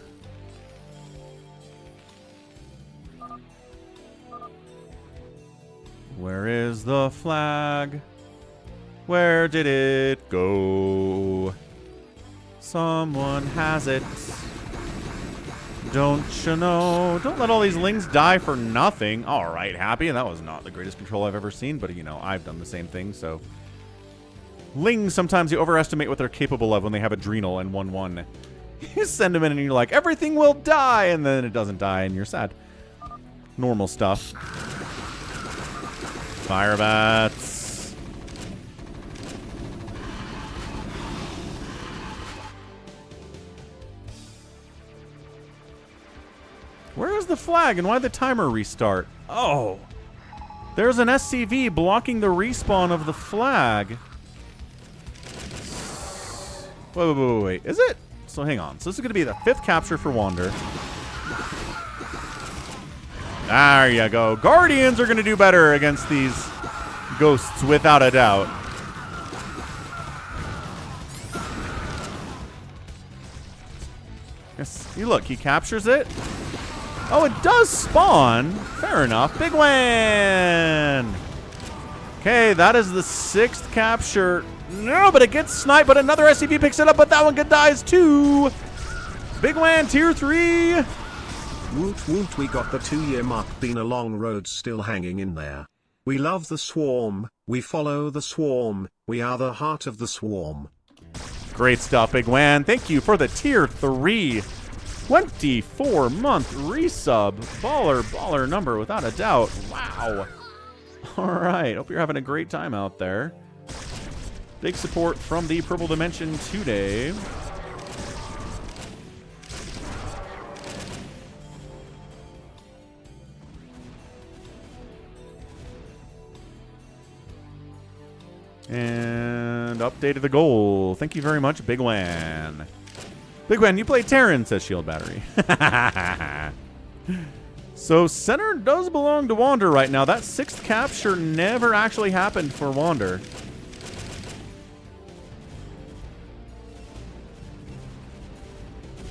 Where is the flag? Where did it go? Someone has it. Don't you know? Don't let all these Lings die for nothing. All right, Happy. And that was not the greatest control I've ever seen, but, you know, I've done the same thing, so. Lings, sometimes you overestimate what they're capable of when they have Adrenal and 1-1. You send them in and you're like, everything will die, and then it doesn't die, and you're sad. Normal stuff. Fire bats. Where is the flag, and why the timer restart? Oh. There's an SCV blocking the respawn of the flag. Wait. Is it? So hang on. So this is going to be the 5th capture for Wander. There you go. Guardians are going to do better against these ghosts, without a doubt. Yes. You look. He captures it. Oh, it does spawn. Fair enough. Big win. Okay, that is the 6th capture. No, but it gets sniped, but another SCV picks it up, but that one dies too. Big win, tier 3. Woot woot, we got the 2-year mark. Been a long road, still hanging in there. We love the swarm, we follow the swarm, we are the heart of the swarm. Great stuff, Big Wan. Thank you for the tier 3 24-month resub. Baller number, without a doubt. Wow. All right, hope you're having a great time out there. Big support from the Purple Dimension today. And updated the goal. Thank you very much, Big Wan. Big Wan, you play Terran, says Shield Battery. So center does belong to Wander right now. That 6th capture never actually happened for Wander.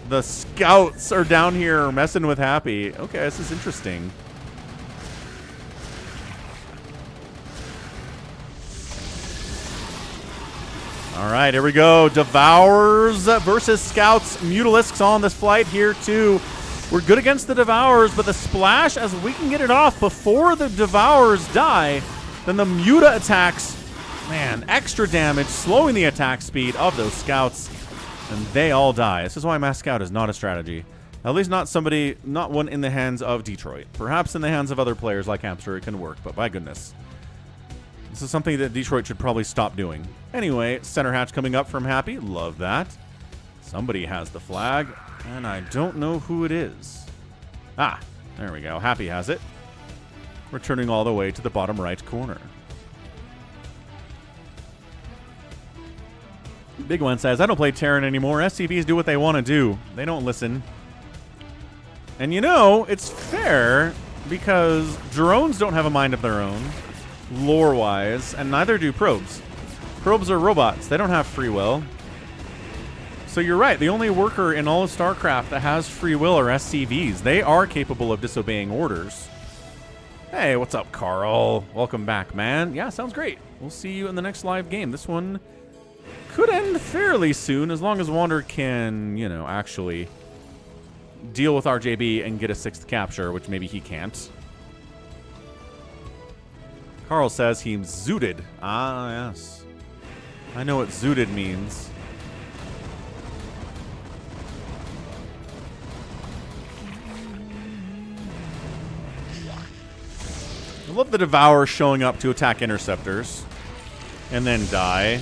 The scouts are down here messing with Happy. Okay, this is interesting. All right, here we go. Devours versus Scouts. Mutalisks on this flight here, too. We're good against the Devours, but the splash, as we can get it off before the Devours die, then the Muta attacks. Man, extra damage, slowing the attack speed of those Scouts. And they all die. This is why Mass Scout is not a strategy. At least not one in the hands of Detroit. Perhaps in the hands of other players like Hamster it can work, but by goodness. This is something that Detroit should probably stop doing. Anyway, center hatch coming up from Happy. Love that. Somebody has the flag, and I don't know who it is. Ah, there we go. Happy has it. Returning all the way to the bottom right corner. Big One says, I don't play Terran anymore. SCVs do what they want to do. They don't listen. And you know, it's fair because drones don't have a mind of their own, lore-wise, and neither do probes. Probes are robots. They don't have free will. So you're right. The only worker in all of StarCraft that has free will are SCVs. They are capable of disobeying orders. Hey, what's up, Carl? Welcome back, man. Yeah, sounds great. we'll see you in the next live game. This one could end fairly soon as long as Wander can, you know, actually deal with RJB and get a 6th capture, which maybe he can't. Carl says he's zooted. Ah, yes. I know what zooted means. I love the Devourer showing up to attack interceptors and then die.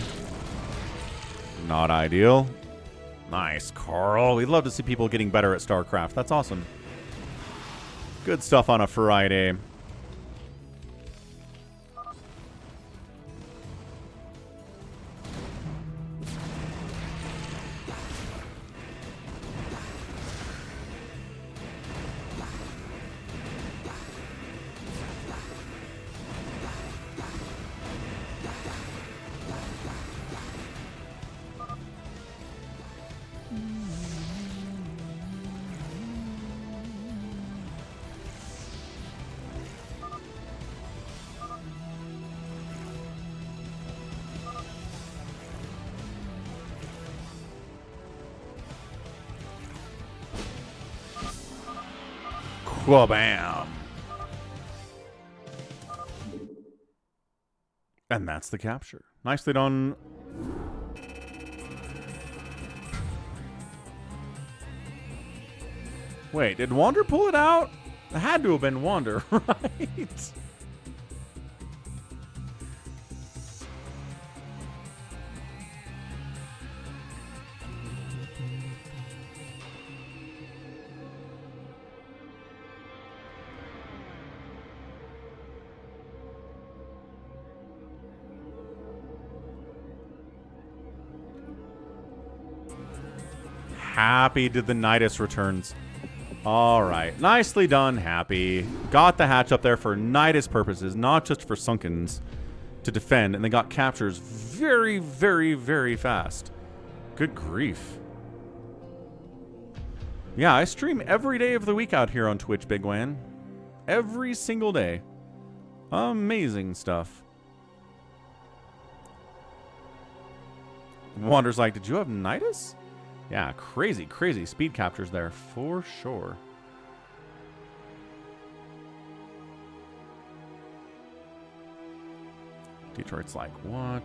Not ideal. Nice, Carl. We'd love to see people getting better at StarCraft. That's awesome. Good stuff on a Friday. Wha-bam. And that's the capture. Nicely done. Wait, did Wander pull it out? It had to have been Wander, right? Happy did the Nidus returns. All right. Nicely done, Happy. Got the hatch up there for Nidus purposes, not just for Sunkens to defend, and they got captures very, very, very fast. Good grief. Yeah, I stream every day of the week out here on Twitch, Big Wan. Every single day. Amazing stuff. Wander's like, did you have Nidus? Yeah, crazy, crazy speed captures there, for sure. Detroit's like, what?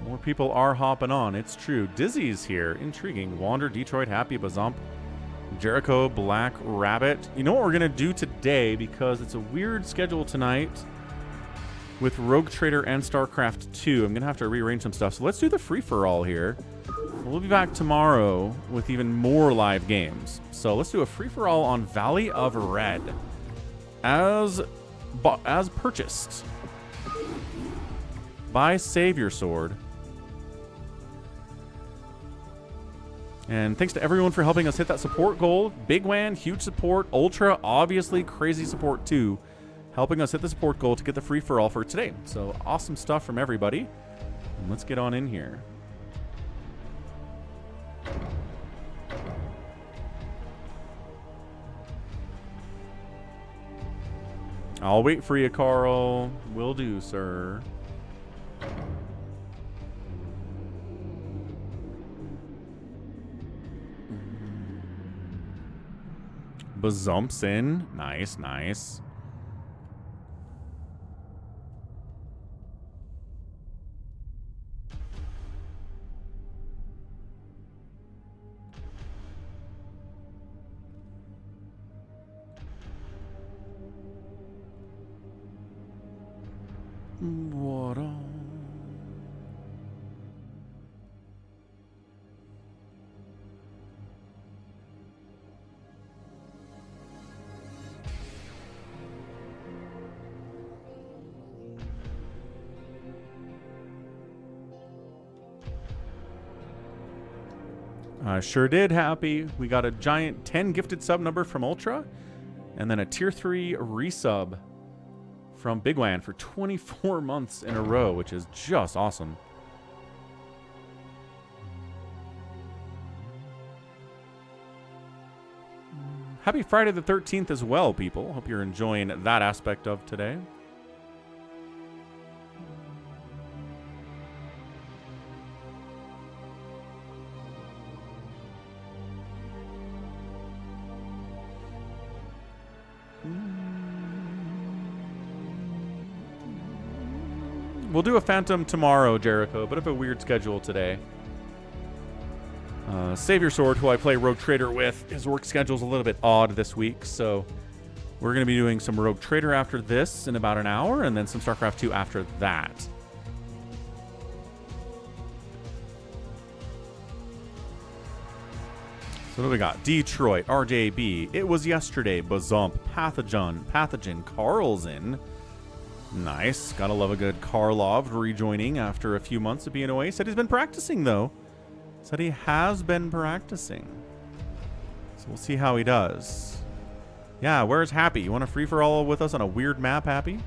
More people are hopping on, it's true. Dizzy's here, intriguing. Wander, Detroit, Happy, Bazump, Jericho, Black Rabbit. You know what we're going to do today, because it's a weird schedule tonight with Rogue Trader and StarCraft 2. I'm going to have to rearrange some stuff. So let's do the free-for-all here. We'll be back tomorrow with even more live games. So let's do a free-for-all on Valley of Red. As purchased by Savior Sword. And thanks to everyone for helping us hit that support goal. Big Wan, huge support. Ultra, obviously crazy support too. Helping us hit the support goal to get the free-for-all for today. So awesome stuff from everybody. And let's get on in here. I'll wait for you, Carl. Will do, sir. Bazumps in. Nice, nice. What on? Sure did, Happy. We got a giant 10 gifted sub number from Ultra, and then a tier 3 resub from Big Wan for 24 months in a row, which is just awesome. Happy Friday the 13th as well, people. Hope you're enjoying that aspect of today. We'll do a Phantom tomorrow, Jericho. Bit of a weird schedule today. Savior Sword, who I play Rogue Trader with, his work schedule's a little bit odd this week, so we're going to be doing some Rogue Trader after this in about an hour, and then some StarCraft 2 after that. So what do we got? Detroit, RJB, It Was Yesterday, Bazump, Pathogen, Carlson. Nice. Gotta love a good Karlov rejoining after a few months of being away. Said he's been practicing, though. Said he has been practicing. So we'll see how he does. Yeah, where's Happy? You want a free-for-all with us on a weird map, Happy?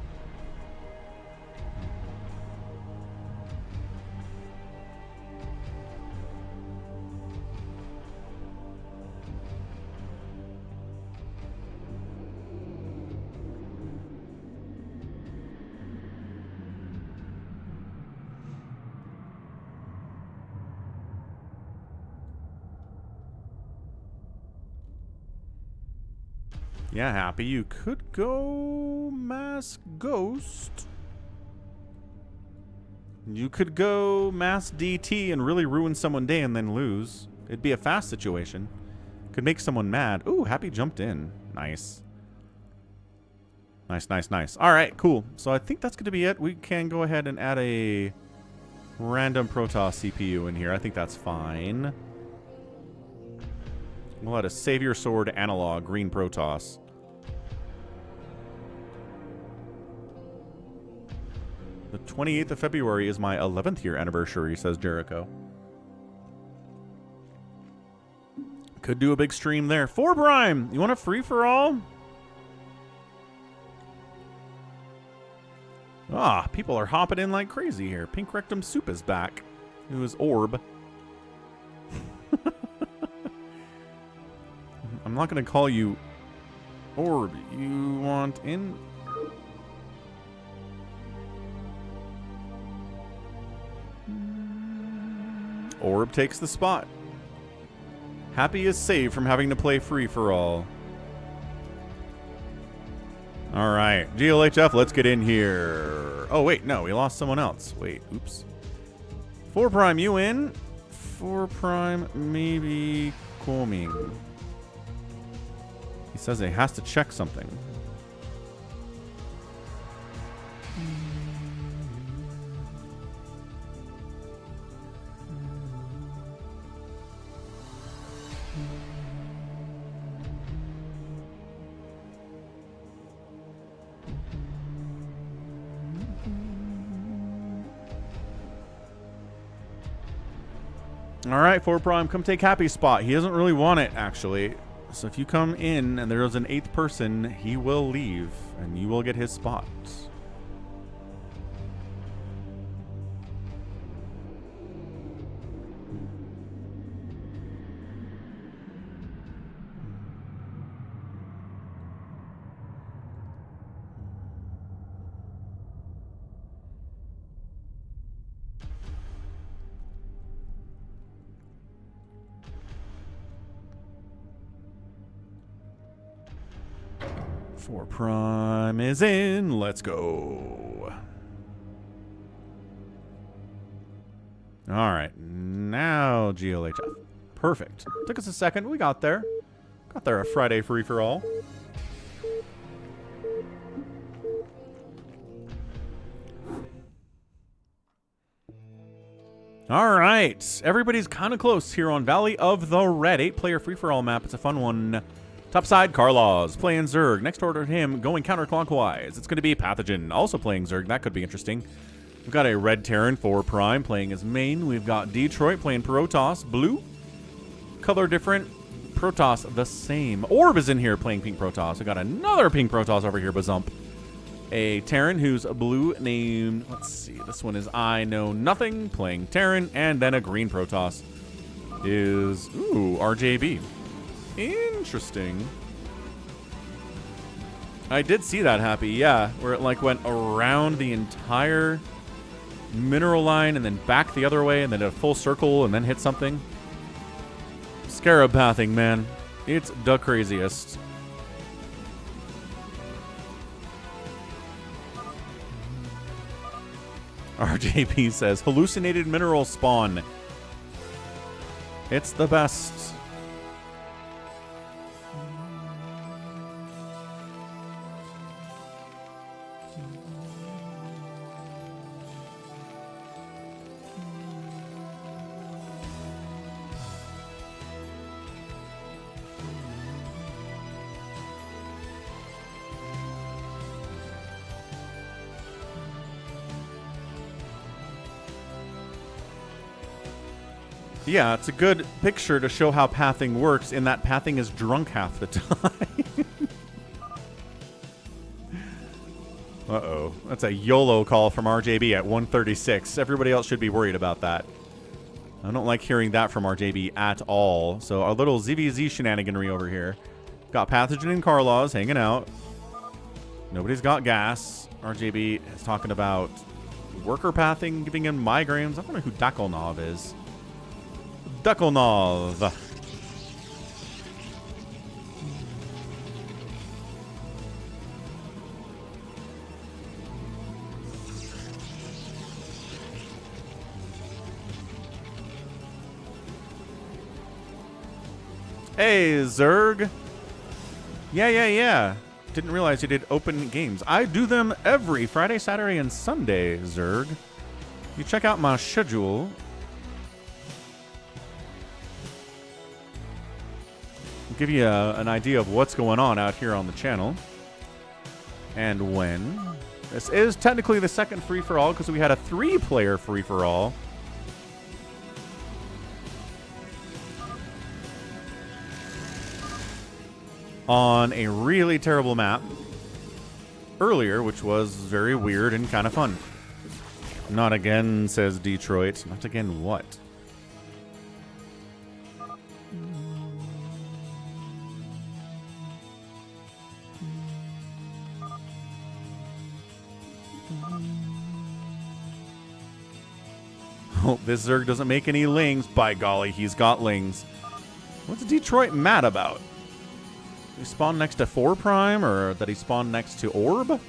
Yeah, Happy, you could go Mass Ghost. You could go Mass DT and really ruin someone's day and then lose. It'd be a fast situation. Could make someone mad. Ooh, Happy jumped in. Nice. Nice. All right, cool. So I think that's going to be it. We can go ahead and add a random Protoss CPU in here. I think that's fine. We'll add a Savior Sword analog green Protoss. The 28th of February is my 11th year anniversary, says Jericho. Could do a big stream there. 4 Prime, you want a free-for-all? Ah, people are hopping in like crazy here. Pink Rectum Soup is back. It was Orb. I'm not going to call you Orb. You want in... Orb takes the spot. Happy is saved from having to play free-for-all. All right, GLHF, let's get in here. Oh, wait, no, we lost someone else. Wait, oops. 4 Prime, you in? 4 Prime, maybe coming. He says he has to check something. All right, 4 Prime, come take Happy's spot. He doesn't really want it, actually. So if you come in and there's an 8th person, he will leave, and you will get his spot. Four Prime is in. Let's go. All right. Now GLHF. Perfect. Took us a second. We got there. Got there a Friday free-for-all. All right. Everybody's kind of close here on Valley of the Red. 8-player free-for-all map. It's a fun one. Top side, Karlov playing Zerg. Next door to him, going counterclockwise. It's going to be Pathogen, also playing Zerg. That could be interesting. We've got a Red Terran, 4 Prime, playing his main. We've got Detroit playing Protoss, blue. Color different, Protoss the same. Orb is in here playing pink Protoss. We got another pink Protoss over here, Bazump. A Terran who's blue, named, let's see, this one is I Know Nothing, playing Terran. And then a green Protoss is, ooh, RJB. Interesting. I did see that happy, yeah, where it like went around the entire mineral line and then back the other way and then did a full circle and then hit something. Scarab pathing, man. It's the craziest. RJP says, hallucinated mineral spawn. It's the best. Yeah, it's a good picture to show how pathing works, in that pathing is drunk half the time. Uh-oh. That's a YOLO call from RJB at 136. Everybody else should be worried about that. I don't like hearing that from RJB at all. So our little ZvZ shenaniganry over here. Got Pathogen and Karlaws hanging out. Nobody's got gas. RJB is talking about worker pathing, giving him migraines. I wonder who Dakolnov is. Dakolnov. Hey, Zerg. Yeah. Didn't realize you did open games. I do them every Friday, Saturday, and Sunday, Zerg. You check out my schedule. Give you an idea of what's going on out here on the channel and when. This is technically the second free-for-all because we had a 3-player free-for-all. On a really terrible map earlier, which was very weird and kind of fun. Not again, says Detroit. Not again what? Oh, this Zerg doesn't make any lings. By golly, he's got lings. What's Detroit mad about? Did he spawn next to 4 Prime, or that he spawned next to Orb?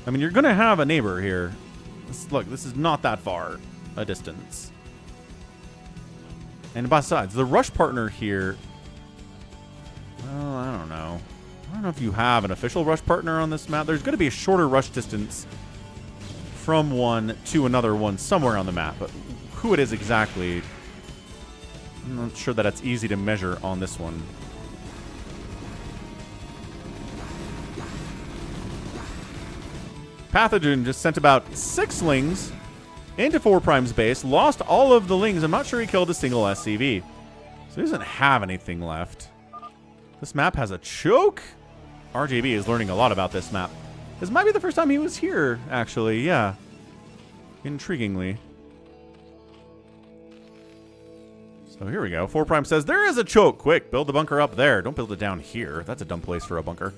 I mean, you're going to have a neighbor here. Look, this is not that far a distance. And besides, the rush partner here... Well, I don't know. I don't know if you have an official rush partner on this map. There's going to be a shorter rush distance from one to another one somewhere on the map, but who it is exactly, I'm not sure that it's easy to measure on this one. Pathogen just sent about 6 lings into 4 Prime's base, lost all of the lings. I'm not sure he killed a single SCV, so he doesn't have anything left. This map has a choke. RJB is learning a lot about this map. This might be the first time he was here, actually. Yeah. Intriguingly. So here we go. 4 Prime says, there is a choke. Quick, build the bunker up there. Don't build it down here. That's a dumb place for a bunker.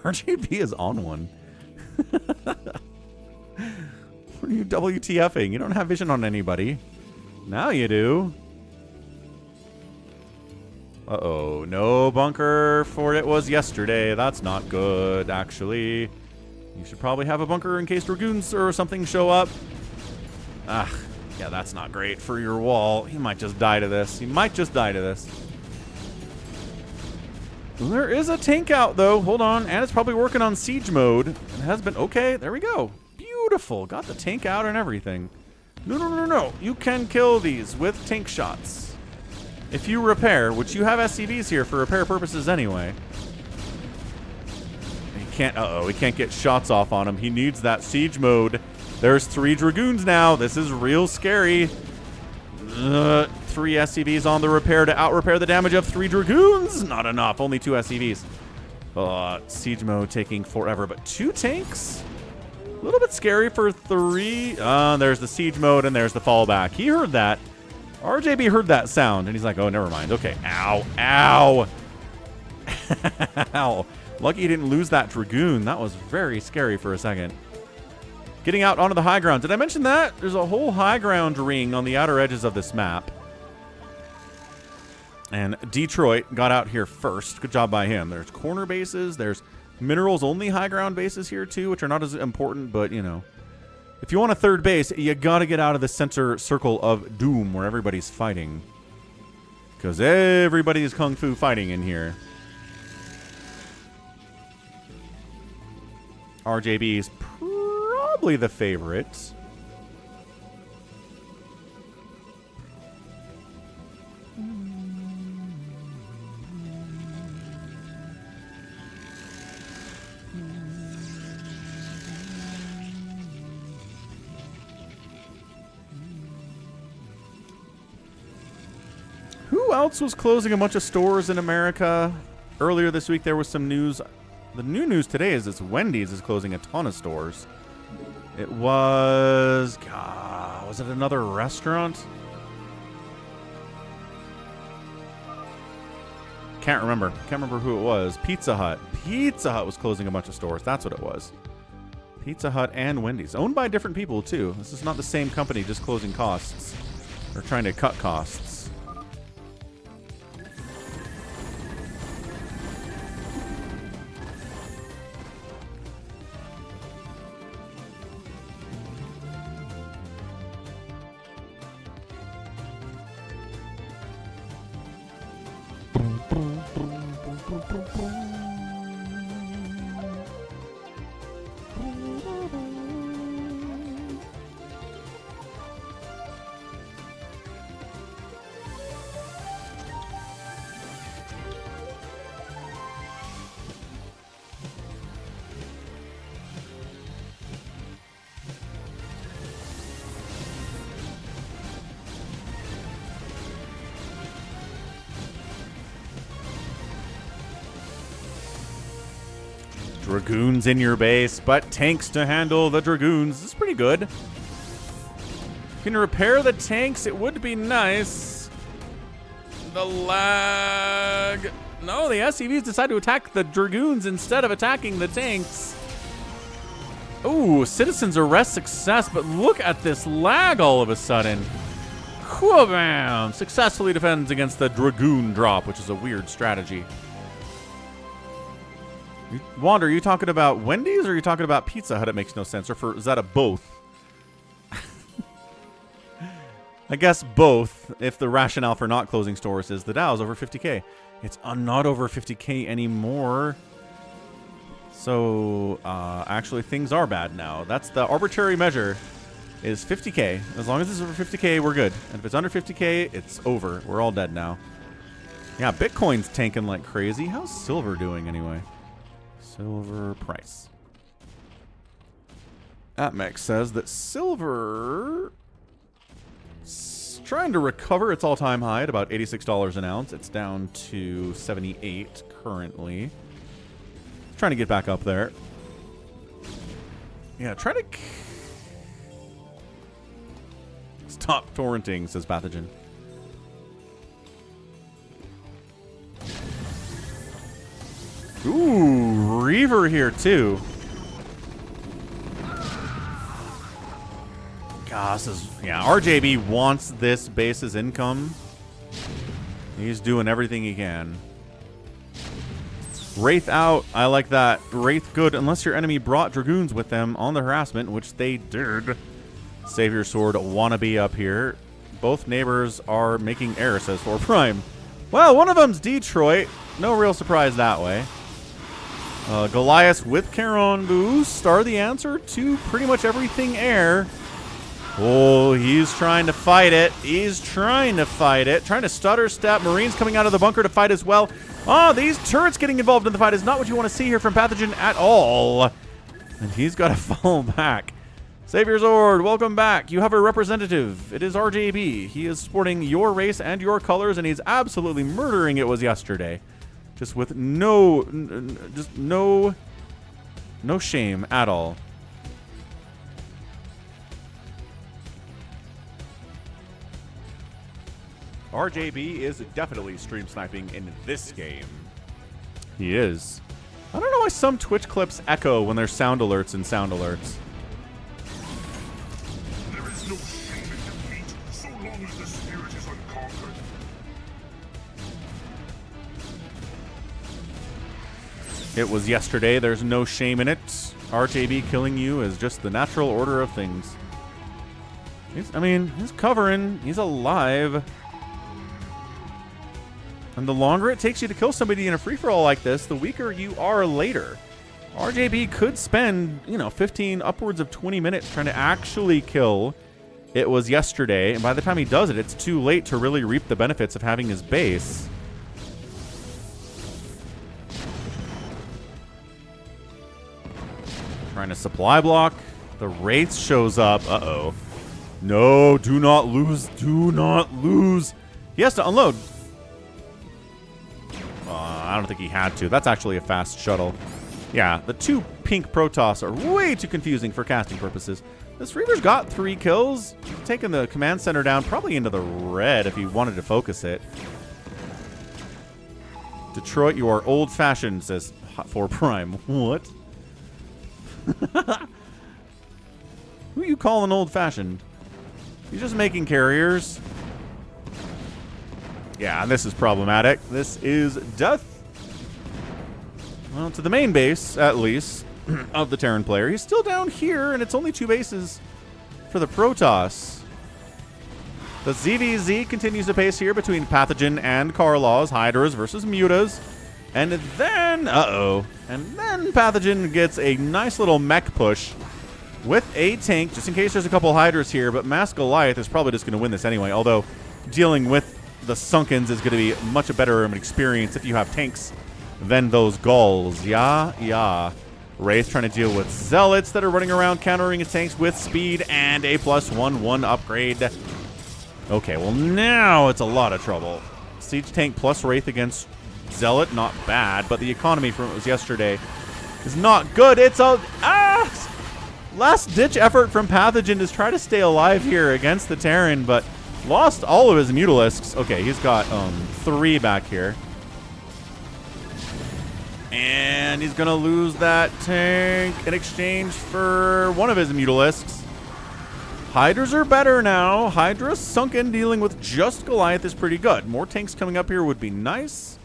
RJB is on one. What are you WTFing? You don't have vision on anybody. Now you do. Uh-oh. No bunker for it was yesterday. That's not good, actually. You should probably have a bunker in case Dragoons or something show up. Ah, yeah, that's not great for your wall. He might just die to this. He might just die to this. There is a tank out, though. Hold on. And it's probably working on siege mode. It has been... Okay, there we go. Beautiful. Got the tank out and everything. No. You can kill these with tank shots. If you repair, which you have SCVs here for repair purposes anyway. He can't... Uh-oh. He can't get shots off on him. He needs that siege mode. There's 3 Dragoons now. This is real scary. 3 SCVs on the repair to out-repair the damage of 3 Dragoons. Not enough. Only 2 SCVs. Siege mode taking forever. But 2 tanks? A little bit scary for 3. There's the siege mode and there's the fallback. He heard that. RJB heard that sound and he's like, oh, never mind. Okay. Ow. Ow. Ow. Lucky he didn't lose that Dragoon. That was very scary for a second. Getting out onto the high ground. Did I mention that? There's a whole high ground ring on the outer edges of this map. And Detroit got out here first. Good job by him. There's corner bases. There's minerals-only high ground bases here, too, which are not as important, but, you know. If you want a third base, you got to get out of the center circle of doom where everybody's fighting. Because everybody's kung fu fighting in here. RJB is probably the favorite. Who else was closing a bunch of stores in America? Earlier this week, there was some news. The new news today is that Wendy's is closing a ton of stores. It was... God, was it another restaurant? Can't remember. Can't remember who it was. Pizza Hut. Pizza Hut was closing a bunch of stores. That's what it was. Pizza Hut and Wendy's. Owned by different people, too. This is not the same company just closing costs. Or trying to cut costs. Dragoons in your base, but tanks to handle the Dragoons. This is pretty good. Can you repair the tanks? It would be nice. The lag. No, the SCVs decide to attack the Dragoons instead of attacking the tanks. Ooh, citizens arrest success, but look at this lag all of a sudden. Whoa-bam! Successfully defends against the Dragoon drop, which is a weird strategy. Wander, are you talking about Wendy's or are you talking about Pizza Hut? It makes no sense. Or is that a both? I guess both, if the rationale for not closing stores is the Dow's over 50K. It's not over 50K anymore. So, actually, things are bad now. That's the arbitrary measure, is 50K. As long as it's over 50K, we're good. And if it's under 50K, it's over. We're all dead now. Yeah, Bitcoin's tanking like crazy. How's silver doing anyway? Silver price. AtMex says that silver is trying to recover its all-time high at about $86 an ounce. It's down to 78 currently. Trying to get back up there. Yeah, try to stop torrenting, says Pathogen. Ooh, Reaver here too. Gosh, this is, yeah, RJB wants this base's income. He's doing everything he can. Wraith out. I like that. Wraith good, unless your enemy brought Dragoons with them on the harassment, which they did. Savior Sword wannabe up here. Both neighbors are making error, says 4 Prime. Well, one of them's Detroit. No real surprise that way. Goliath with Charon boost are the answer to pretty much everything air. Oh, he's trying to fight it. He's trying to fight it. Trying to stutter step. Marines coming out of the bunker to fight as well. Oh, these turrets getting involved in the fight is not what you want to see here from Pathogen at all. And he's got to fall back. Savior Zord, welcome back. You have a representative. It is RJB. He is sporting your race and your colors, and he's absolutely murdering it was yesterday. Just with no shame at all. RJB is definitely stream sniping in this game. He is. I don't know why some Twitch clips echo when there's sound alerts and sound alerts. There is no shame in defeat, so long as the spirit is unconquered. It was yesterday. There's no shame in it. RJB killing you is just the natural order of things. He's covering. He's alive. And the longer it takes you to kill somebody in a free-for-all like this, the weaker you are later. RJB could spend, 15, upwards of 20 minutes trying to actually kill It Was Yesterday. And by the time he does it, it's too late to really reap the benefits of having his base. Trying to supply block. The Wraith shows up. Uh-oh. No, do not lose. Do not lose. He has to unload. I don't think he had to. That's actually a fast shuttle. Yeah, the two pink Protoss are way too confusing for casting purposes. This Reaver's got 3 kills. Taking the command center down probably into the red if he wanted to focus it. Detroit, you are old-fashioned, says Hot4 Prime. What? Who you calling old-fashioned? He's just making carriers. Yeah, this is problematic. This is death. Well, to the main base, at least, of the Terran player. He's still down here, and it's only 2 bases for the Protoss. The ZvZ continues to pace here between Pathogen and Karlaws, Hydras versus Mutas. And then, and then Pathogen gets a nice little mech push with a tank, just in case there's a couple Hydras here, but Mass Goliath is probably just going to win this anyway, although dealing with the Sunkens is going to be much better of an experience if you have tanks than those Gulls. Yeah. Wraith trying to deal with Zealots that are running around countering his tanks with speed and a +1/1 upgrade. Okay, well now it's a lot of trouble. Siege tank plus Wraith against Zealot, not bad, but the economy from It Was Yesterday is not good. It's a last-ditch effort from Pathogen to try to stay alive here against the Terran, but lost all of his Mutalisks. Okay, he's got 3 back here. And he's going to lose that tank in exchange for one of his Mutalisks. Hydras are better now. Hydra sunken, dealing with just Goliath is pretty good. More tanks coming up here would be nice.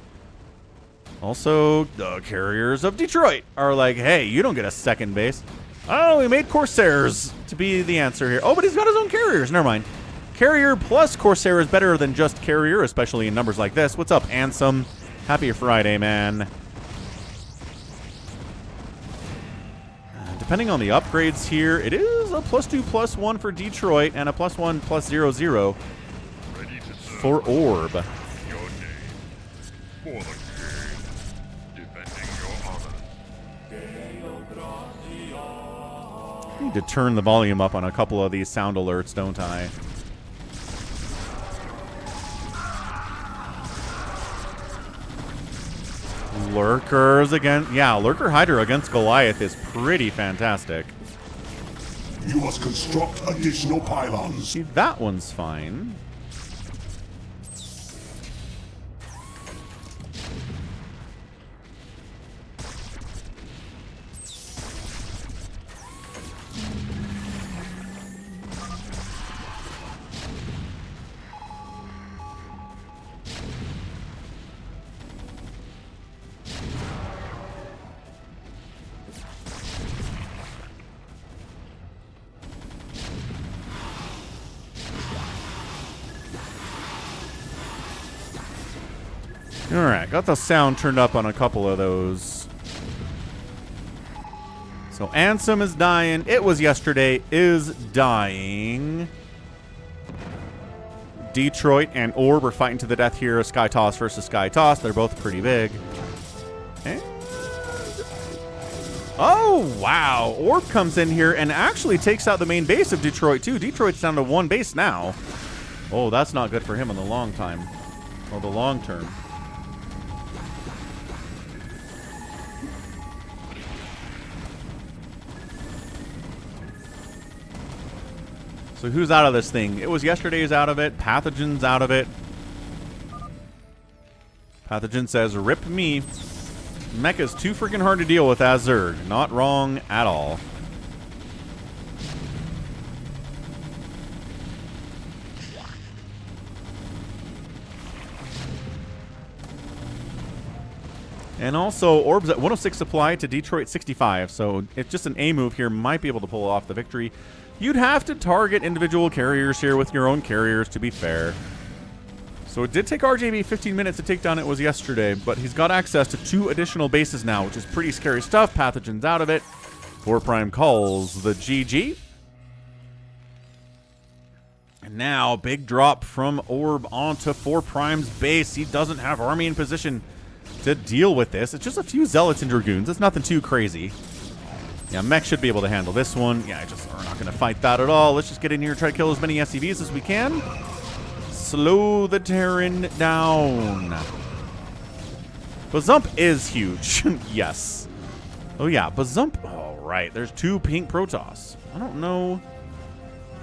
Also, the carriers of Detroit are like, hey, you don't get a second base. Oh, we made Corsairs to be the answer here. Oh, but he's got his own carriers. Never mind. Carrier plus Corsair is better than just carrier, especially in numbers like this. What's up, Ansem? Happy Friday, man. Depending on the upgrades here, it is a +2/+1 for Detroit and a +1/+0/0 for Orb. Your name. For the king. Defending your honor. I need to turn the volume up on a couple of these sound alerts, don't I? Lurkers again. Yeah, Lurker Hydra against Goliath is pretty fantastic. You must construct additional pylons. See, that one's fine. Alright, got the sound turned up on a couple of those. So Ansem is dying. It Was Yesterday is dying. Detroit and Orb are fighting to the death here. Sky Toss versus Sky Toss. They're both pretty big. And oh, wow. Orb comes in here and actually takes out the main base of Detroit, too. Detroit's down to 1 base now. Oh, that's not good for him in the long time. Or the long term. So who's out of this thing? It Was Yesterday's out of it. Pathogen's out of it. Pathogen says, rip me. Mecha's too freaking hard to deal with as Zerg. Not wrong at all. And also, Orbs at 106 supply to Detroit 65, so it's just an A move here. Might be able to pull off the victory. You'd have to target individual carriers here with your own carriers, to be fair. So it did take RJB 15 minutes to take down. It was yesterday, but he's got access to 2 additional bases now, which is pretty scary stuff. Pathogen's out of it. 4 Prime calls the GG. And now, big drop from Orb onto 4 Prime's base. He doesn't have army in position to deal with this. It's just a few Zealots and Dragoons. It's nothing too crazy. Yeah, Mech should be able to handle this one. Yeah, we're not going to fight that at all. Let's just get in here and try to kill as many SCVs as we can. Slow the Terran down. Bazump is huge. Yes. Oh, yeah. Bazump. All right. There's 2 pink Protoss. I don't know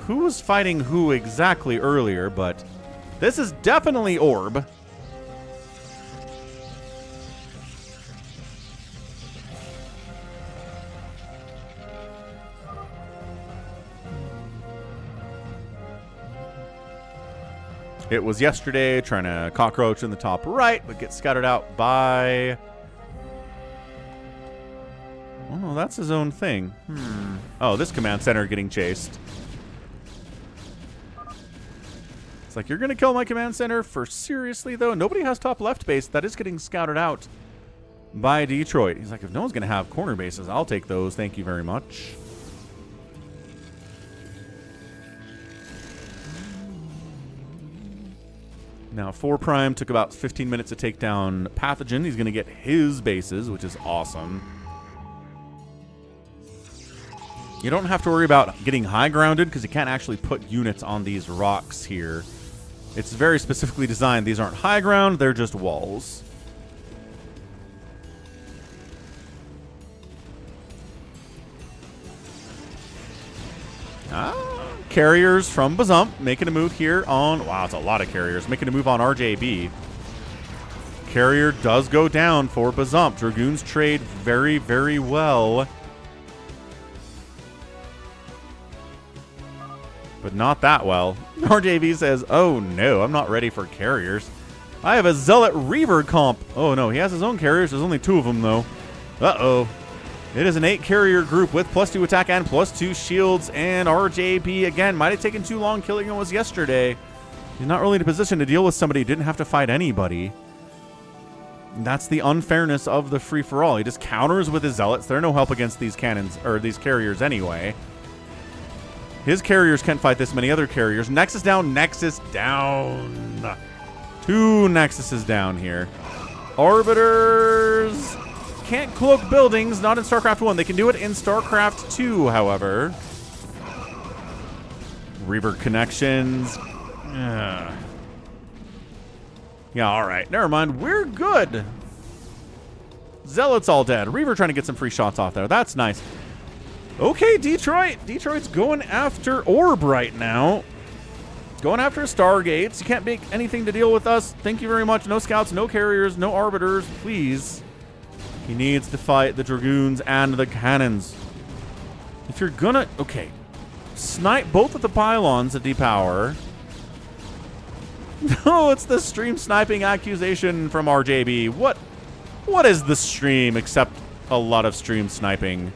who was fighting who exactly earlier, but this is definitely Orb. It was yesterday, trying to cockroach in the top right, but gets scattered out by... Oh, no, that's his own thing. Oh, this command center getting chased. It's like, you're going to kill my command center? For seriously, though? Nobody has top left base. That is getting scouted out by Detroit. He's like, if no one's going to have corner bases, I'll take those. Thank you very much. Now, 4 Prime took about 15 minutes to take down Pathogen. He's going to get his bases, which is awesome. You don't have to worry about getting high grounded because you can't actually put units on these rocks here. It's very specifically designed. These aren't high ground, they're just walls. Carriers from Bazump making a move here on... Wow, it's a lot of carriers. Making a move on RJB. Carrier does go down for Bazump. Dragoons trade very, very well. But not that well. RJB says, oh no, I'm not ready for carriers. I have a Zealot Reaver comp. Oh no, he has his own carriers. There's only 2 of them though. Uh-oh. It is an 8 carrier group with +2 attack and +2 shields, and RJB again might have taken too long killing him was yesterday. He's not really in a position to deal with somebody who didn't have to fight anybody. And that's the unfairness of the free-for-all. He just counters with his zealots. They're no help against these cannons or these carriers anyway. His carriers can't fight this many other carriers. Nexus down, Nexus down. 2 Nexuses down here. Arbiters can't cloak buildings, not in StarCraft 1. They can do it in StarCraft 2, however. Reaver connections. Yeah, all right. Never mind. We're good. Zealot's all dead. Reaver trying to get some free shots off there. That's nice. Okay, Detroit. Detroit's going after Orb right now. Going after Stargates. You can't make anything to deal with us. Thank you very much. No scouts, no carriers, no arbiters. Please. He needs to fight the Dragoons and the cannons. If you're gonna... Okay. Snipe both of the pylons at depower. No, it's the stream sniping accusation from RJB. What is the stream except a lot of stream sniping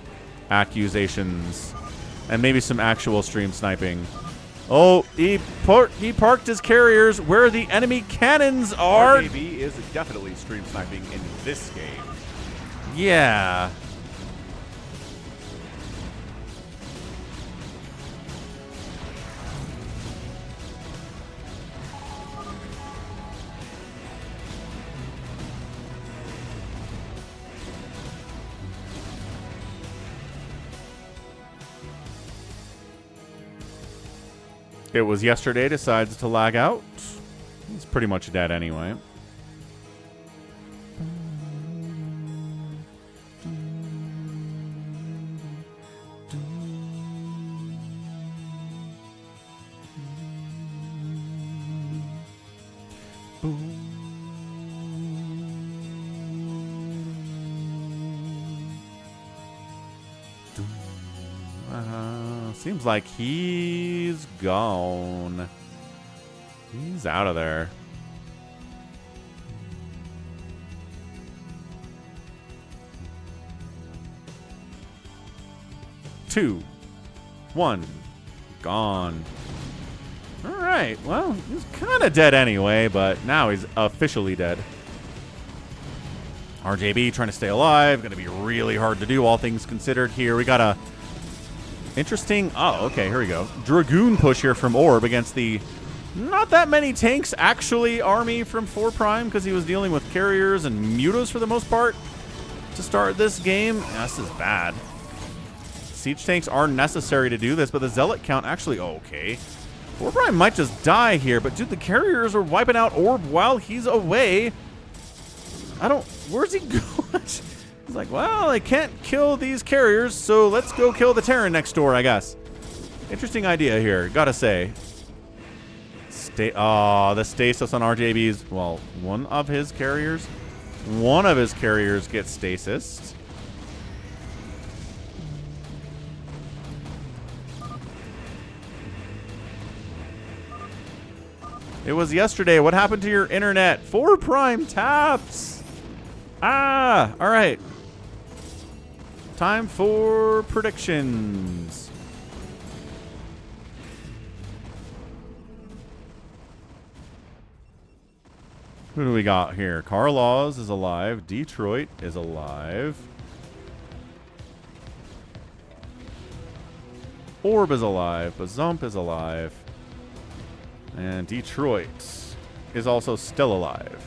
accusations? And maybe some actual stream sniping. Oh, he parked his carriers where the enemy cannons are. RJB is definitely stream sniping in this game. Yeah. It was yesterday, decides to lag out. He's pretty much dead anyway. Seems like he's gone. He's out of there. Two, one, gone. All right, well, he's kind of dead anyway, but now he's officially dead. RJB trying to stay alive. Going to be really hard to do, all things considered here. We got a interesting... Oh, okay, here we go. Dragoon push here from Orb against the not that many tanks, actually, army from 4 Prime, because he was dealing with carriers and mutos for the most part to start this game. Yeah, this is bad. Siege tanks are necessary to do this, but the Zealot count actually... Oh, okay. 4 Prime might just die here, but dude, the carriers are wiping out Orb while he's away. I don't... Where's he going? He's like, well, I can't kill these carriers, so let's go kill the Terran next door, I guess. Interesting idea here, gotta say. The stasis on RJB's... Well, one of his carriers gets stasis. It was yesterday. What happened to your internet? 4 Prime taps. Ah, all right. Time for predictions. Who do we got here? Carlaws is alive. Detroit is alive. Orb is alive. Bazump is alive. And Detroit is also still alive.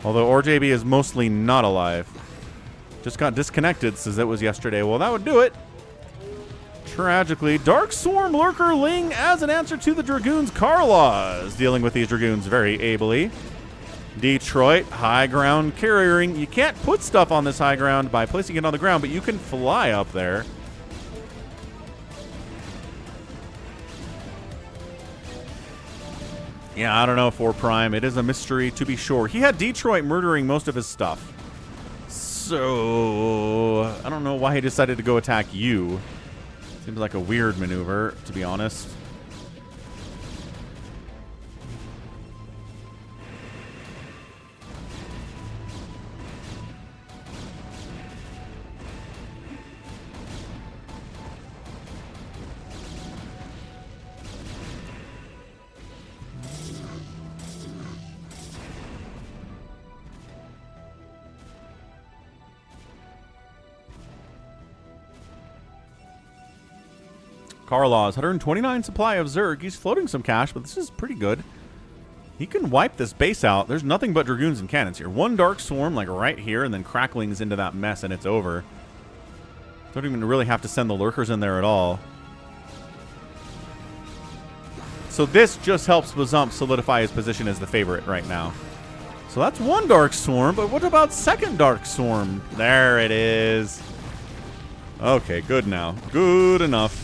Although RJB is mostly not alive. Just got disconnected since it was yesterday. Well, that would do it. Tragically, Dark Swarm Lurker Ling as an answer to the Dragoons. Carlaws dealing with these Dragoons very ably. Detroit, high ground carrying. You can't put stuff on this high ground by placing it on the ground, but you can fly up there. Yeah, I don't know, 4 Prime. It is a mystery to be sure. He had Detroit murdering most of his stuff. So, I don't know why he decided to go attack you. Seems like a weird maneuver, to be honest. Carlaws, 129 supply of Zerg. He's floating some cash, but this is pretty good. He can wipe this base out. There's nothing but Dragoons and cannons here. One Dark Swarm, like right here, and then Cracklings into that mess, and it's over. Don't even really have to send the Lurkers in there at all. So this just helps Bazump solidify his position as the favorite right now. So that's one Dark Swarm, but what about second Dark Swarm? There it is. Okay, good now. Good enough.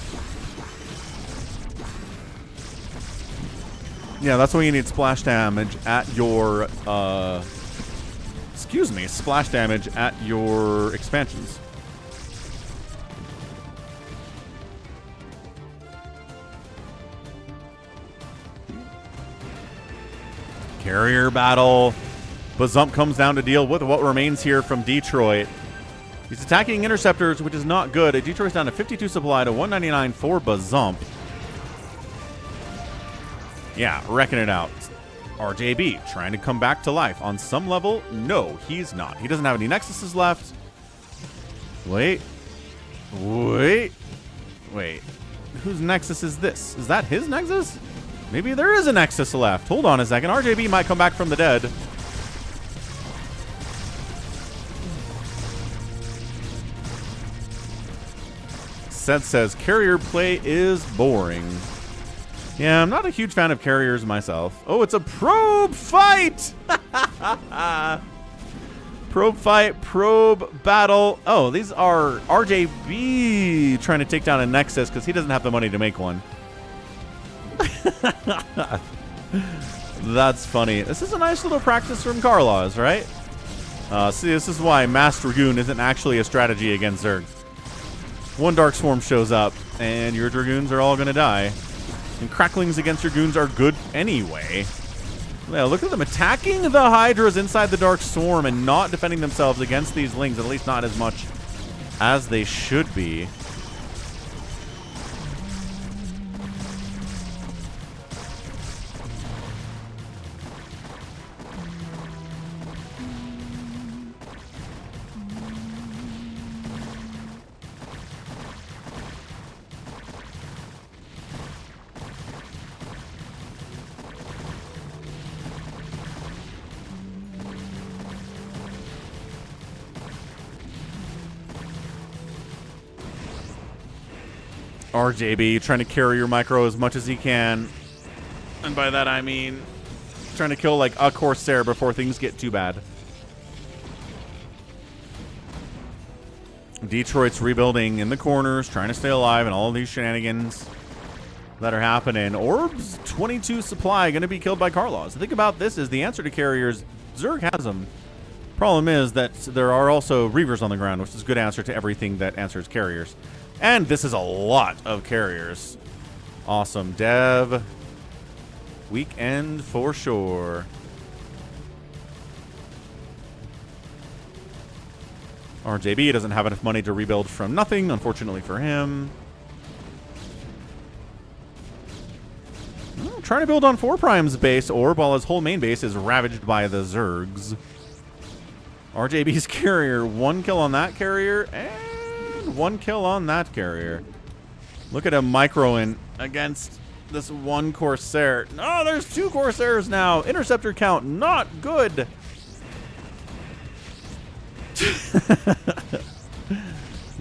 Yeah, that's why you need splash damage at your, splash damage at your expansions. Carrier battle. Bazump comes down to deal with what remains here from Detroit. He's attacking interceptors, which is not good. Detroit's down to 52 supply to 199 for Bazump. Yeah, reckon it out. RJB trying to come back to life. On some level, no, he's not. He doesn't have any Nexuses left. Wait. Whose Nexus is this? Is that his Nexus? Maybe there is a Nexus left. Hold on a second. RJB might come back from the dead. Seth says, carrier play is boring. Yeah, I'm not a huge fan of carriers myself. Oh, it's a probe fight! Probe fight, probe battle. Oh, these are RJB trying to take down a Nexus because he doesn't have the money to make one. That's funny. This is a nice little practice from Carlaws, right? See, this is why Mass Dragoon isn't actually a strategy against Zerg. One Dark Swarm shows up, and your Dragoons are all going to die. And Cracklings against Dragoons are good anyway. Yeah, look at them attacking the Hydras inside the Dark Swarm and not defending themselves against these Lings, at least not as much as they should be. RJB trying to carry your micro as much as he can. And by that I mean trying to kill like a Corsair before things get too bad. Detroit's rebuilding in the corners, trying to stay alive, and all of these shenanigans that are happening. Orbs 22 supply going to be killed by Carlaws. The thing about this is the answer to carriers, Zerg has them. Problem is that there are also Reavers on the ground, which is a good answer to everything that answers carriers. And this is a lot of carriers. Awesome. Dev. Weekend for sure. RJB doesn't have enough money to rebuild from nothing, unfortunately for him. Trying to build on 4 Prime's base, Orb, while his whole main base is ravaged by the Zergs. RJB's carrier, 1 kill on that carrier, and 1 kill on that carrier. Look at him microing against this 1 Corsair. No, there's 2 Corsairs now. Interceptor count, not good.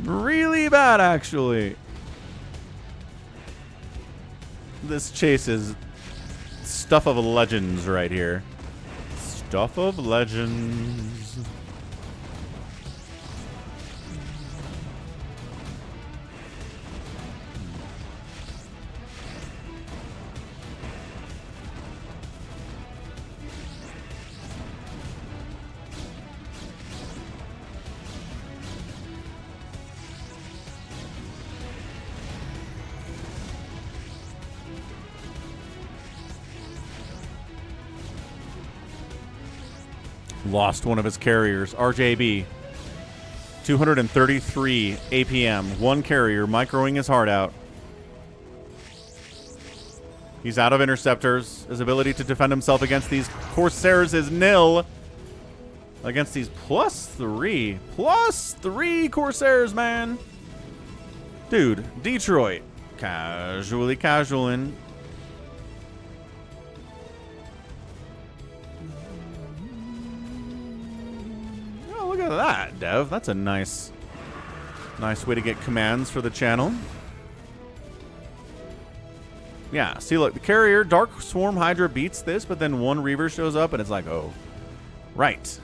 Really bad, actually. This chase is stuff of legends right here. Stuff of legends. Lost one of his carriers. RJB. 233 APM. 1 carrier microing his heart out. He's out of interceptors. His ability to defend himself against these Corsairs is nil. Against these +3. +3 Corsairs, man. Dude, Detroit. Casualing. Look at that, Dev. That's a nice way to get commands for the channel. Yeah, see, look, the carrier, Dark Swarm Hydra beats this, but then 1 Reaver shows up, and it's like, oh, right.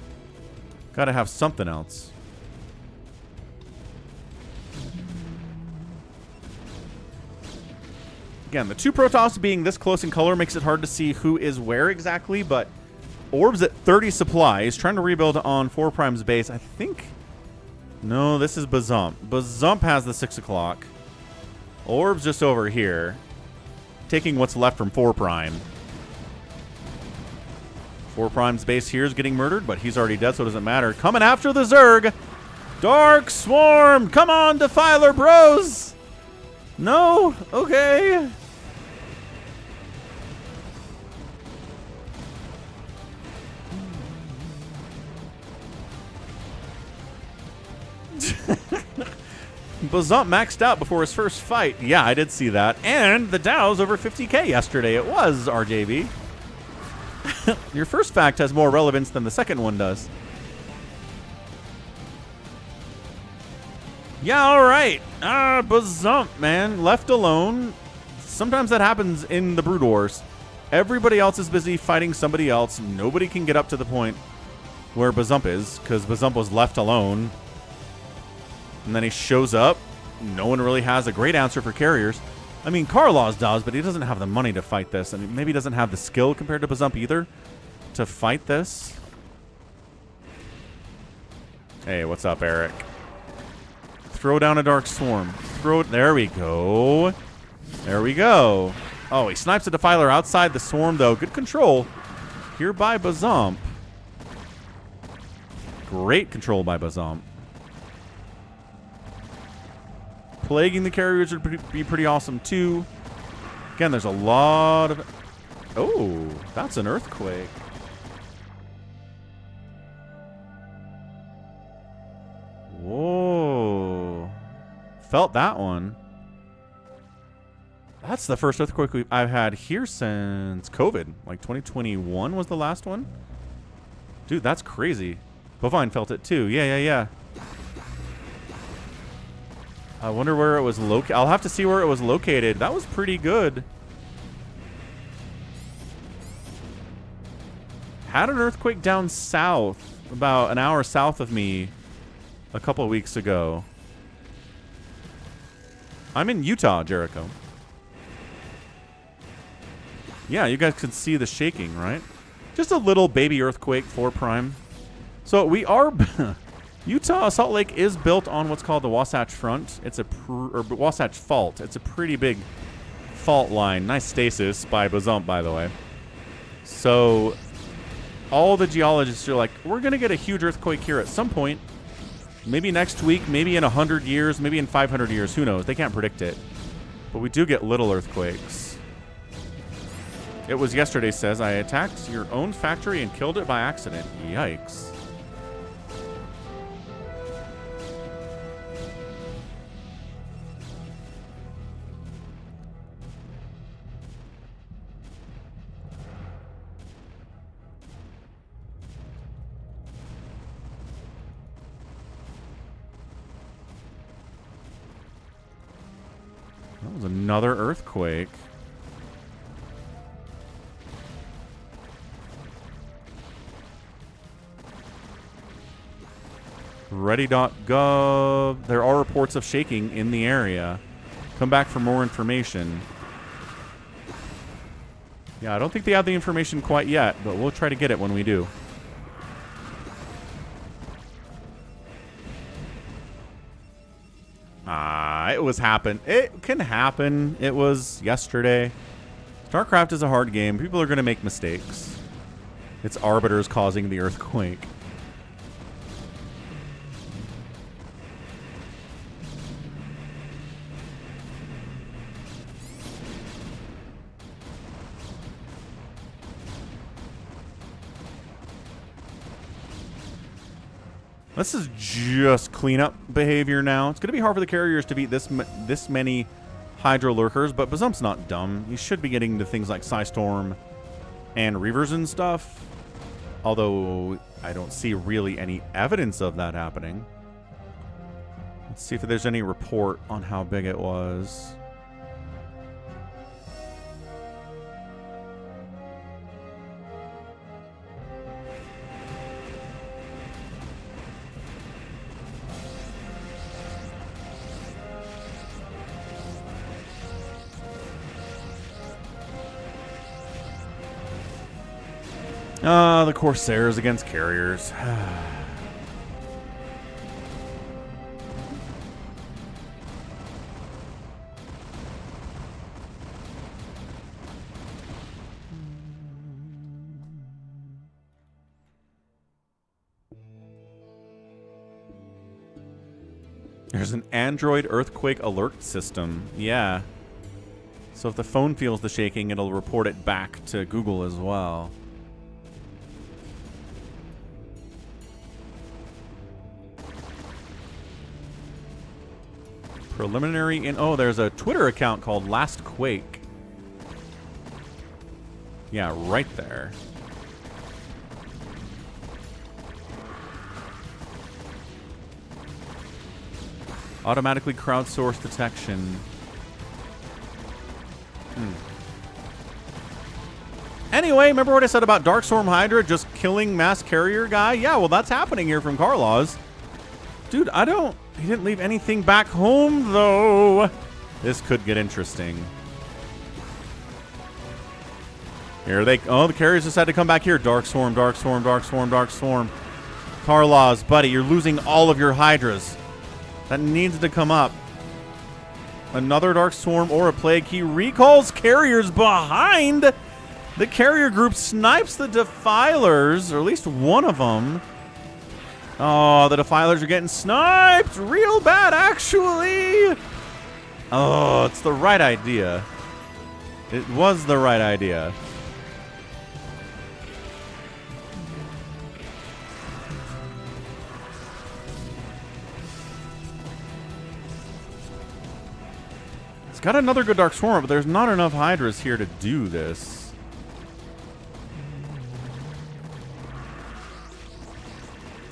Gotta have something else. Again, the 2 Protoss being this close in color makes it hard to see who is where exactly, but Orb's at 30 supply. He's trying to rebuild on 4 Prime's base. I think... No, this is Bazump. Bazump has the 6 o'clock. Orb's just over here. Taking what's left from 4 Prime. 4 Prime's base here is getting murdered, but he's already dead, so it doesn't matter. Coming after the Zerg. Dark Swarm. Come on, Defiler bros. No? Okay. Bazump maxed out before his first fight. Yeah, I did see that. And the Dow's over 50k yesterday. It was, RJB. Your first fact has more relevance than the second one does. Yeah, alright. Bazump, man. Left alone. Sometimes that happens in the Brood Wars. Everybody else is busy fighting somebody else. Nobody can get up to the point where Bazump is, because Bazump was left alone. And then he shows up. No one really has a great answer for carriers. I mean, Carlaws does, but he doesn't have the money to fight this. And maybe he doesn't have the skill compared to Bazump either to fight this. Hey, what's up, Eric? Throw down a Dark Swarm. Throw it. There we go. There we go. Oh, he snipes a Defiler outside the Swarm, though. Good control here by Bazump. Great control by Bazump. Plaguing the carriers would be pretty awesome, too. Again, there's a lot of... Oh, that's an Earthquake. Whoa. Felt that one. That's the first Earthquake I've had here since COVID. Like 2021 was the last one. Dude, that's crazy. Bovine felt it, too. Yeah. I wonder where it was located. I'll have to see where it was located. That was pretty good. Had an earthquake down south, about an hour south of me, a couple of weeks ago. I'm in Utah, Jericho. Yeah, you guys could see the shaking, right? Just a little baby earthquake, 4 prime. So we are... Utah Salt Lake is built on what's called the Wasatch Front. It's a Wasatch Fault. It's a pretty big fault line. Nice stasis by Bazump, by the way. So all the geologists are like, we're going to get a huge earthquake here at some point. Maybe next week, maybe in 100 years, maybe in 500 years. Who knows? They can't predict it. But we do get little earthquakes. It was yesterday, says, I attacked your own factory and killed it by accident. Yikes. That was another earthquake. Ready.gov. There are reports of shaking in the area. Come back for more information. Yeah, I don't think they have the information quite yet, but we'll try to get it when we do. It was happen. It can happen. It was yesterday. StarCraft is a hard game. People are going to make mistakes. It's arbiters causing the earthquake. This is just cleanup behavior now. It's going to be hard for the carriers to beat this many Hydro Lurkers, but Bazump's not dumb. He should be getting to things like Psystorm and Reavers and stuff. Although, I don't see really any evidence of that happening. Let's see if there's any report on how big it was. The Corsairs against carriers. There's an Android earthquake alert system. Yeah. So if the phone feels the shaking, it'll report it back to Google as well. Preliminary in... Oh, there's a Twitter account called Last Quake. Yeah, right there. Automatically crowdsource detection. Anyway, remember what I said about Darkstorm Hydra just killing mass carrier guy? Yeah, well, that's happening here from Carlaws. Dude, I don't... He didn't leave anything back home, though. This could get interesting. Here they... Oh, the carriers decided to come back here. Dark Swarm, Dark Swarm, Dark Swarm, Dark Swarm. Karlaz, buddy, you're losing all of your Hydras. That needs to come up. Another Dark Swarm or a Plague. He recalls carriers behind. The carrier group snipes the Defilers, or at least one of them. Oh, the Defilers are getting sniped real bad, actually. Oh, it's the right idea. It was the right idea. It's got another good Dark Swarm, but there's not enough Hydras here to do this.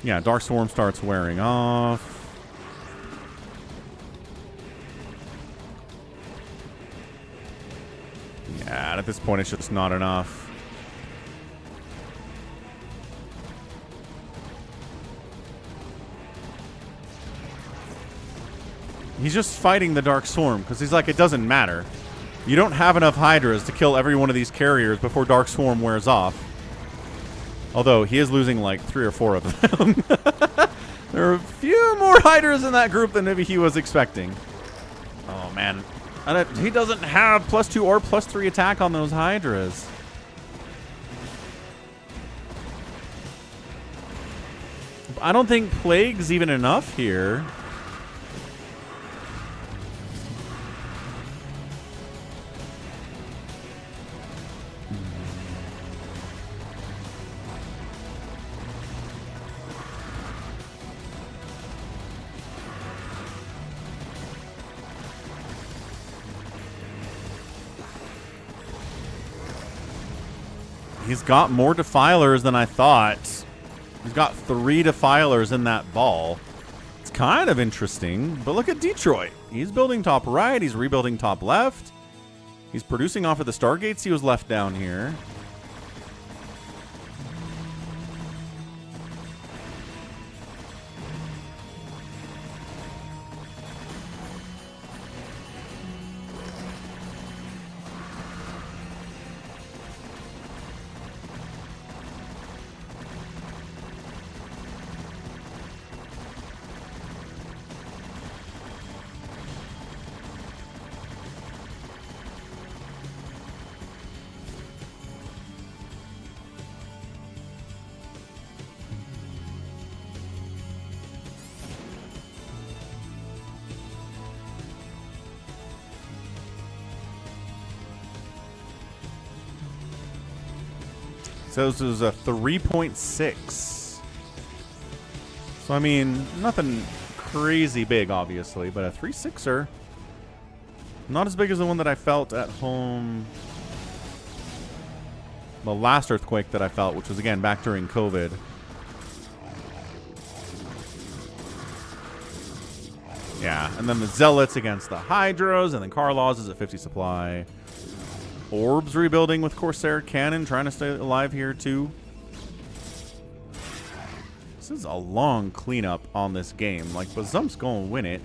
Yeah, Dark Swarm starts wearing off. Yeah, and at this point, it's just not enough. He's just fighting the Dark Swarm because he's like, it doesn't matter. You don't have enough Hydras to kill every one of these carriers before Dark Swarm wears off. Although he is losing like 3 or 4 of them. There are a few more Hydras in that group than maybe he was expecting. Oh, man. And he doesn't have +2 or +3 attack on those Hydras. I don't think Plague's even enough here. He's got more Defilers than I thought. He's got 3 Defilers in that ball. It's kind of interesting, but look at Detroit. He's building top right. He's rebuilding top left. He's producing off of the Stargates he was left down here. So this is a 3.6. So, I mean, nothing crazy big, obviously, but a 3.6er. Not as big as the one that I felt at home. The last earthquake that I felt, which was, again, back during COVID. Yeah, and then the Zealots against the Hydras, and then Karlaz is at 50 supply. Orbs rebuilding with Corsair Cannon, trying to stay alive here too. This is a long cleanup on this game. Like, Bazump's going to win it.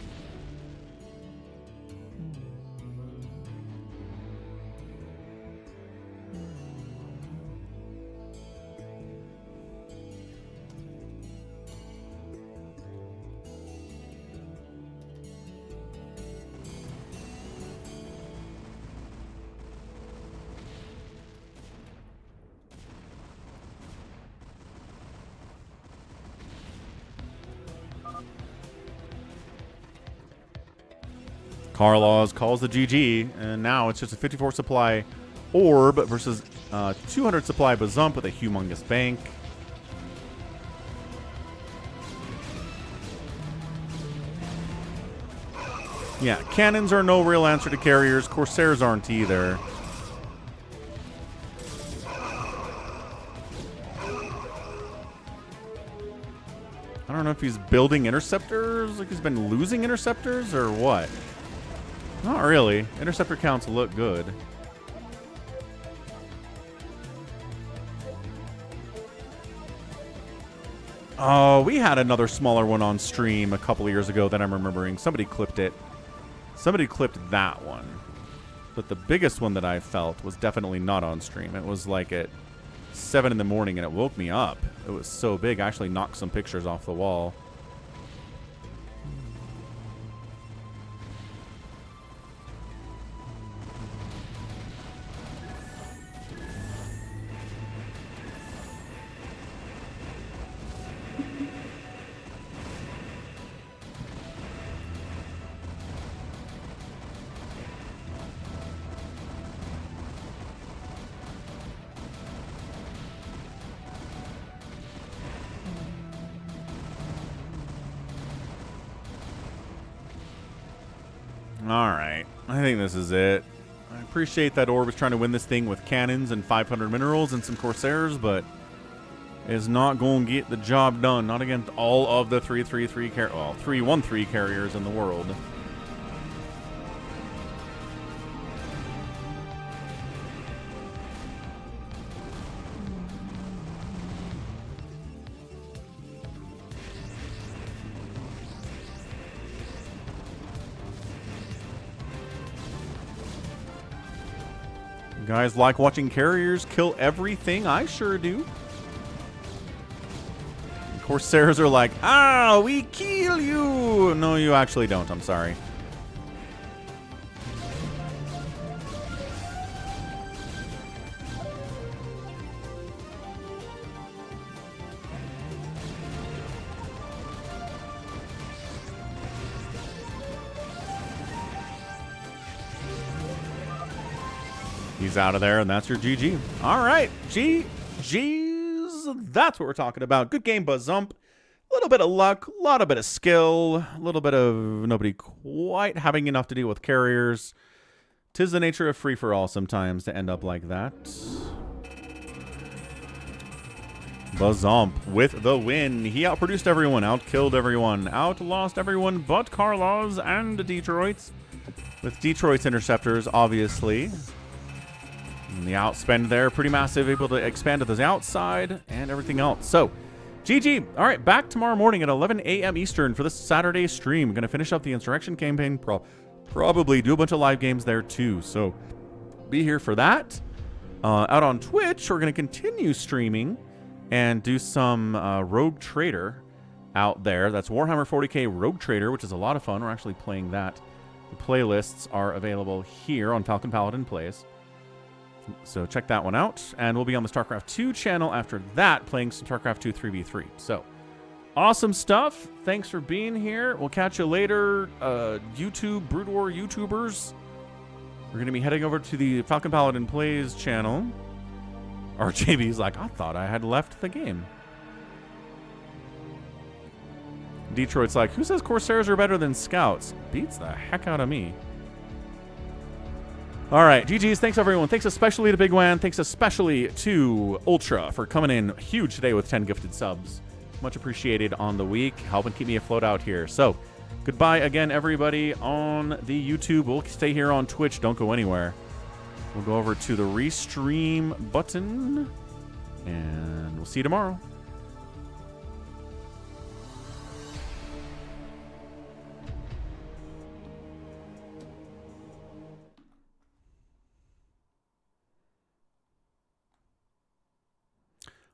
Karlaz calls the GG, and now it's just a 54 supply Orb versus 200 supply Bazump with a humongous bank. Yeah, cannons are no real answer to carriers. Corsairs aren't either. I don't know if he's building interceptors, like he's been losing interceptors or what. Not really. Interceptor counts look good. Oh, we had another smaller one on stream a couple of years ago that I'm remembering. Somebody clipped it. Somebody clipped that one. But the biggest one that I felt was definitely not on stream. It was like at 7 in the morning, and it woke me up. It was so big, I actually knocked some pictures off the wall. Alright, I think this is it. I appreciate that Orb is trying to win this thing with cannons and 500 minerals and some Corsairs, but is not going to get the job done. Not against all of the 313 carriers in the world. You guys like watching carriers kill everything? I sure do. Corsairs are like, ah, we kill you. No, you actually don't. I'm sorry. He's out of there, and that's your GG. All right, GG's. That's what we're talking about. Good game, Buzzump. A little bit of luck, a lot of bit of skill, a little bit of nobody quite having enough to deal with carriers. 'Tis the nature of free-for-all sometimes to end up like that. Buzzump with the win. He outproduced everyone, outkilled everyone, outlost everyone but Carlos and Detroit. With Detroit's interceptors, obviously. And the outspend there, pretty massive, able to expand to the outside and everything else. So, GG. All right, back tomorrow morning at 11 a.m. Eastern for this Saturday stream. Going to finish up the Insurrection campaign, probably do a bunch of live games there too. So, be here for that. Out on Twitch, we're going to continue streaming and do some Rogue Trader out there. That's Warhammer 40k Rogue Trader, which is a lot of fun. We're actually playing that. The playlists are available here on Falcon Paladin Plays. So check that one out. And we'll be on the StarCraft 2 channel after that, playing some StarCraft 2 3v3. So, awesome stuff. Thanks for being here. We'll catch you later, YouTube, Brood War YouTubers. We're going to be heading over to the Falcon Paladin Plays channel. Our JB's like, I thought I had left the game. Detroit's like, who says Corsairs are better than Scouts? Beats the heck out of me. All right, GG's. Thanks, everyone. Thanks especially to Big Wan. Thanks especially to Ultra for coming in huge today with 10 gifted subs. Much appreciated on the week. Helping keep me afloat out here. So, goodbye again, everybody on the YouTube. We'll stay here on Twitch. Don't go anywhere. We'll go over to the Restream button, and we'll see you tomorrow.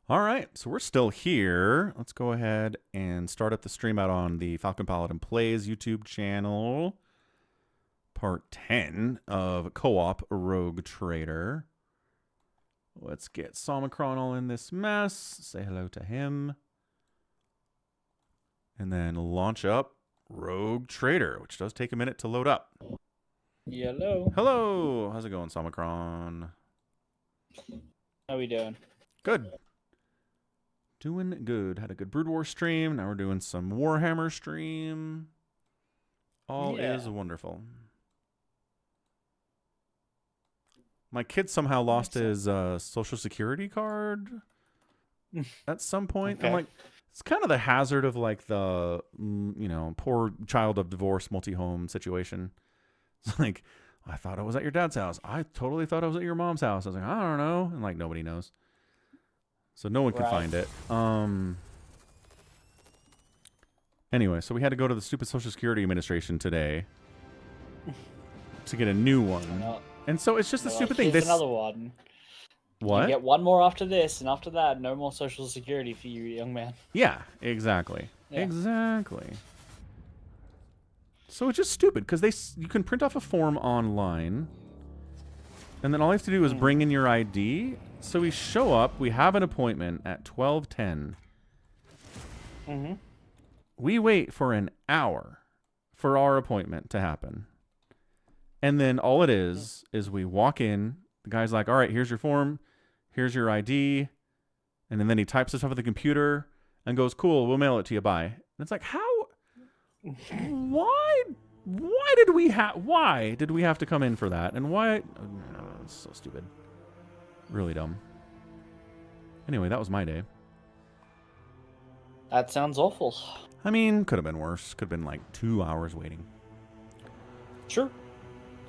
All right, so we're still here. Let's go ahead and start up the stream out on the Falcon Paladin Plays YouTube channel. Part 10 of Co-op Rogue Trader. Let's get Somicron all in this mess. Say hello to him. And then launch up Rogue Trader, which does take a minute to load up. Hello. Hello. How's it going, Somicron? How we doing? Good. Doing good. Had a good Brood War stream. Now we're doing some Warhammer stream. All is wonderful. My kid somehow lost his Social Security card at some point. Okay. I'm like, it's kind of the hazard of like the, you know, poor child of divorce multi-home situation. It's like, I thought I was at your dad's house. I totally thought I was at your mom's house. I was like, I don't know. And like, nobody knows. So no one can find it. Anyway, so we had to go to the stupid Social Security Administration today to get a new one. No. And so it's just a Well, stupid thing. here's This another one. what? You get one more after this, and after that, no more social security for you, young man. Yeah, exactly. Yeah. Exactly. So it's just stupid because you can print off a form online, and then all you have to do is bring in your ID. So we show up. We have an appointment at 12:10. Mm-hmm. We wait for an hour for our appointment to happen, and then all it is we walk in. The guy's like, "All right, here's your form. Here's your ID," and then he types this stuff at the computer and goes, "Cool, we'll mail it to you. Bye." And it's like, how? Why did we have to come in for that? And why? Oh, it's so stupid. Really dumb. Anyway, that was my day. That sounds awful. I mean, could have been worse. Could have been like 2 hours waiting. True.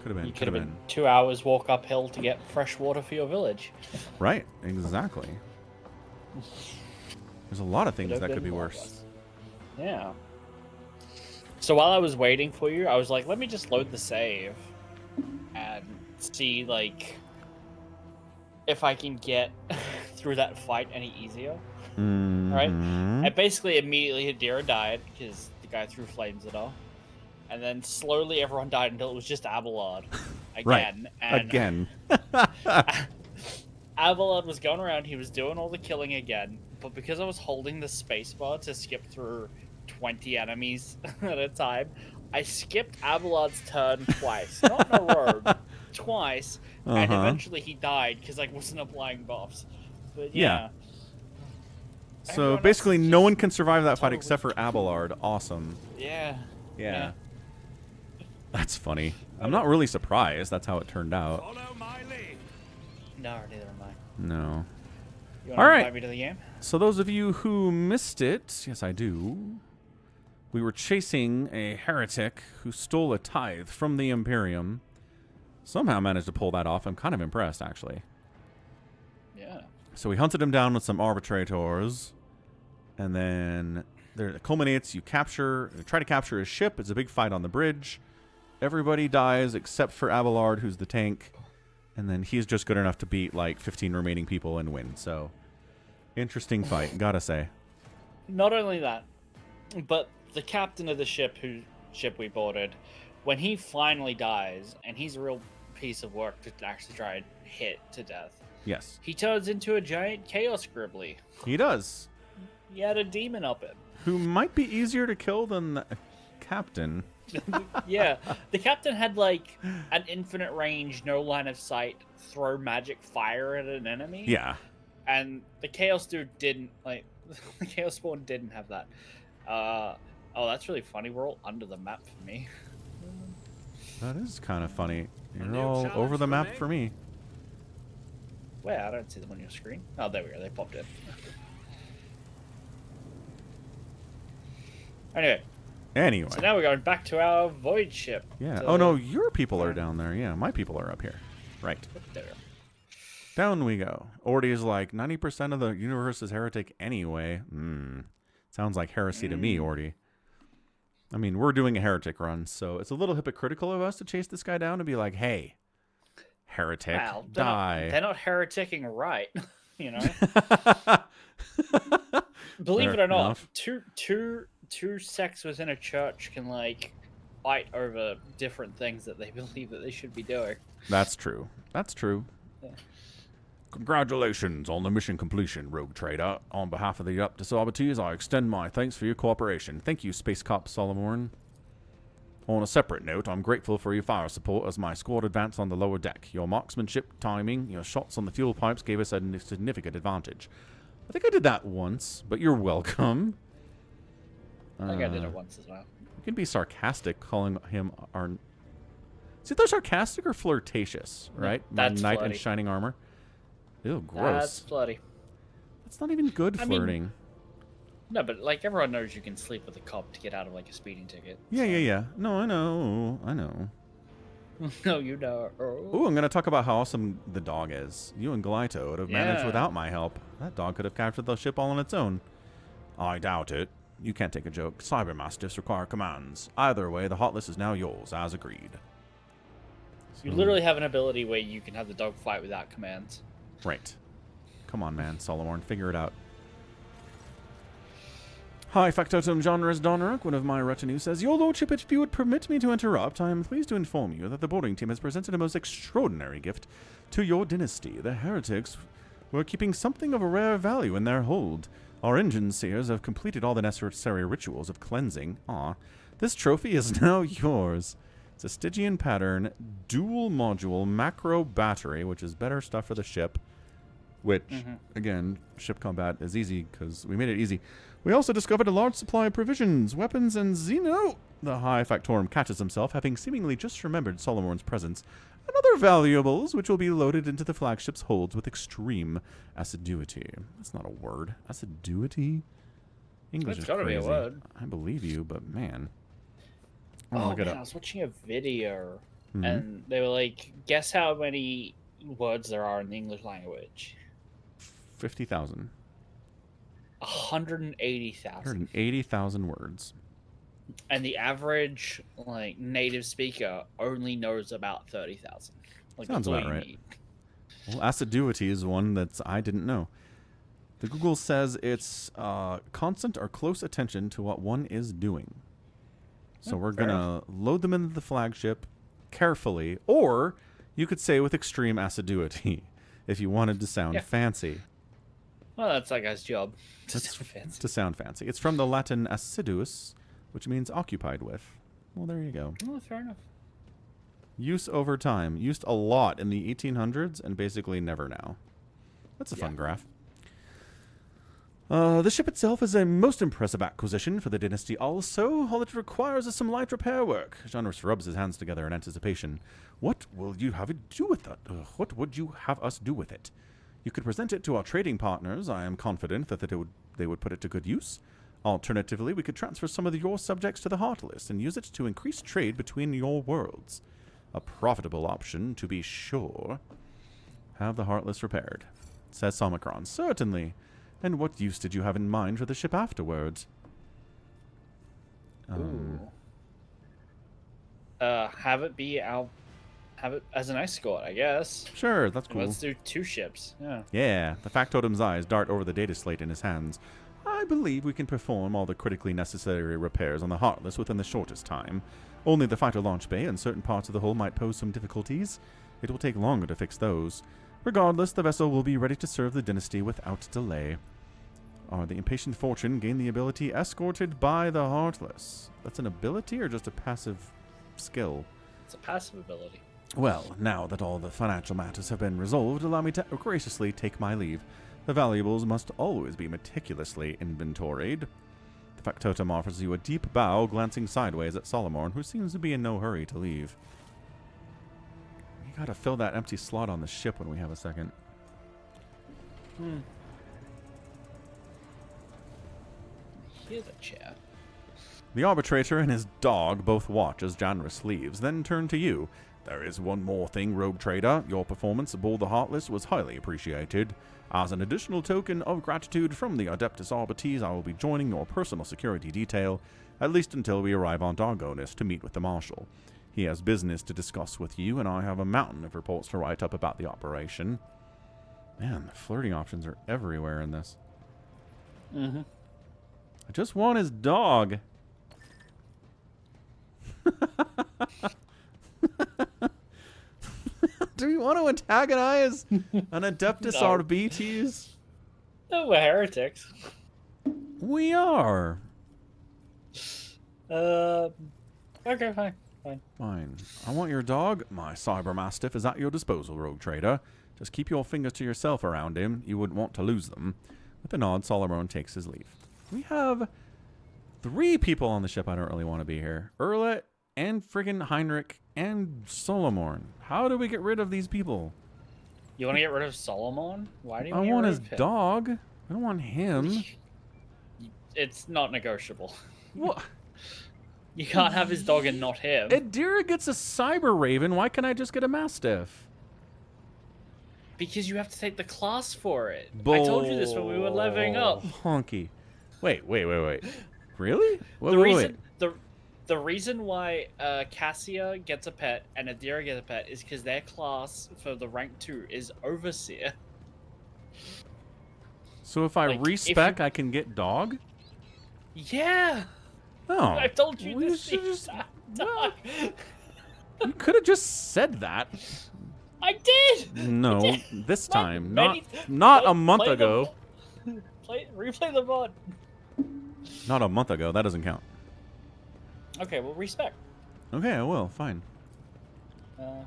Could have been. You could have been 2 hours walk uphill to get fresh water for your village. Right. Exactly. There's a lot of things that could be worse. Worse. Yeah. So while I was waiting for you, I was like, let me just load the save and see, like, if I can get through that fight any easier. Right? I basically immediately Hadira died because the guy threw flames at her. And then slowly everyone died until it was just Abelard again. Right. And Again. Abelard was going around, he was doing all the killing again, but because I was holding the spacebar to skip through 20 enemies at a time, I skipped Abelard's turn twice. Not in a row, but twice, and eventually he died because I wasn't applying buffs. But yeah. So Everyone basically else is no just one can survive that fight totally except for Abelard. Awesome. Yeah. Yeah. That's funny. I'm not really surprised. That's how it turned out. Follow my lead. No, neither am I. No. You All want to right. invite me to the game? So those of you who missed it, yes, I do. We were chasing a heretic who stole a tithe from the Imperium. Somehow managed to pull that off. I'm kind of impressed, actually. Yeah. So we hunted him down with some arbitrators, and then there it culminates. You try to capture his ship. It's a big fight on the bridge. Everybody dies except for Abelard, who's the tank, and then he's just good enough to beat like 15 remaining people and win. So interesting fight, gotta say. Not only that, but the captain of the ship, whose ship we boarded, when he finally dies, and he's a real piece of work to actually try and hit to death. Yes. He turns into a giant chaos gribbly. He does. He had a demon up him. Who might be easier to kill than the captain. Yeah, the captain had like an infinite range, no line of sight, throw magic fire at an enemy. Yeah. And the chaos dude didn't, like, the chaos spawn didn't have that. Oh, that's really funny. We're all under the map for me. That is kind of funny. You're all over the map for me. Wait, I don't see them on your screen. Oh, there we go. They popped in. Anyway, so now we're going back to our void ship. Yeah. Oh, no, your people are down there. Yeah, my people are up here. Right. There. Down we go. Ordy is like, 90% of the universe is heretic anyway. Sounds like heresy to me, Ordy. I mean, we're doing a heretic run, so it's a little hypocritical of us to chase this guy down and be like, hey, heretic, Well, die. They're not hereticing right, you know? Believe it or not, two sects within a church can, like, fight over different things that they believe that they should be doing. That's true. That's true. Yeah. Congratulations on the mission completion, Rogue Trader. On behalf of the Up to Sabatees, I extend my thanks for your cooperation. Thank you, Space Cop Solomorn. On a separate note, I'm grateful for your fire support as my squad advanced on the lower deck. Your marksmanship, timing, your shots on the fuel pipes gave us a significant advantage. I think I did that once, but you're welcome. I think I did it once as well. You can be sarcastic calling him our... Is it sarcastic or flirtatious, right? That's My knight flirty. in shining armor. Ew, gross. That's bloody. That's not even good flirting. No, but like everyone knows you can sleep with a cop to get out of like a speeding ticket. Yeah. No, I know. No, you know. Ooh, I'm going to talk about how awesome the dog is. You and Glyto would have managed Yeah. without my help. That dog could have captured the ship all on its own. I doubt it. You can't take a joke. Cybermastiffs require commands. Either way, the hot list is now yours, as agreed. You literally have an ability where you can have the dog fight without commands. Right. Come on, man. Solomon, figure it out. Hi, Factotum Genres Donark, one of my retinue, says, Your Lordship, if you would permit me to interrupt, I am pleased to inform you that the boarding team has presented a most extraordinary gift to your dynasty. The heretics were keeping something of a rare value in their hold. Our engine seers have completed all the necessary rituals of cleansing. This trophy is now yours. It's a Stygian pattern, dual module, macro battery, which is better stuff for the ship. Which, again, ship combat is easy because we made it easy. We also discovered a large supply of provisions, weapons, and Xeno. The High Factorum catches himself, having seemingly just remembered Solomon's presence, and other valuables, which will be loaded into the flagship's holds with extreme assiduity. That's not a word. Assiduity? English It's is gotta crazy. be a word. I believe you, but man. Oh, look it man, up. I was watching a video, and they were like, guess how many words there are in the English language? 50,000. 180,000. 180,000 words. And the average like native speaker only knows about 30,000. Like, Sounds that's all about you right. need. Well, assiduity is one that I didn't know. The Google says it's constant or close attention to what one is doing. So we're going to load them into the flagship carefully, or you could say with extreme assiduity if you wanted to sound fancy. Well, that's that guy's job. To sound fancy. To sound fancy. It's from the Latin assiduus, which means occupied with. Well, there you go. Oh, fair enough. Use over time. Used a lot in the 1800s and basically never now. That's a fun graph. The ship itself is a most impressive acquisition for the dynasty also. All it requires is some light repair work. Janus rubs his hands together in anticipation. What will you have it do with that? What would you have us do with it? You could present it to our trading partners. I am confident that they would put it to good use. Alternatively, we could transfer some of your subjects to the Heartless and use it to increase trade between your worlds. A profitable option, to be sure. Have the Heartless repaired, says Somicron. Certainly. And what use did you have in mind for the ship afterwards? Have it as an escort, I guess. Sure, that's cool. Let's do 2 ships. Yeah. Yeah, the factotum's eyes dart over the data slate in his hands. I believe we can perform all the critically necessary repairs on the Heartless within the shortest time. Only the fighter launch bay and certain parts of the hull might pose some difficulties. It will take longer to fix those. Regardless, the vessel will be ready to serve the dynasty without delay. The impatient fortune gain the ability escorted by the Heartless. That's an ability or just a passive skill? It's a passive ability. Well, now that all the financial matters have been resolved, allow me to graciously take my leave. The valuables must always be meticulously inventoried. The factotum offers you a deep bow, glancing sideways at Solomon, who seems to be in no hurry to leave. We gotta fill that empty slot on the ship when we have a second. Hear the chat. The arbitrator and his dog both watch as Janrus leaves, then turn to you. There is one more thing, Rogue Trader. Your performance aboard the Heartless was highly appreciated. As an additional token of gratitude from the Adeptus Arbites, I will be joining your personal security detail, at least until we arrive on Dargonis to meet with the Marshal. He has business to discuss with you, and I have a mountain of reports to write up about the operation. Man, the flirting options are everywhere in this. I just want his dog. Do we want to antagonize an Adeptus Arbites? No, we're heretics. We are. Okay, fine. Fine. I want your dog. My Cyber Mastiff is at your disposal, Rogue Trader. Just keep your fingers to yourself around him. You wouldn't want to lose them. With a nod, Solomon takes his leave. We have 3 people on the ship I don't really want to be here. Erlet and friggin' Heinrich and Solomon. How do we get rid of these people? You want to get rid of Solomon? Why do you I want want to his get rid of him? dog. I don't want him. It's not negotiable. What? You can't have his dog and not him. Adira gets a Cyber Raven. Why can't I just get a Mastiff? Because you have to take the class for it. I told you this when we were leveling up. Honky. Wait. Really? The reason The reason why Cassia gets a pet and Adira gets a pet is because their class for the rank 2 is Overseer. So if I Like, respec, I can get dog? Yeah! Oh. I've told you well, this should the just- entire well, time. You could have just said that. I did! No, I did. this Not time. many- Not play- a month play the ago. Replay the VOD. Not a month ago. That doesn't count. Okay, well, respect. Okay, I will. Fine. Uh,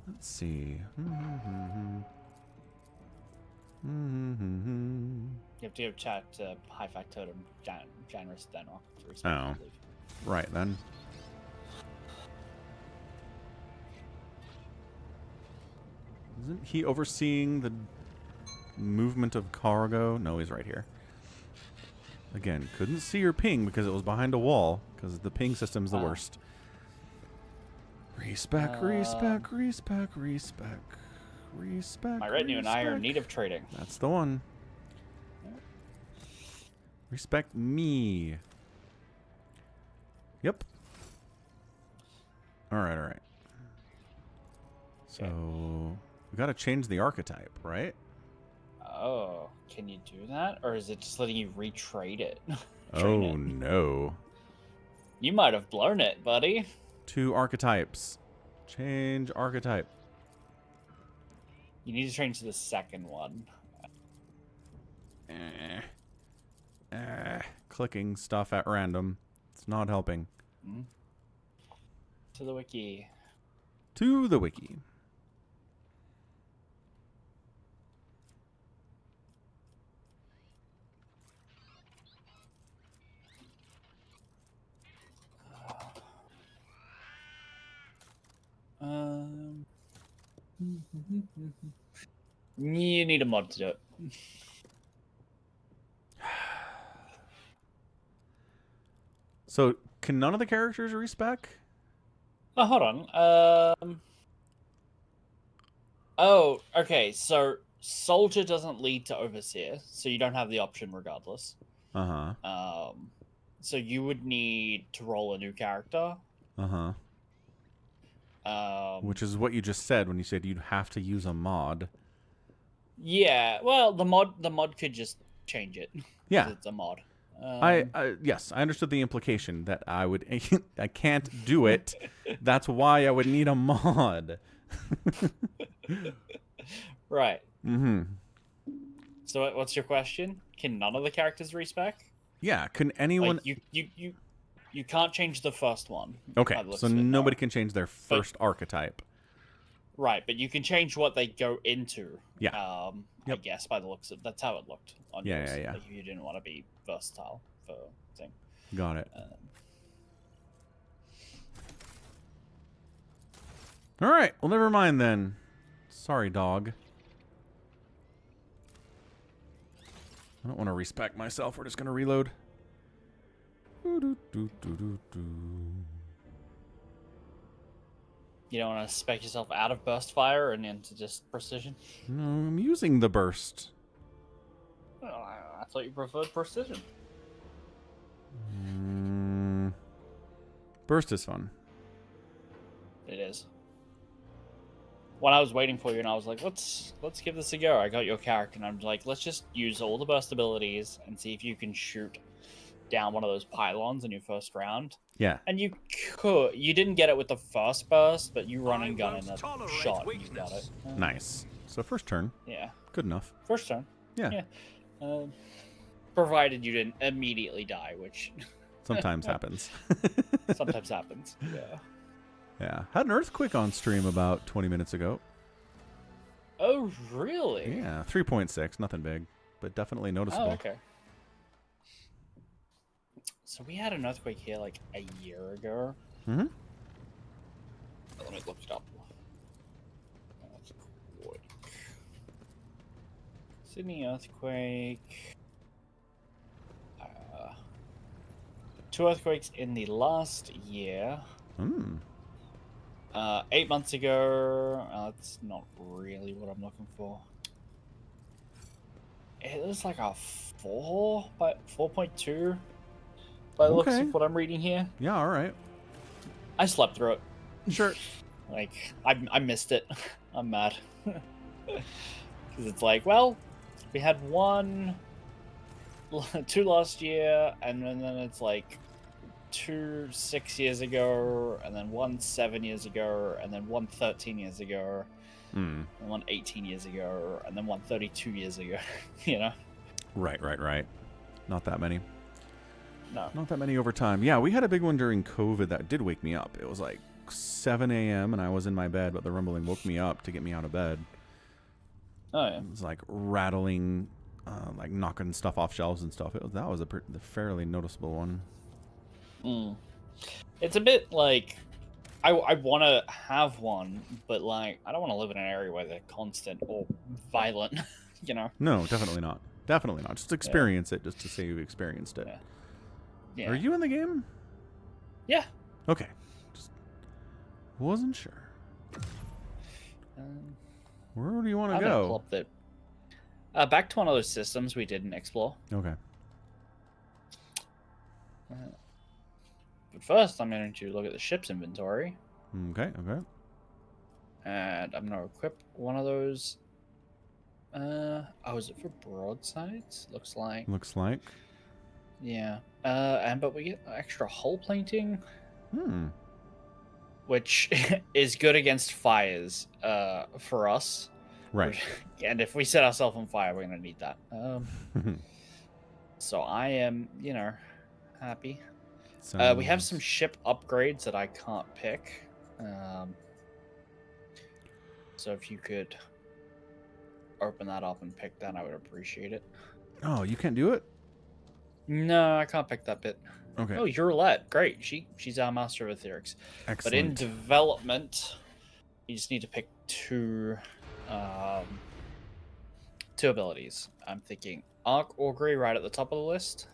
Let's see. you have to go chat to High Factotum Janris Denrock to respect. Oh. I believe. Right then. Isn't he overseeing the movement of cargo? No, he's right here. Again, couldn't see your ping because it was behind a wall, because the ping system's the worst. Respec, respec, respec, respec, respec. My retinue and I are in need of trading. That's the one. Respect me. Yep. Alright, alright. So, we gotta change the archetype, right? Oh, can you do that? Or is it just letting you retrade it? Oh, Train it? no. You might have blown it, buddy. 2 archetypes. Change archetype. You need to change to the second one. Clicking stuff at random. It's not helping. To the wiki. To the wiki. You need a mod to do it. So, can none of the characters respec? Oh, hold on. Oh, okay. So soldier doesn't lead to overseer, so you don't have the option regardless. Uh-huh. So you would need to roll a new character. Uh-huh. Which is what you just said when you said you'd have to use a mod. Yeah. Well, the mod could just change it. 'Cause Yeah. it's a mod. Yes, I understood the implication that I would I can't do it. That's why I would need a mod. Right. Mm-hmm. So what's your question? Can none of the characters respec? Yeah, can anyone... Like, you can't change the first one. Okay, by the looks so of it, nobody no. can change their first archetype. Right, but you can change what they go into. Yeah. I Yep. guess by the looks of that's how it looked on Yeah, yours. yeah, yeah. Like if you didn't want to be versatile for thing. Got it. All right, well, never mind then. Sorry, dog. I don't want to respec myself. We're just going to reload. You don't want to spec yourself out of burst fire and into just precision? No, I'm using the burst. Oh, I thought you preferred precision. Burst is fun. It is. When I was waiting for you and I was like, let's give this a go. I got your character and I'm like, let's just use all the burst abilities and see if you can shoot down one of those pylons in your first round. Yeah. And you didn't get it with the first burst, but you run and gun in a shot and you got it. Nice. So first turn. Yeah. Good enough. First turn. Yeah. Provided you didn't immediately die, which Sometimes happens. sometimes happens. Yeah. Yeah. Had an earthquake on stream about 20 minutes ago. Oh, really? Yeah. 3.6. Nothing big, but definitely noticeable. Oh, okay. So we had an earthquake here like a year ago. Mm-hmm. Let me look it up. Sydney earthquake. 2 earthquakes in the last year. 8 months ago. That's not really what I'm looking for. It was like a 4.2. by the looks Okay. of what I'm reading here. Yeah, all right. I slept through it. Sure. Like, I missed it. I'm mad. Because it's like, well, we had 2 last year, and then it's like 2 6 years ago, and then 1 7 years ago, and then 1 13 years ago, and 1 18 years ago, and then 1 32 years ago. You know? Right. Not that many. No. Not that many over time. Yeah, we had a big one during COVID that did wake me up. It was like 7 a.m. and I was in my bed, but the rumbling woke me up to get me out of bed. Oh, yeah. It was like rattling, like knocking stuff off shelves and stuff. That was a fairly noticeable one. It's a bit like, I want to have one, but like, I don't want to live in an area where they're constant or violent, you know? No, definitely not. Definitely not. Just experience it, just to say you've experienced it. Yeah. Are you in the game? Yeah. Okay. Just wasn't sure. Where do you want to go? Pull up the, back to one of those systems we didn't explore. Okay. But first, I'm going to look at the ship's inventory. Okay. And I'm going to equip one of those. Is it for broadsides? Looks like. Yeah. But we get extra hull plating. Which is good against fires, for us. Right. And if we set ourselves on fire, we're gonna need that. So I am, happy. We have some ship upgrades that I can't pick. So if you could open that up and pick that, I would appreciate it. Oh, you can't do it? No, I can't pick that bit. Okay. Oh, Roulette. Great. She's our master of etherics. Excellent. But in development, you just need to pick two abilities. I'm thinking Arc Augury right at the top of the list.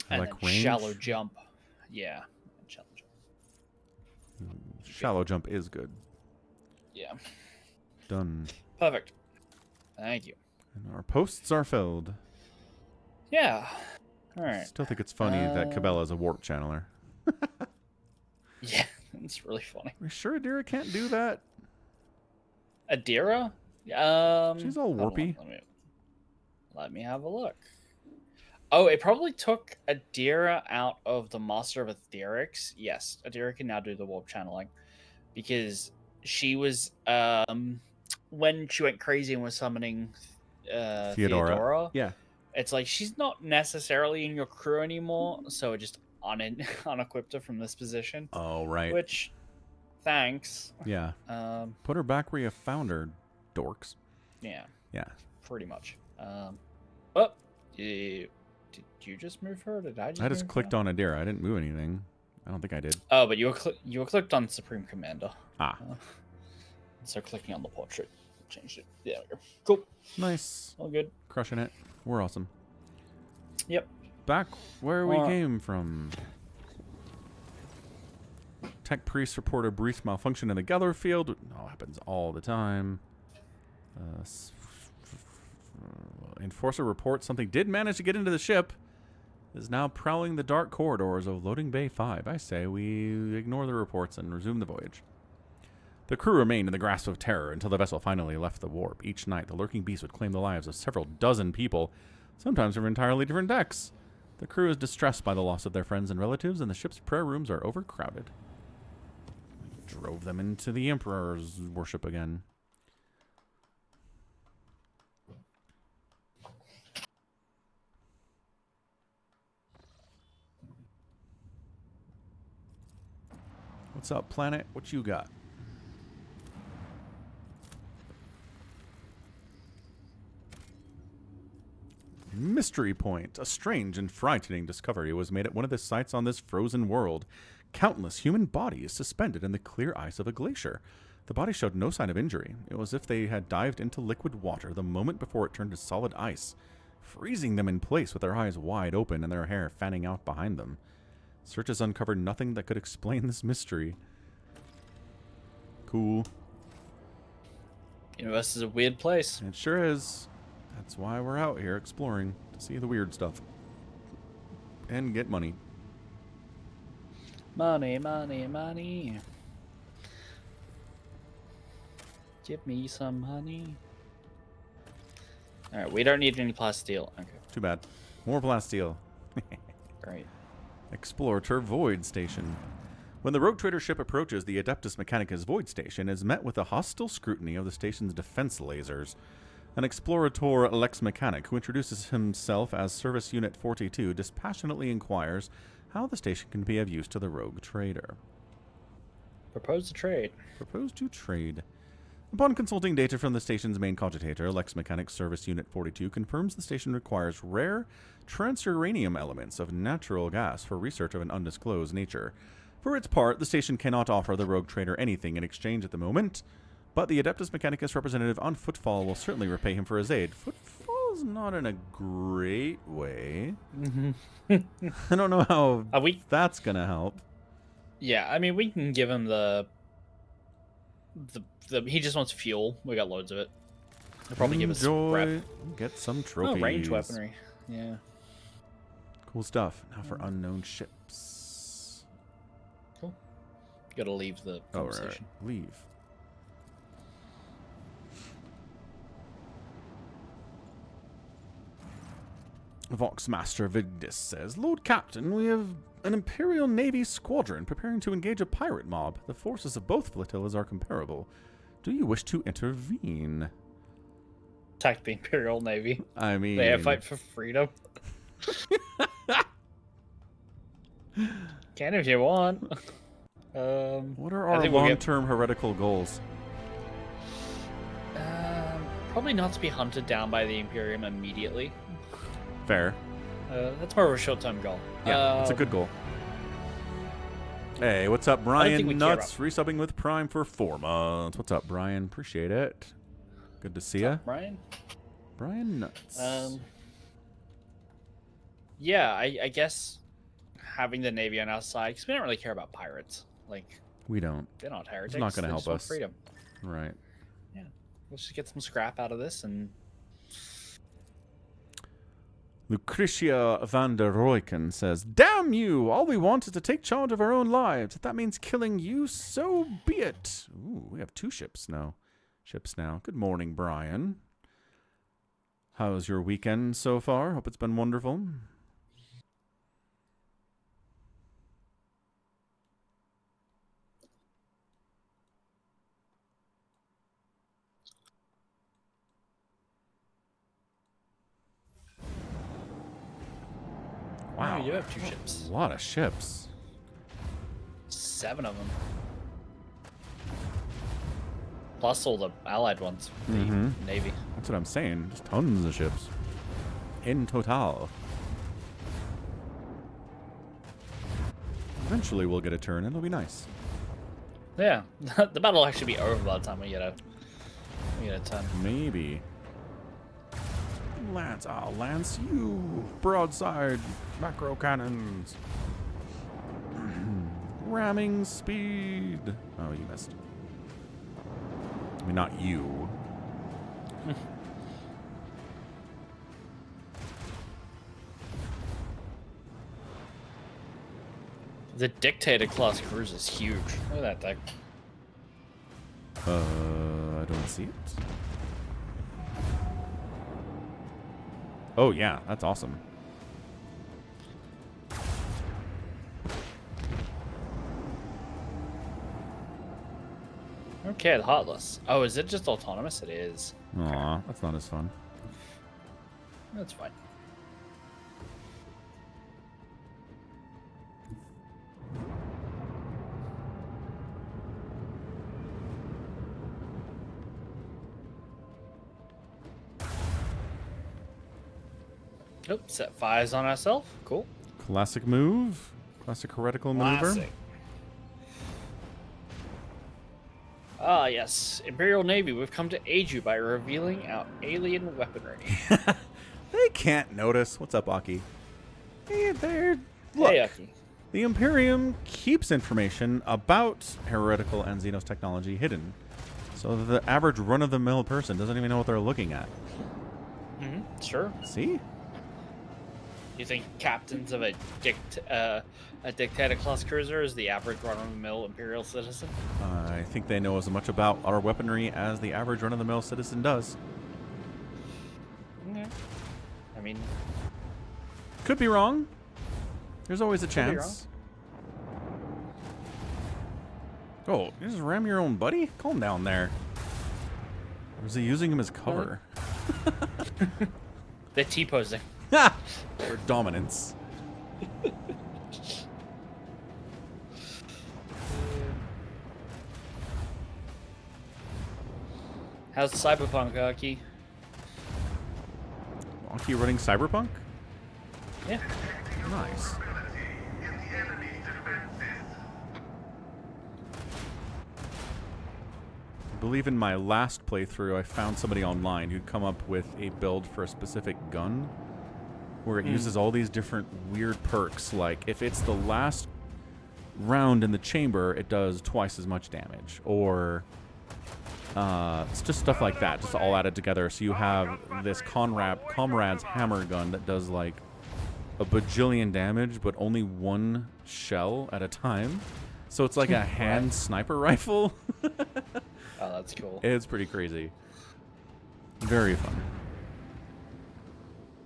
And like then range? Shallow Jump. Yeah. Shallow Jump. Shallow Jump is good. Yeah. Done. Perfect. Thank you. And our posts are filled. Yeah. All right. Still think it's funny that Cabela's a warp channeler. Yeah, it's really funny. Are you sure Adira can't do that? Adira? She's all warpy. Let me have a look. Oh, it probably took Adira out of the Master of Etherics. Yes, Adira can now do the warp channeling. Because she was, when she went crazy and was summoning Theodora. Yeah. It's like she's not necessarily in your crew anymore, so it just unequipped her from this position. Oh, right. Which, thanks. Yeah. Put her back where you found her, dorks. Yeah. Yeah. Pretty much. Did you just move her? Or did I just? I just clicked on Adira. I didn't move anything. I don't think I did. Oh, but you were clicked on Supreme Commander. So clicking on the portrait changed it. Yeah. Cool. Nice. All good. Crushing it. We're awesome. Yep. Back where we came from. Tech priest report a brief malfunction in the gather field. Oh, happens all the time. Enforcer reports something did manage to get into the ship. Is now prowling the dark corridors of Loading Bay 5. I say we ignore the reports and resume the voyage. The crew remained in the grasp of terror until the vessel finally left the warp. Each night, the lurking beast would claim the lives of several dozen people, sometimes from entirely different decks. The crew is distressed by the loss of their friends and relatives, and the ship's prayer rooms are overcrowded. Drove them into the Emperor's worship again. What's up, planet? What you got? Mystery Point. A strange and frightening discovery was made at one of the sites on this frozen world. Countless human bodies suspended in the clear ice of a glacier. The bodies showed no sign of injury. It was as if they had dived into liquid water the moment before it turned to solid ice, freezing them in place with their eyes wide open and their hair fanning out behind them. Search has uncovered nothing that could explain this mystery. Cool. Universe is a weird place. It sure is. That's why we're out here exploring, to see the weird stuff. and get money. Money, money, money. Give me some money. Alright, we don't need any plasteel. Okay, Too bad. More plasteel. great. Explorator Void Station. When the rogue trader ship approaches, the Adeptus Mechanicus Void Station is met with a hostile scrutiny of the station's defense lasers. An Explorator Lex Mechanic, who introduces himself as Service Unit 42, dispassionately inquires how the station can be of use to the rogue trader. Propose to trade. Propose to trade. Upon consulting data from the station's main cogitator, Lex Mechanic Service Unit 42 confirms the station requires rare transuranium elements of natural gas for research of an undisclosed nature. For its part, the station cannot offer the rogue trader anything in exchange at the moment, but the Adeptus Mechanicus representative on Footfall will certainly repay him for his aid. Footfall's not in a great way. I don't know how that's going to help. Yeah, I mean, we can give him the he just wants fuel. We got loads of it. He'll probably give us some rep. Get some trophies. Oh, range weaponry. Yeah. Cool stuff. Now for unknown ships. Cool. Gotta leave the conversation. Right. Leave. Voxmaster Vigdis says, Lord Captain, we have an Imperial Navy squadron preparing to engage a pirate mob. The forces of both flotillas are comparable. Do you wish to intervene? Attack the Imperial Navy. I mean... They fight for freedom. Can if you want. What are our long-term heretical goals? Probably not to be hunted down by the Imperium immediately. Fair. That's more of a short-term goal. Yeah, it's a good goal. Hey, what's up, Brian Nuts? Resubbing with Prime for 4 months. What's up, Brian? Appreciate it. Good to see ya. Brian? Brian Nuts. Yeah, I guess having the Navy on our side, because we don't really care about pirates. Like, we don't. They're not heretics. It's not going to help us. Freedom. Right. Yeah. Let's just get some scrap out of this and... Lucretia van der Royken says, Damn you! All we want is to take charge of our own lives. If that means killing you, so be it. Ooh, we have 2 ships now. Good morning, Brian. How's your weekend so far? Hope it's been wonderful. Wow, you have 2 ships. A lot of ships. 7 of them. Plus all the allied ones. The Navy. That's what I'm saying. Just tons of ships. In total. Eventually we'll get a turn and it'll be nice. Yeah. The battle will actually be over by the time we get a turn. Maybe. Lance, I'll lance you. Broadside macro cannons. Ramming speed. Oh, you missed. I mean, not you. The Dictator class cruiser is huge. Look at that thing. I don't see it. Oh, yeah, that's awesome. Okay, the Heartless. Oh, is it just autonomous? It is. Aw, that's not as fun. That's fine. Oh, set fires on ourselves. Cool. Classic move. Classic heretical maneuver. Classic. Ah, yes. Imperial Navy, we've come to aid you by revealing our alien weaponry. They can't notice. What's up, Aki? Hey, there. Look, Hey, Aki. the Imperium keeps information about heretical and Xenos technology hidden, so that the average run-of-the-mill person doesn't even know what they're looking at. Sure. See? You think captains of a dictator class cruiser is the average run-of-the-mill Imperial citizen? I think they know as much about our weaponry as the average run-of-the-mill citizen does. Okay. I mean, could be wrong. There's always a be chance. Oh, you just ram your own buddy? Calm down there. Or is he using him as cover? they're T-posing. For dominance. How's Cyberpunk, Aki? Aki running Cyberpunk? Yeah. Nice. I believe in my last playthrough, I found somebody online who'd come up with a build for a specific gun where it uses all these different weird perks. Like, if it's the last round in the chamber, it does twice as much damage. Or it's just stuff like that, just all added together. So you have this Comrade's hammer gun that does like a bajillion damage, but only one shell at a time. So it's like a hand sniper rifle. Oh, that's cool. It's pretty crazy. Very fun.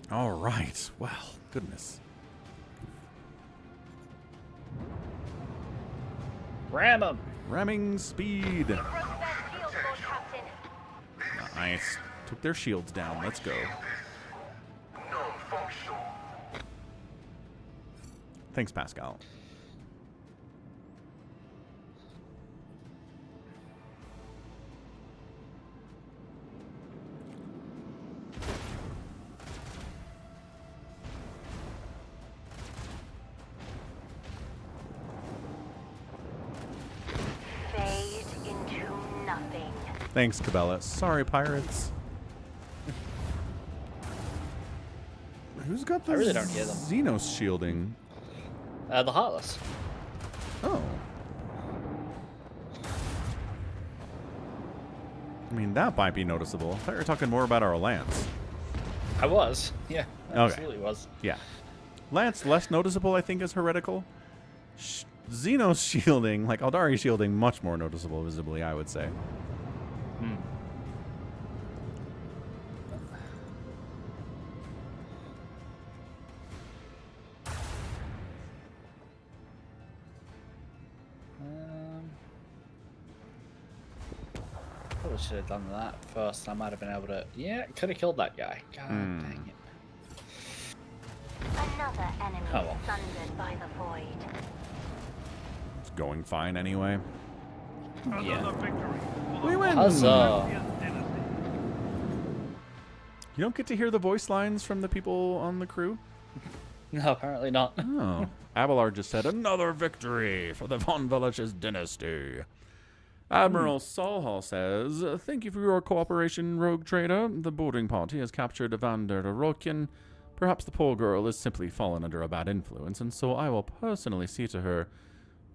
All right. Well, goodness. Ram him. Ramming speed. Nice. Took their shields down. Let's go. Thanks, Pascal. Fade into nothing. Thanks, Cabela. Sorry, pirates. Who's got the I really don't hear them. Xenos shielding? The Heartless. Oh. I mean, that might be noticeable. I thought you were talking more about our Lance. I was. Yeah, Okay. absolutely was. Yeah. Lance, less noticeable, I think, is heretical. Xenos shielding, like Aldari shielding, much more noticeable visibly, I would say. Probably should have done that first. I might have been able to. Yeah, could have killed that guy. God dang it. Another enemy Oh, well. sundered by the void. It's going fine anyway. Yeah. We win! Huzzah. You don't get to hear the voice lines from the people on the crew? No, apparently not. Oh. Abelard just said, another victory for the Von Villach's dynasty. Admiral Solhall says, thank you for your cooperation, rogue trader. The boarding party has captured Evander Rokyan. Perhaps the poor girl has simply fallen under a bad influence, and so I will personally see to her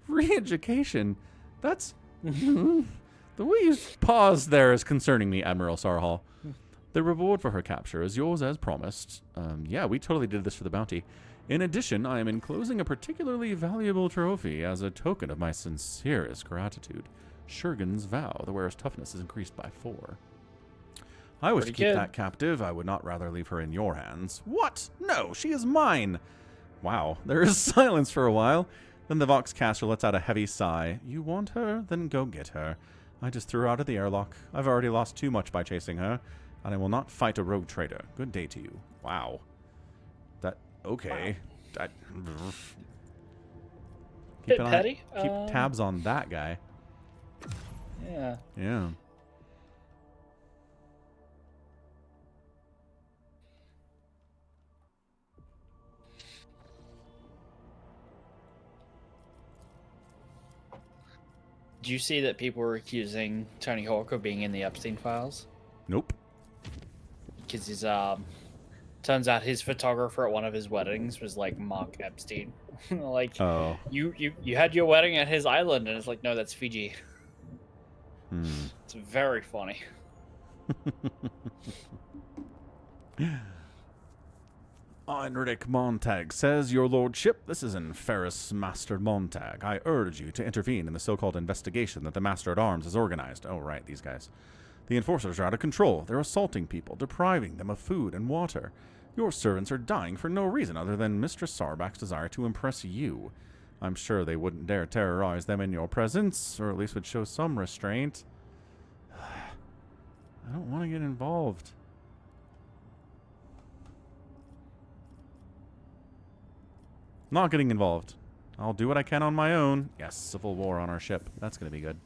re-education. That's... the way you paused there is concerning me, Admiral Sarhall. The reward for her capture is yours as promised. Yeah, we totally did this for the bounty. In addition, I am enclosing a particularly valuable trophy as a token of my sincerest gratitude. Shurgen's vow. The wearer's toughness is increased by 4. I wish to keep that captive. I would not rather leave her in your hands. What? No, she is mine. Wow, there is silence for a while. Then the Voxcaster lets out a heavy sigh. You want her? Then go get her. I just threw her out of the airlock. I've already lost too much by chasing her, and I will not fight a rogue trader. Good day to you. Wow. That, okay. That, Bit petty. Keep tabs on that guy. Yeah. Yeah. Did you see that people were accusing Tony Hawk of being in the Epstein files? Nope. Because he's turns out his photographer at one of his weddings was like Mark Epstein. Like, oh, you had your wedding at his island, and it's like, no, that's Fiji. It's very funny. Heinrich Montag says, Your Lordship, this is in Ferris Master Montag. I urge you to intervene in the so-called investigation that the Master-at-Arms has organized. Oh, right, these guys. The enforcers are out of control. They're assaulting people, depriving them of food and water. Your servants are dying for no reason other than Mistress Sarbak's desire to impress you. I'm sure they wouldn't dare terrorize them in your presence, or at least would show some restraint. I don't want to get involved. Not getting involved. I'll do what I can on my own. Yes, civil war on our ship. That's going to be good.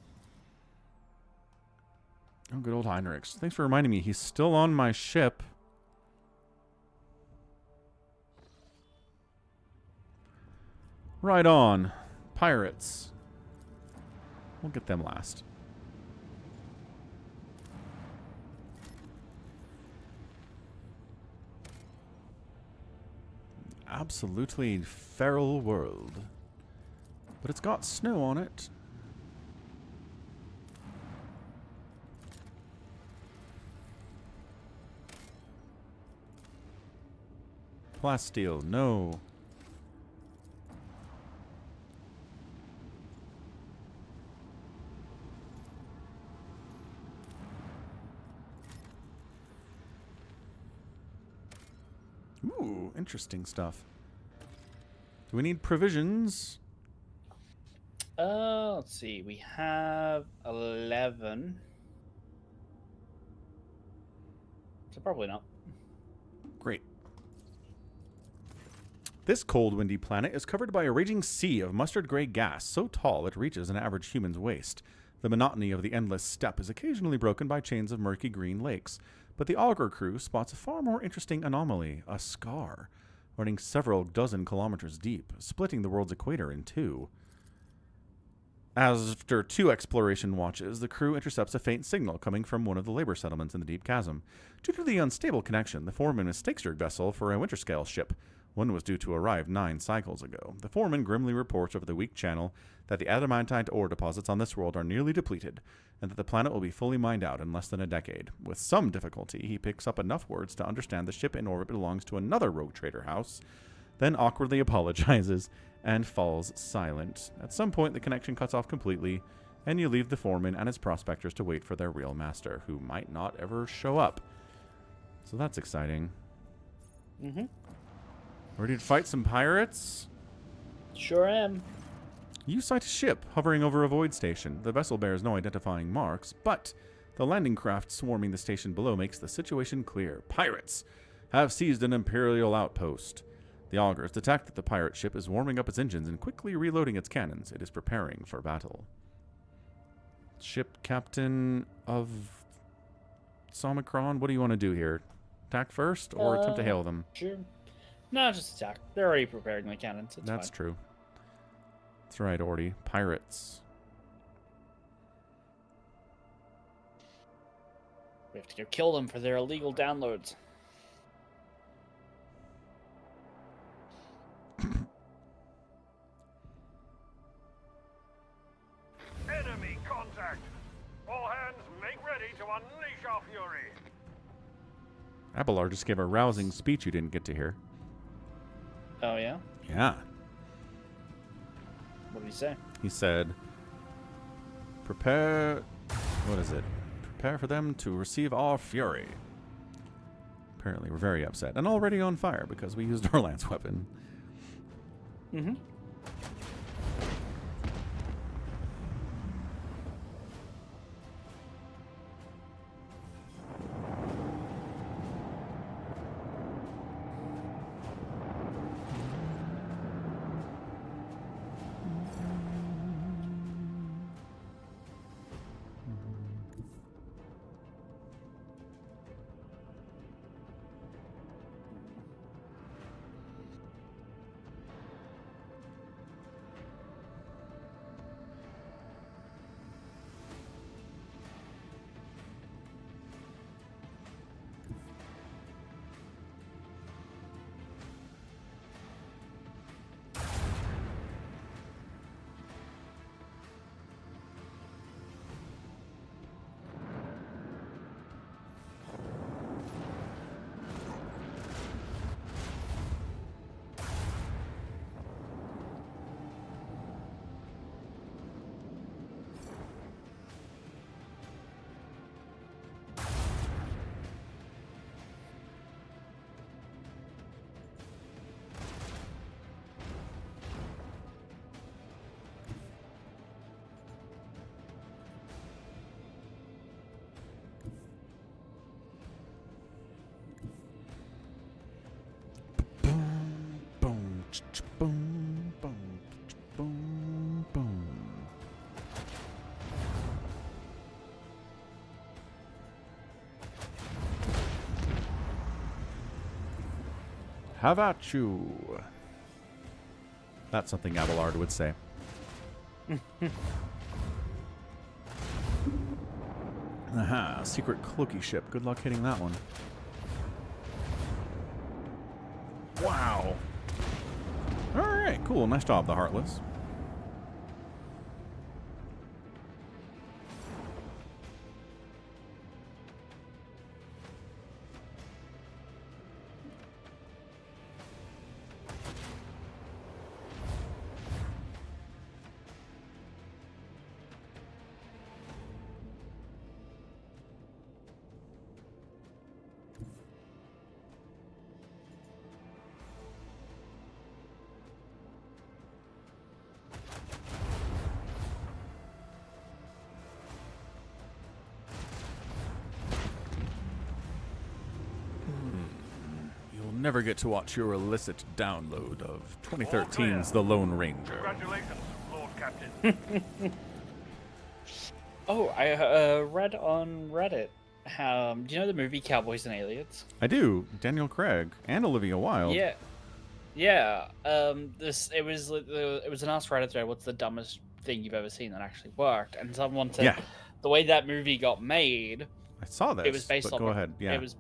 Oh, good old Heinrich. Thanks for reminding me. He's still on my ship. Right on. Pirates. We'll get them last. Absolutely feral world. But it's got snow on it. Plasteel, no. Ooh, interesting stuff. Do we need provisions? Let's see. We have 11. So probably not. Great. This cold, windy planet is covered by a raging sea of mustard gray gas so tall it reaches an average human's waist. The monotony of the endless steppe is occasionally broken by chains of murky green lakes, but the Augur crew spots a far more interesting anomaly, a scar, running several dozen kilometers deep, splitting the world's equator in two. After 2 exploration watches, the crew intercepts a faint signal coming from one of the labor settlements in the deep chasm. Due to the unstable connection, the foreman mistakes your vessel for a winter-scale ship. One was due to arrive 9 cycles ago. The foreman grimly reports over the weak channel that the adamantite ore deposits on this world are nearly depleted, and that the planet will be fully mined out in less than a decade. With some difficulty, he picks up enough words to understand the ship in orbit belongs to another rogue trader house, then awkwardly apologizes and falls silent. At some point, the connection cuts off completely, and you leave the foreman and his prospectors to wait for their real master, who might not ever show up. So that's exciting. Mm-hmm. Ready to fight some pirates? Sure am. You sight a ship hovering over a void station. The vessel bears no identifying marks, but the landing craft swarming the station below makes the situation clear. Pirates have seized an Imperial outpost. The augurs detect that the pirate ship is warming up its engines and quickly reloading its cannons. It is preparing for battle. Ship captain of Somicron, what do you want to do here? Attack first or attempt to hail them? Sure. No, just attack. They're already preparing the cannons. It's That's fine. true. That's right, Orty. Pirates. We have to go kill them for their illegal downloads. Enemy contact! All hands, make ready to unleash our fury! Abelard just gave a rousing speech you didn't get to hear. Oh, yeah? Yeah. What did he say? He said, prepare... What is it? Prepare for them to receive our fury. Apparently we're very upset. And already on fire because we used our lance weapon. Mm-hmm. Boom, boom, boom, boom. How about you? That's something Abelard would say. Aha, secret cloaky ship. Good luck hitting that one. Wow. Alright, cool. Nice job, the Heartless. Never get to watch your illicit download of 2013's The Lone Ranger. Congratulations, Lord Captain. Oh, I read on Reddit. Do you know the movie Cowboys and Aliens? I do. Daniel Craig and Olivia Wilde. Yeah, yeah. It was an Ask Reddit thread. What's the dumbest thing you've ever seen that actually worked? And someone said the way that movie got made. I saw this. It was based off. Go ahead. Yeah. It was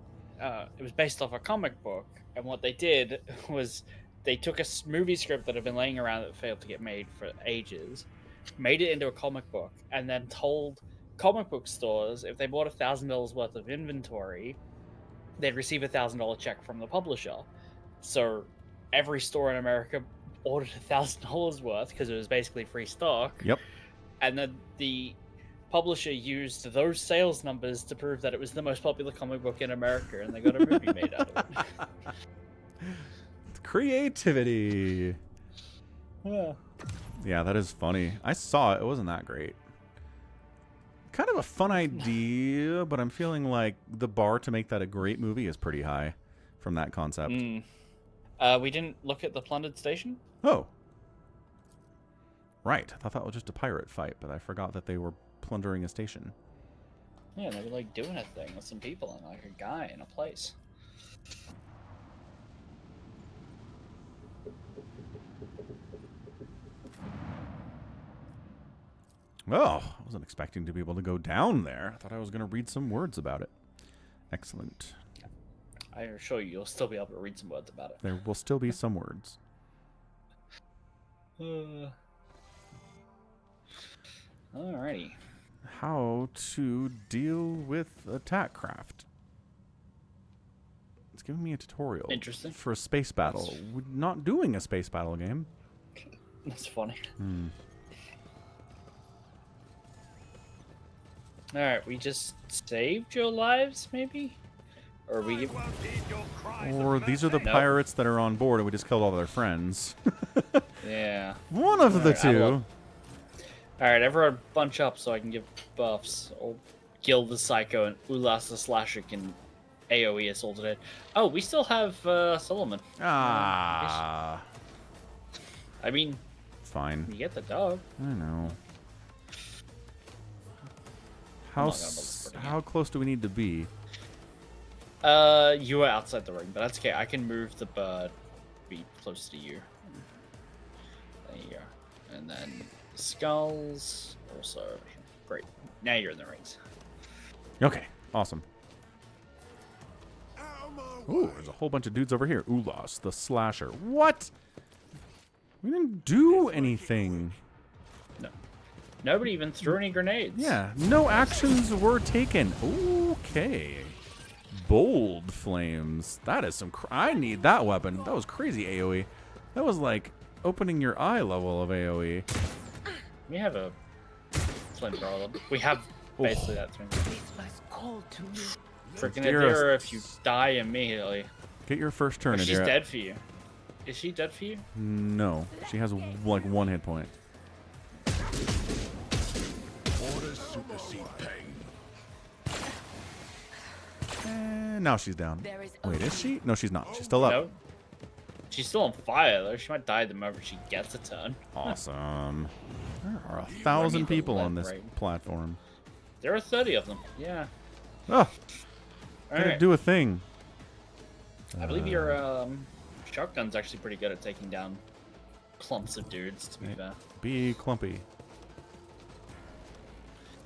based off a comic book, and what they did was they took a movie script that had been laying around that failed to get made for ages, made it into a comic book, and then told comic book stores if they bought $1,000 worth of inventory, they'd receive a $1,000 check from the publisher. So every store in America ordered $1,000 worth because it was basically free stock. Yep. And then the publisher used those sales numbers to prove that it was the most popular comic book in America, and they got a movie made out of it. Creativity. Yeah, that is funny. I saw it. It wasn't that great. Kind of a fun idea, but I'm feeling like the bar to make that a great movie is pretty high from that concept. We didn't look at the plundered station? Oh. Right. I thought that was just a pirate fight, but I forgot that they were plundering a station. Yeah, they were like doing a thing with some people and like a guy in a place. Oh, I wasn't expecting to be able to go down there. I thought I was going to read some words about it. Excellent. I assure you, you'll still be able to read some words about it. There will still be some words. Alrighty. How to deal with attack craft. It's giving me a tutorial. Interesting. For a space battle. We're not doing a space battle game. That's funny. Alright, we just saved your lives, maybe? Or we... Or these are the pirates that are on board and we just killed all their friends. Yeah. One of the two. Alright, everyone bunch up so I can give buffs. Or Gil the Psycho and Ulas the Slasher can AoE assaulted it. Oh, we still have Solomon. Ah. I mean... It's fine. You get the dog. I know. How close do we need to be? You are outside the ring, but that's okay. I can move the bird be close to you. There you go. And then skulls also. Great. Now you're in the rings. Okay, awesome. Ooh, there's a whole bunch of dudes over here. Ulas, the Slasher. What? We didn't do anything. No. Nobody even threw any grenades. Yeah, no actions were taken. Okay. Bold flames. That is some... I need that weapon. That was crazy AoE. That was like opening your eye level of AoE. We have a flamethrower. We have basically that thing. Freaking Adira if you die immediately. Get your first turn, She's Adira. dead for you. Is she dead for you? No. She has like 1 hit point. Orders supersede pain. Now she's down. Wait, is she? No, she's not. She's still up. No. She's still on fire though. She might die the moment she gets a turn. Awesome. There are 1,000 people on this platform. There are 30 of them. Yeah. Oh, All gotta right. do a thing. I believe your shotgun's actually pretty good at taking down clumps of dudes. To be fair. Be clumpy.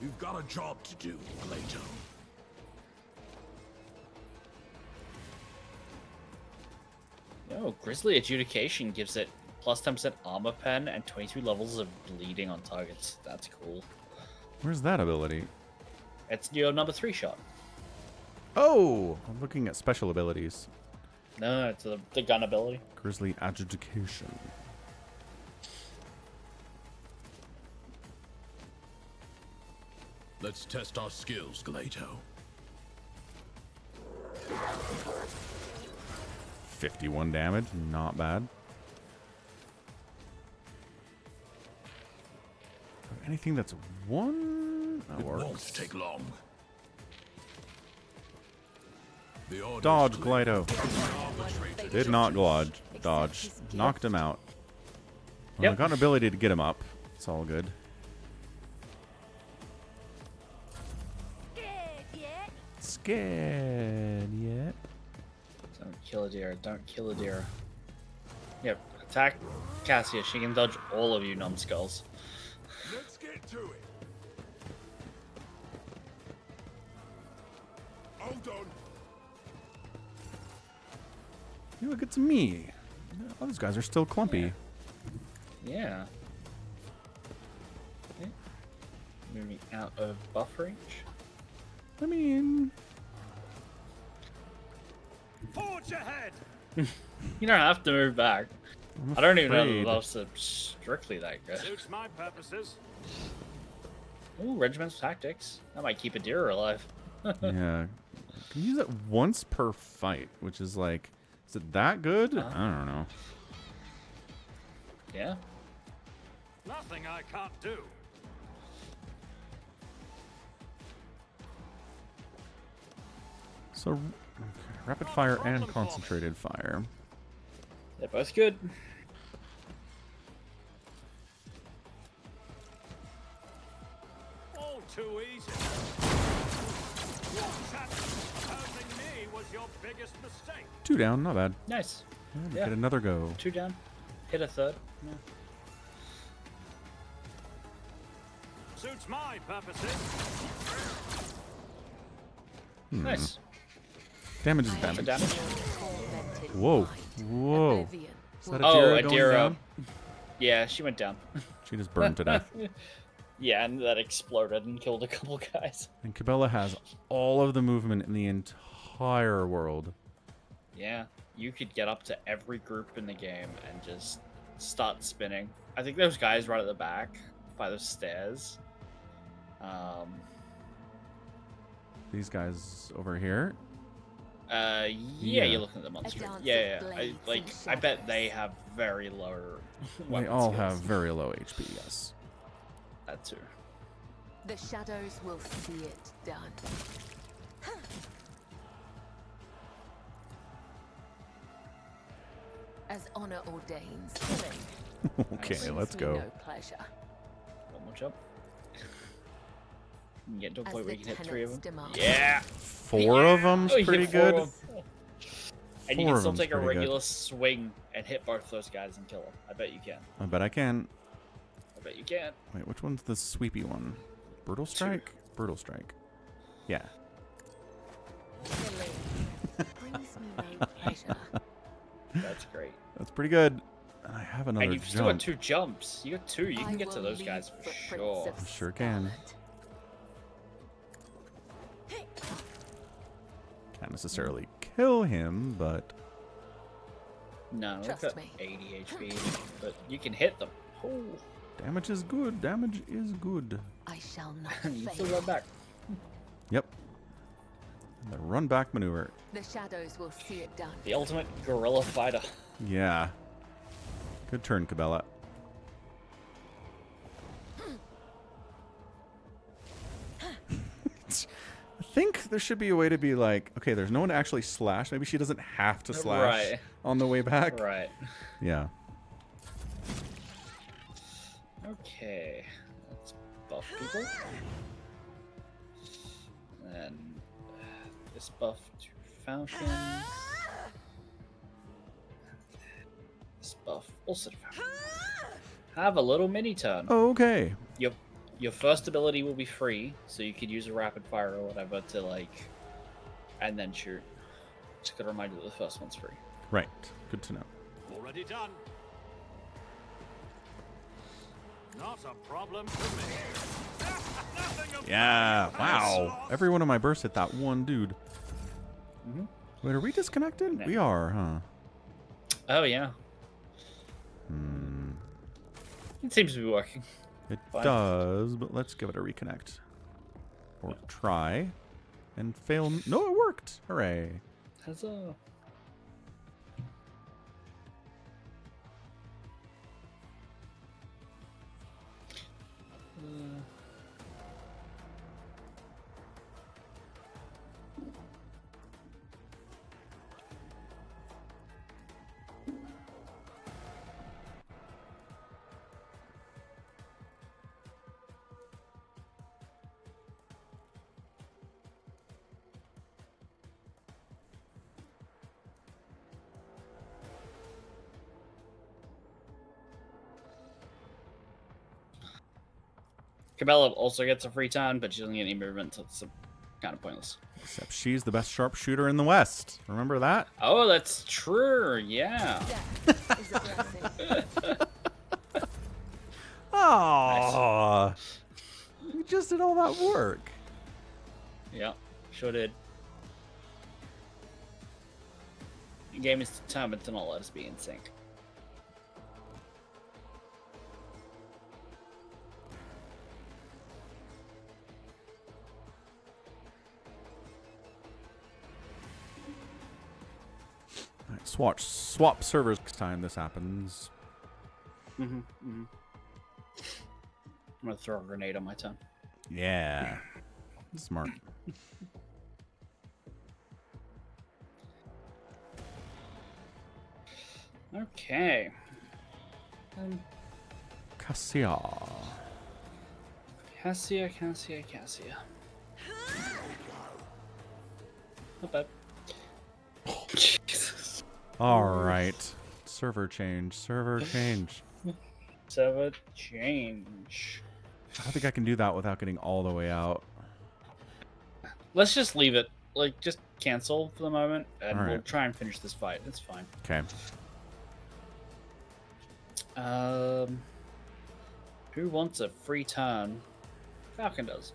We've got a job to do, Glato. Oh, Grizzly Adjudication gives it plus 10% armor pen and 22 levels of bleeding on targets. That's cool. Where's that ability? It's your number 3 shot. Oh, I'm looking at special abilities. No, it's the gun ability. Grizzly Adjudication. Let's test our skills, Glato. 51 damage, not bad. Anything that's one? That It won't works. take long. The order's Dodge, clear. Glato. Did not dodge. Dodge. Knocked him out. Well, I Yep. got an ability to get him up. It's all good. Scared yet? Don't kill a deer. Don't kill a deer. Yep. Attack Cassia. She can dodge all of you numbskulls. Let's get to it. Hold on. You look, it's me. All these guys are still clumpy. Yeah. Okay. Moving out of buff range. I mean, Forge ahead! You don't have to move back. I'm I don't even know afraid. the buffs are strictly that good. Suits my purposes. Ooh, regimental tactics. That might keep a deer alive. Yeah. Can you use it once per fight, which is like, is it that good? I don't know. Yeah. Nothing I can't do. So, okay, rapid fire and concentrated fire. They're both good. All too easy. Your chat opposing me was your biggest mistake. 2 down, not bad. Nice. Yeah, Get another go. 2 down. Hit a third. Yeah. Suits my purposes. Nice. Damage is For damage. damage. Whoa. Whoa. Is that Oh, Adira going Adira. down? Yeah, she went down. She just burned to death. Yeah, and that exploded and killed a couple guys. And Cabela has all of the movement in the entire world. Yeah, you could get up to every group in the game and just start spinning. I think those guys right at the back by the stairs. These guys over here. Yeah, Yeah. you're looking at the monster. Yeah. I bet they have very low They weapon all skills. have very low HP, yes. That too. The shadows will see it done. As honor ordains, killing. Okay, brings let's me go. No pleasure. One more jump. You can get to a As point where the you can hit 3 of them. tenants demand. Yeah! 4 of them's Oh, you pretty hit 4 good. of 'em. And you 4 can of still them's take a pretty good. regular swing and hit both those guys and kill them. I bet you can. I bet I can. I bet you can. Wait, which one's the sweepy one? Brutal strike? Brutal strike. Yeah. Killing brings me no pleasure. That's great. That's pretty good. I have another And you've still got jump. 2 jumps. You got 2. You I can get to will those leave guys for footprints sure. of Sure can. scarlet. Can't necessarily kill him, but No, we've Trust got me. 80 HP, but you can hit them. Oh, damage is good. Damage is good. I shall not you still fail. run back. Yep. The run back maneuver. The shadows will see it done. The ultimate guerrilla fighter. Yeah. Good turn, Cabela. I think there should be a way to be like, okay, there's no one to actually slash. Maybe she doesn't have to slash on the way back. Right. Yeah. Okay. Let's buff people. And this buff to Falcon. This buff also to Falcon. Have a little mini turn. Okay. Your first ability will be free, so you could use a rapid fire or whatever to like, and then shoot. Just gotta remind you that the first one's free. Right. Good to know. Already done. Not a problem for me. Nothing of Yeah. value. Wow. Every one of my bursts hit that one dude. Mm-hmm. Wait, are we disconnected? Yeah. We are, huh? Oh yeah. Hmm. It seems to be working. It Fine. does, but let's give it a reconnect. Or try. And fail. No, it worked. Hooray. Huzzah. Cabela also gets a free turn, but she doesn't get any movement, so it's kind of pointless. Except she's the best sharpshooter in the West. Remember that? Oh, that's true. Yeah. Oh, you just did all that work. Yeah, sure did. The game is determined to not let us be in sync. All right, swap servers next time this happens. I'm gonna throw a grenade on my turn. Yeah. Smart. Okay. Cassia. Cassia. Not bad. Jesus. All right. Server change. Server change. I don't think I can do that without getting all the way out. Let's just leave it. Like, just cancel for the moment, and All we'll right. try and finish this fight. It's fine. Okay. Who wants a free turn? Falcon does.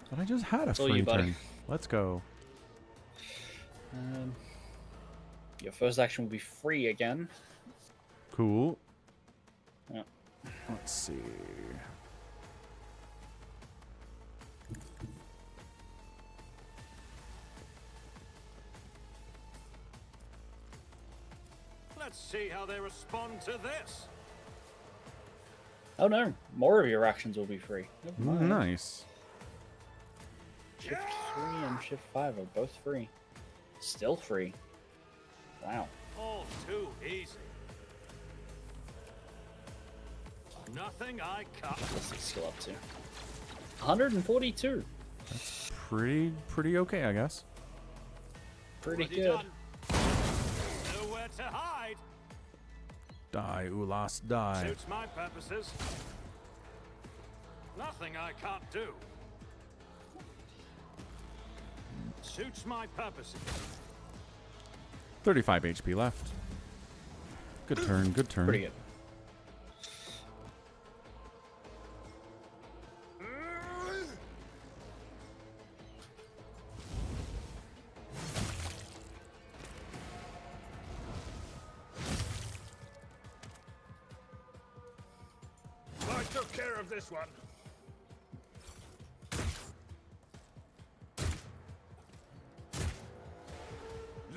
But I just had a It's all free you, buddy. turn. Let's go. Your first action will be free again. Cool. Yeah. Let's see. Let's see how they respond to this. Oh no, more of your actions will be free. Never mind. Nice. Shift 3 and Shift 5 are both free. Still free. Wow. All too easy. Nothing I cut. What's the skill up to? 142. Pretty okay, I guess. Pretty Already good. done. Nowhere to hide. Die, Ulas, die. Suits my purposes. Nothing I can't do. Suits my purposes. 35 HP left. Good turn, good turn. Pretty good. I took care of this one.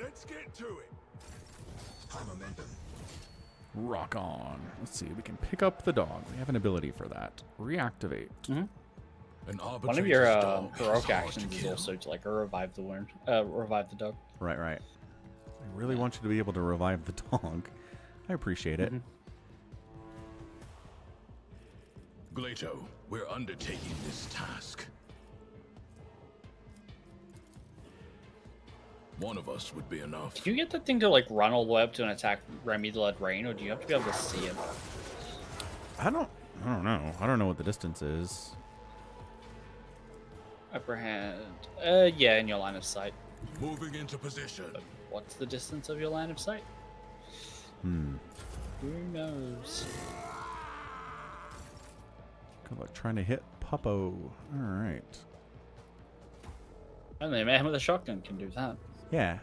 Let's get to it. High momentum. Rock on. Let's see, we can pick up the dog. We have an ability for that. Reactivate. Mm-hmm. One of your heroic actions is also to like revive the wound, revive the dog. Right, right. I really want you to be able to revive the dog. I appreciate it. Glato, we're undertaking this task. One of us would be enough. Do you get the thing to like run all the way up to an attack Remy the Lead Rain, or do you have to be able to see him? I don't know. I don't know what the distance is. Upper hand. Yeah, in your line of sight. Moving into position. But what's the distance of your line of sight? Hmm. Who knows? Good luck trying to hit Puppo. Alright. Only a man with a shotgun can do that. Yeah.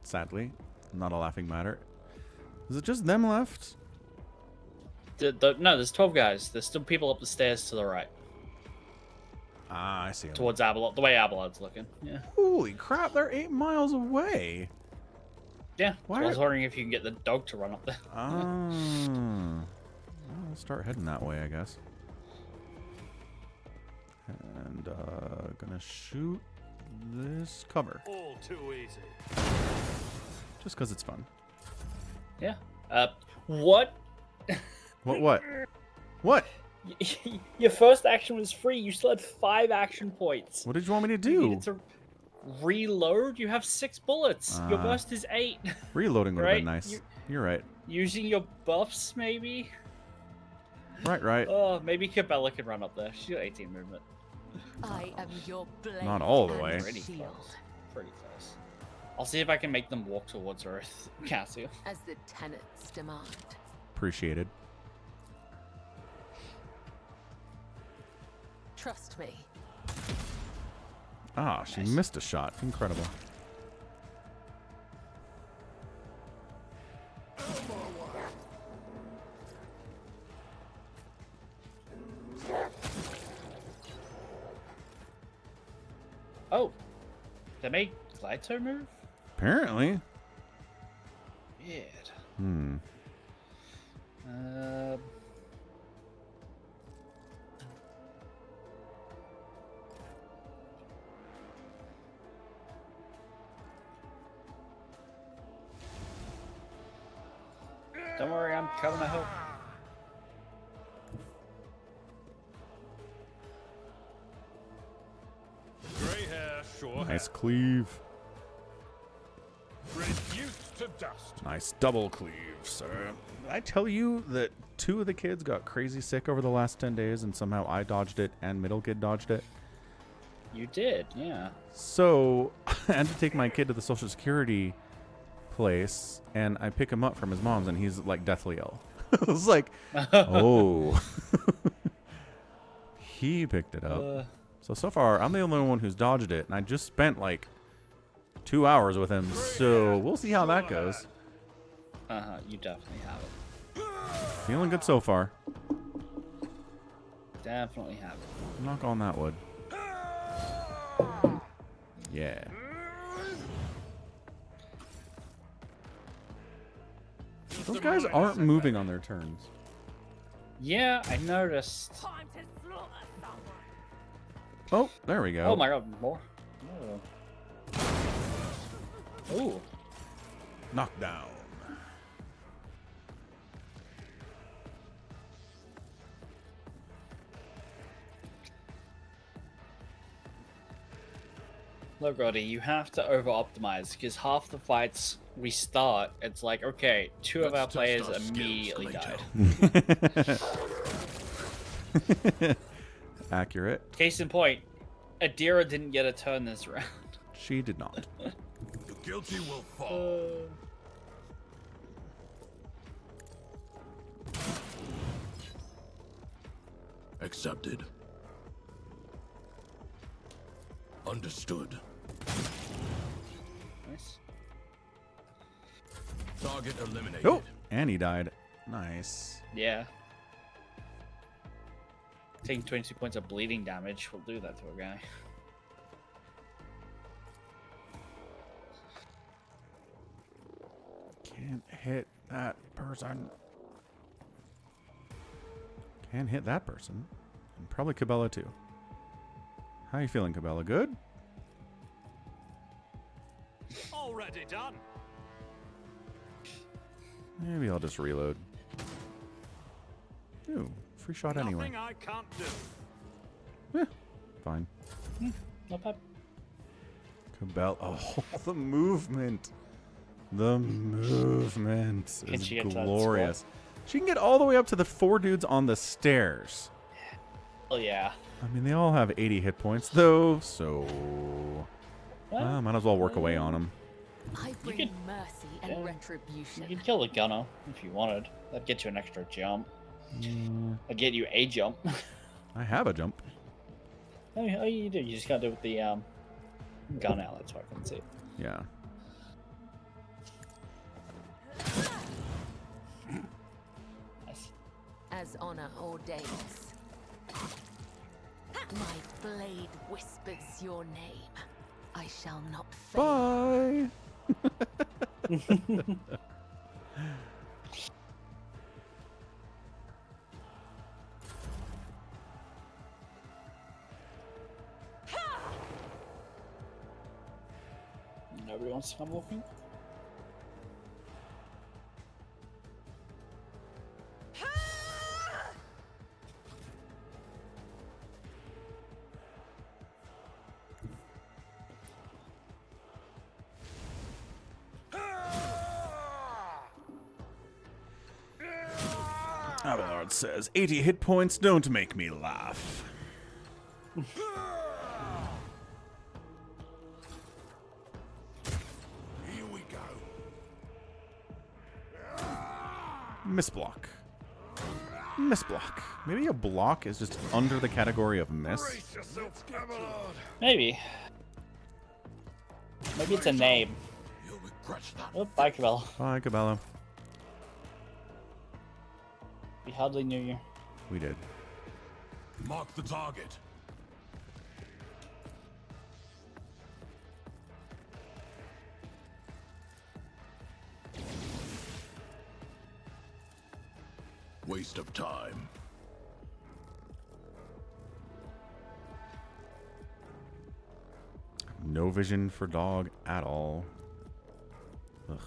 Sadly, not a laughing matter. Is it just them left? No, there's 12 guys. There's still people up the stairs to the right. Ah, I see them. Towards Abelard, the way Abelard's looking. Yeah. Holy crap, they're 8 miles away. Yeah. Why So I was wondering if you can get the dog to run up there. Well, I'll start heading that way, I guess. And gonna shoot this cover. All too easy. Just because it's fun. Yeah. What? What? What? Your first action was free. You still had 5 action points. What did you want me to You do? needed to reload. You have 6 bullets. Your burst is 8. Reloading would have been Right? nice. You're right. Using your buffs, maybe? Right. Oh, maybe Cabela could run up there. She's got 18 movement. I am your blade. Not all the and way. Pretty shield. close. Pretty close. I'll see if I can make them walk towards Earth, Cassia. As the tenants demand. Appreciated. Trust me. Ah, she missed a shot. Incredible. Oh, they made Glyto move? Apparently. Weird. Hmm. Don't worry, I'm coming to help. Grey hair, sure. Nice cleave. Reduced to dust. Nice double cleave, sir. Did I tell you that 2 of the kids got crazy sick over the last 10 days and somehow I dodged it and middle kid dodged it? You did, yeah. So I had to take my kid to the Social Security place and I pick him up from his mom's and he's like deathly ill. I was like, oh. He picked it up. So far, I'm the only one who's dodged it and I just spent like 2 hours with him, so we'll see how that goes. You definitely have it. Feeling good so far. Definitely have it. Knock on that wood. Yeah. Those guys aren't moving on their turns. Yeah, I noticed. Oh, there we go. Oh my god, more. Ooh. Knockdown. Look, Roddy, you have to over-optimize because half the fights we start, it's like, okay, 2 of our players immediately died. Accurate. Case in point, Adira didn't get a turn this round. She did not. The guilty will fall. Accepted. Understood. Nice. Target eliminated. Oh, and he died. Nice. Yeah. Taking 22 points of bleeding damage will do that to a guy. Can't hit that person. Can't hit that person. And probably Cabela too. How you feeling, Cabela? Good? Already done. Maybe I'll just reload. Ooh, free shot anyway. Nothing I can't do. Eh, fine. Not bad. Cabela. Oh, the movement. The movement Can is she get to that glorious. She can get all the way up to the 4 dudes on the stairs. Oh yeah. I mean, they all have 80 hit points, though, so... Well, might as well work away on them. I bring could- mercy and yeah. retribution. You could kill the gunner if you wanted. That'd get you an extra jump. That'd get you a jump. I have a jump. Oh, you do. You just gotta do it with the gun out. That's why I couldn't see it. Yeah. Nice. As honor ordains. My blade whispers your name. I shall not fail. Bye! Nobody wants to come walking? Abelard says, 80 hit points don't make me laugh. Here we go. Misblock. Misblock. Maybe a block is just under the category of miss. Brace yourself, Abelard. Maybe. Maybe it's a name. You'll regret that. Oh, bye, Cabela. Bye, Cabela. We hardly knew you. We did. Mark the target. Waste of time. No vision for dog at all. Ugh.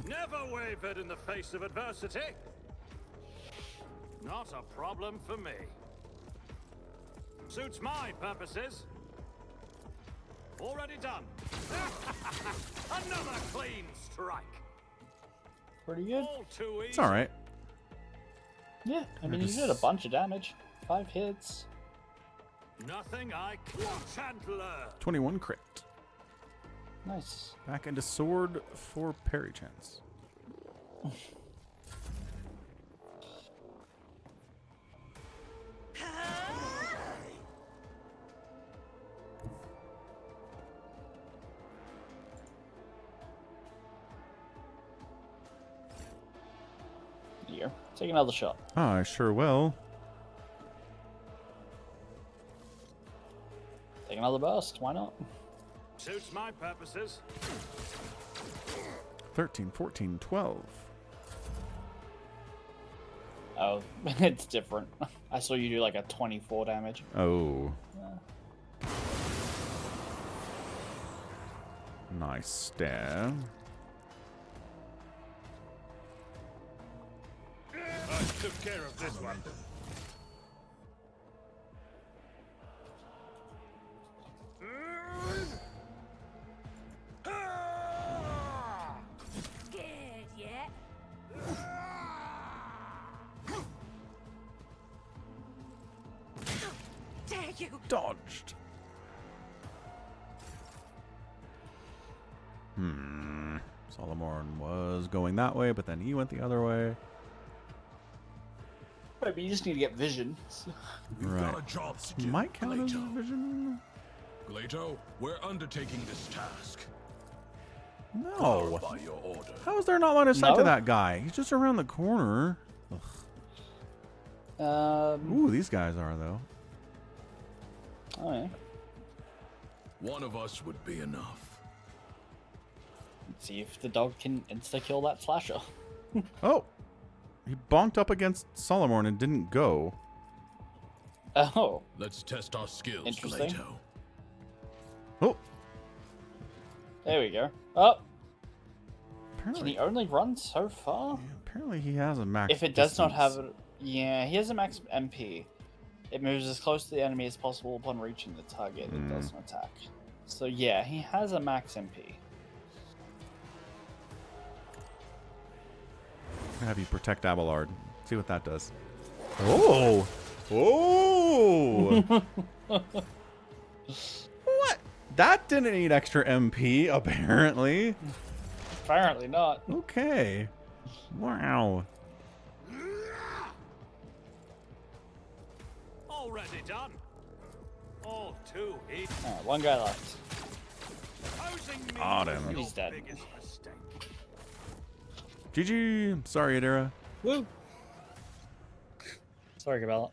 Never wavered in the face of adversity. Not a problem for me. Suits my purposes. Already done. Another clean strike. Pretty good. All too easy. It's alright. Yeah, I mean, you did a bunch of damage. 5 hits. Nothing I watch and learn. 21 crit. Nice. Back into sword for parry chance. Here, take another shot. I sure will. Take another burst. Why not? Suits my purposes. 13, 14, 12. Oh, it's different. I saw you do like a 24 damage. Oh. Nice stab. I took care of this one. Scared yet? Dare you? Dodged. Solomon was going that way, but then he went the other way. Right, but you just need to get vision. We've Right. got a job to do. Might count as Glato. vision. Glato, we're undertaking this task. No. By your order. How is there not line of sight to No? that guy? He's just around the corner. Ugh. Ooh, these guys are, though. Oh, yeah. One of us would be enough. Let's see if the dog can insta-kill that slasher. Oh, He bonked up against Solomon and didn't go. Oh. Let's test our skills, Interesting. Plato. Oh. There we go. Oh. Can Apparently, he only run so far? apparently he has a max If it does not have distance. yeah, he has a max MP. It moves as close to the enemy as possible upon reaching the target. It doesn't attack. So yeah, he has a max MP. I'll have you protect Abelard. See what that does. Oh! Oh! What? That didn't need extra MP, apparently. Apparently not. Okay. Wow. Already done. All too easy. Alright, one guy left. Opposing me Got was him. your He's dead. biggest mistake. GG. Sorry, Adira. Woo! Sorry, Cabela.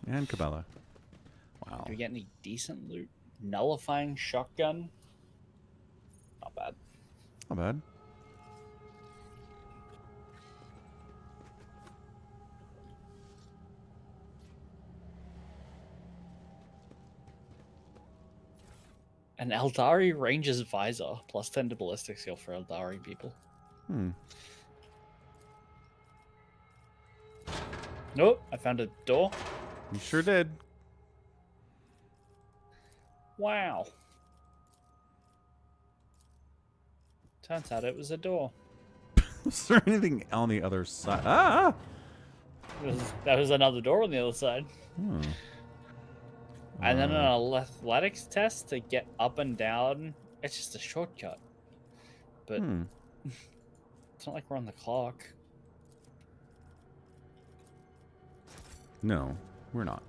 And Cabela. Wow. Do we get any decent loot? Nullifying shotgun? Not bad. Not bad. An Eldari Ranger's Visor. Plus 10 to ballistic skill for Eldari people. Nope, I found a door. You sure did. Wow. Turns out it was a door. Is there anything on the other side? Ah! That was another door on the other side. Hmm. And then an athletics test to get up and down. It's just a shortcut. But it's not like we're on the clock. No, we're not.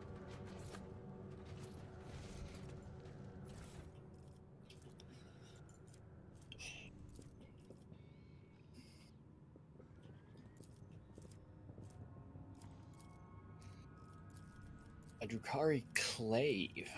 A Drukhari Clave.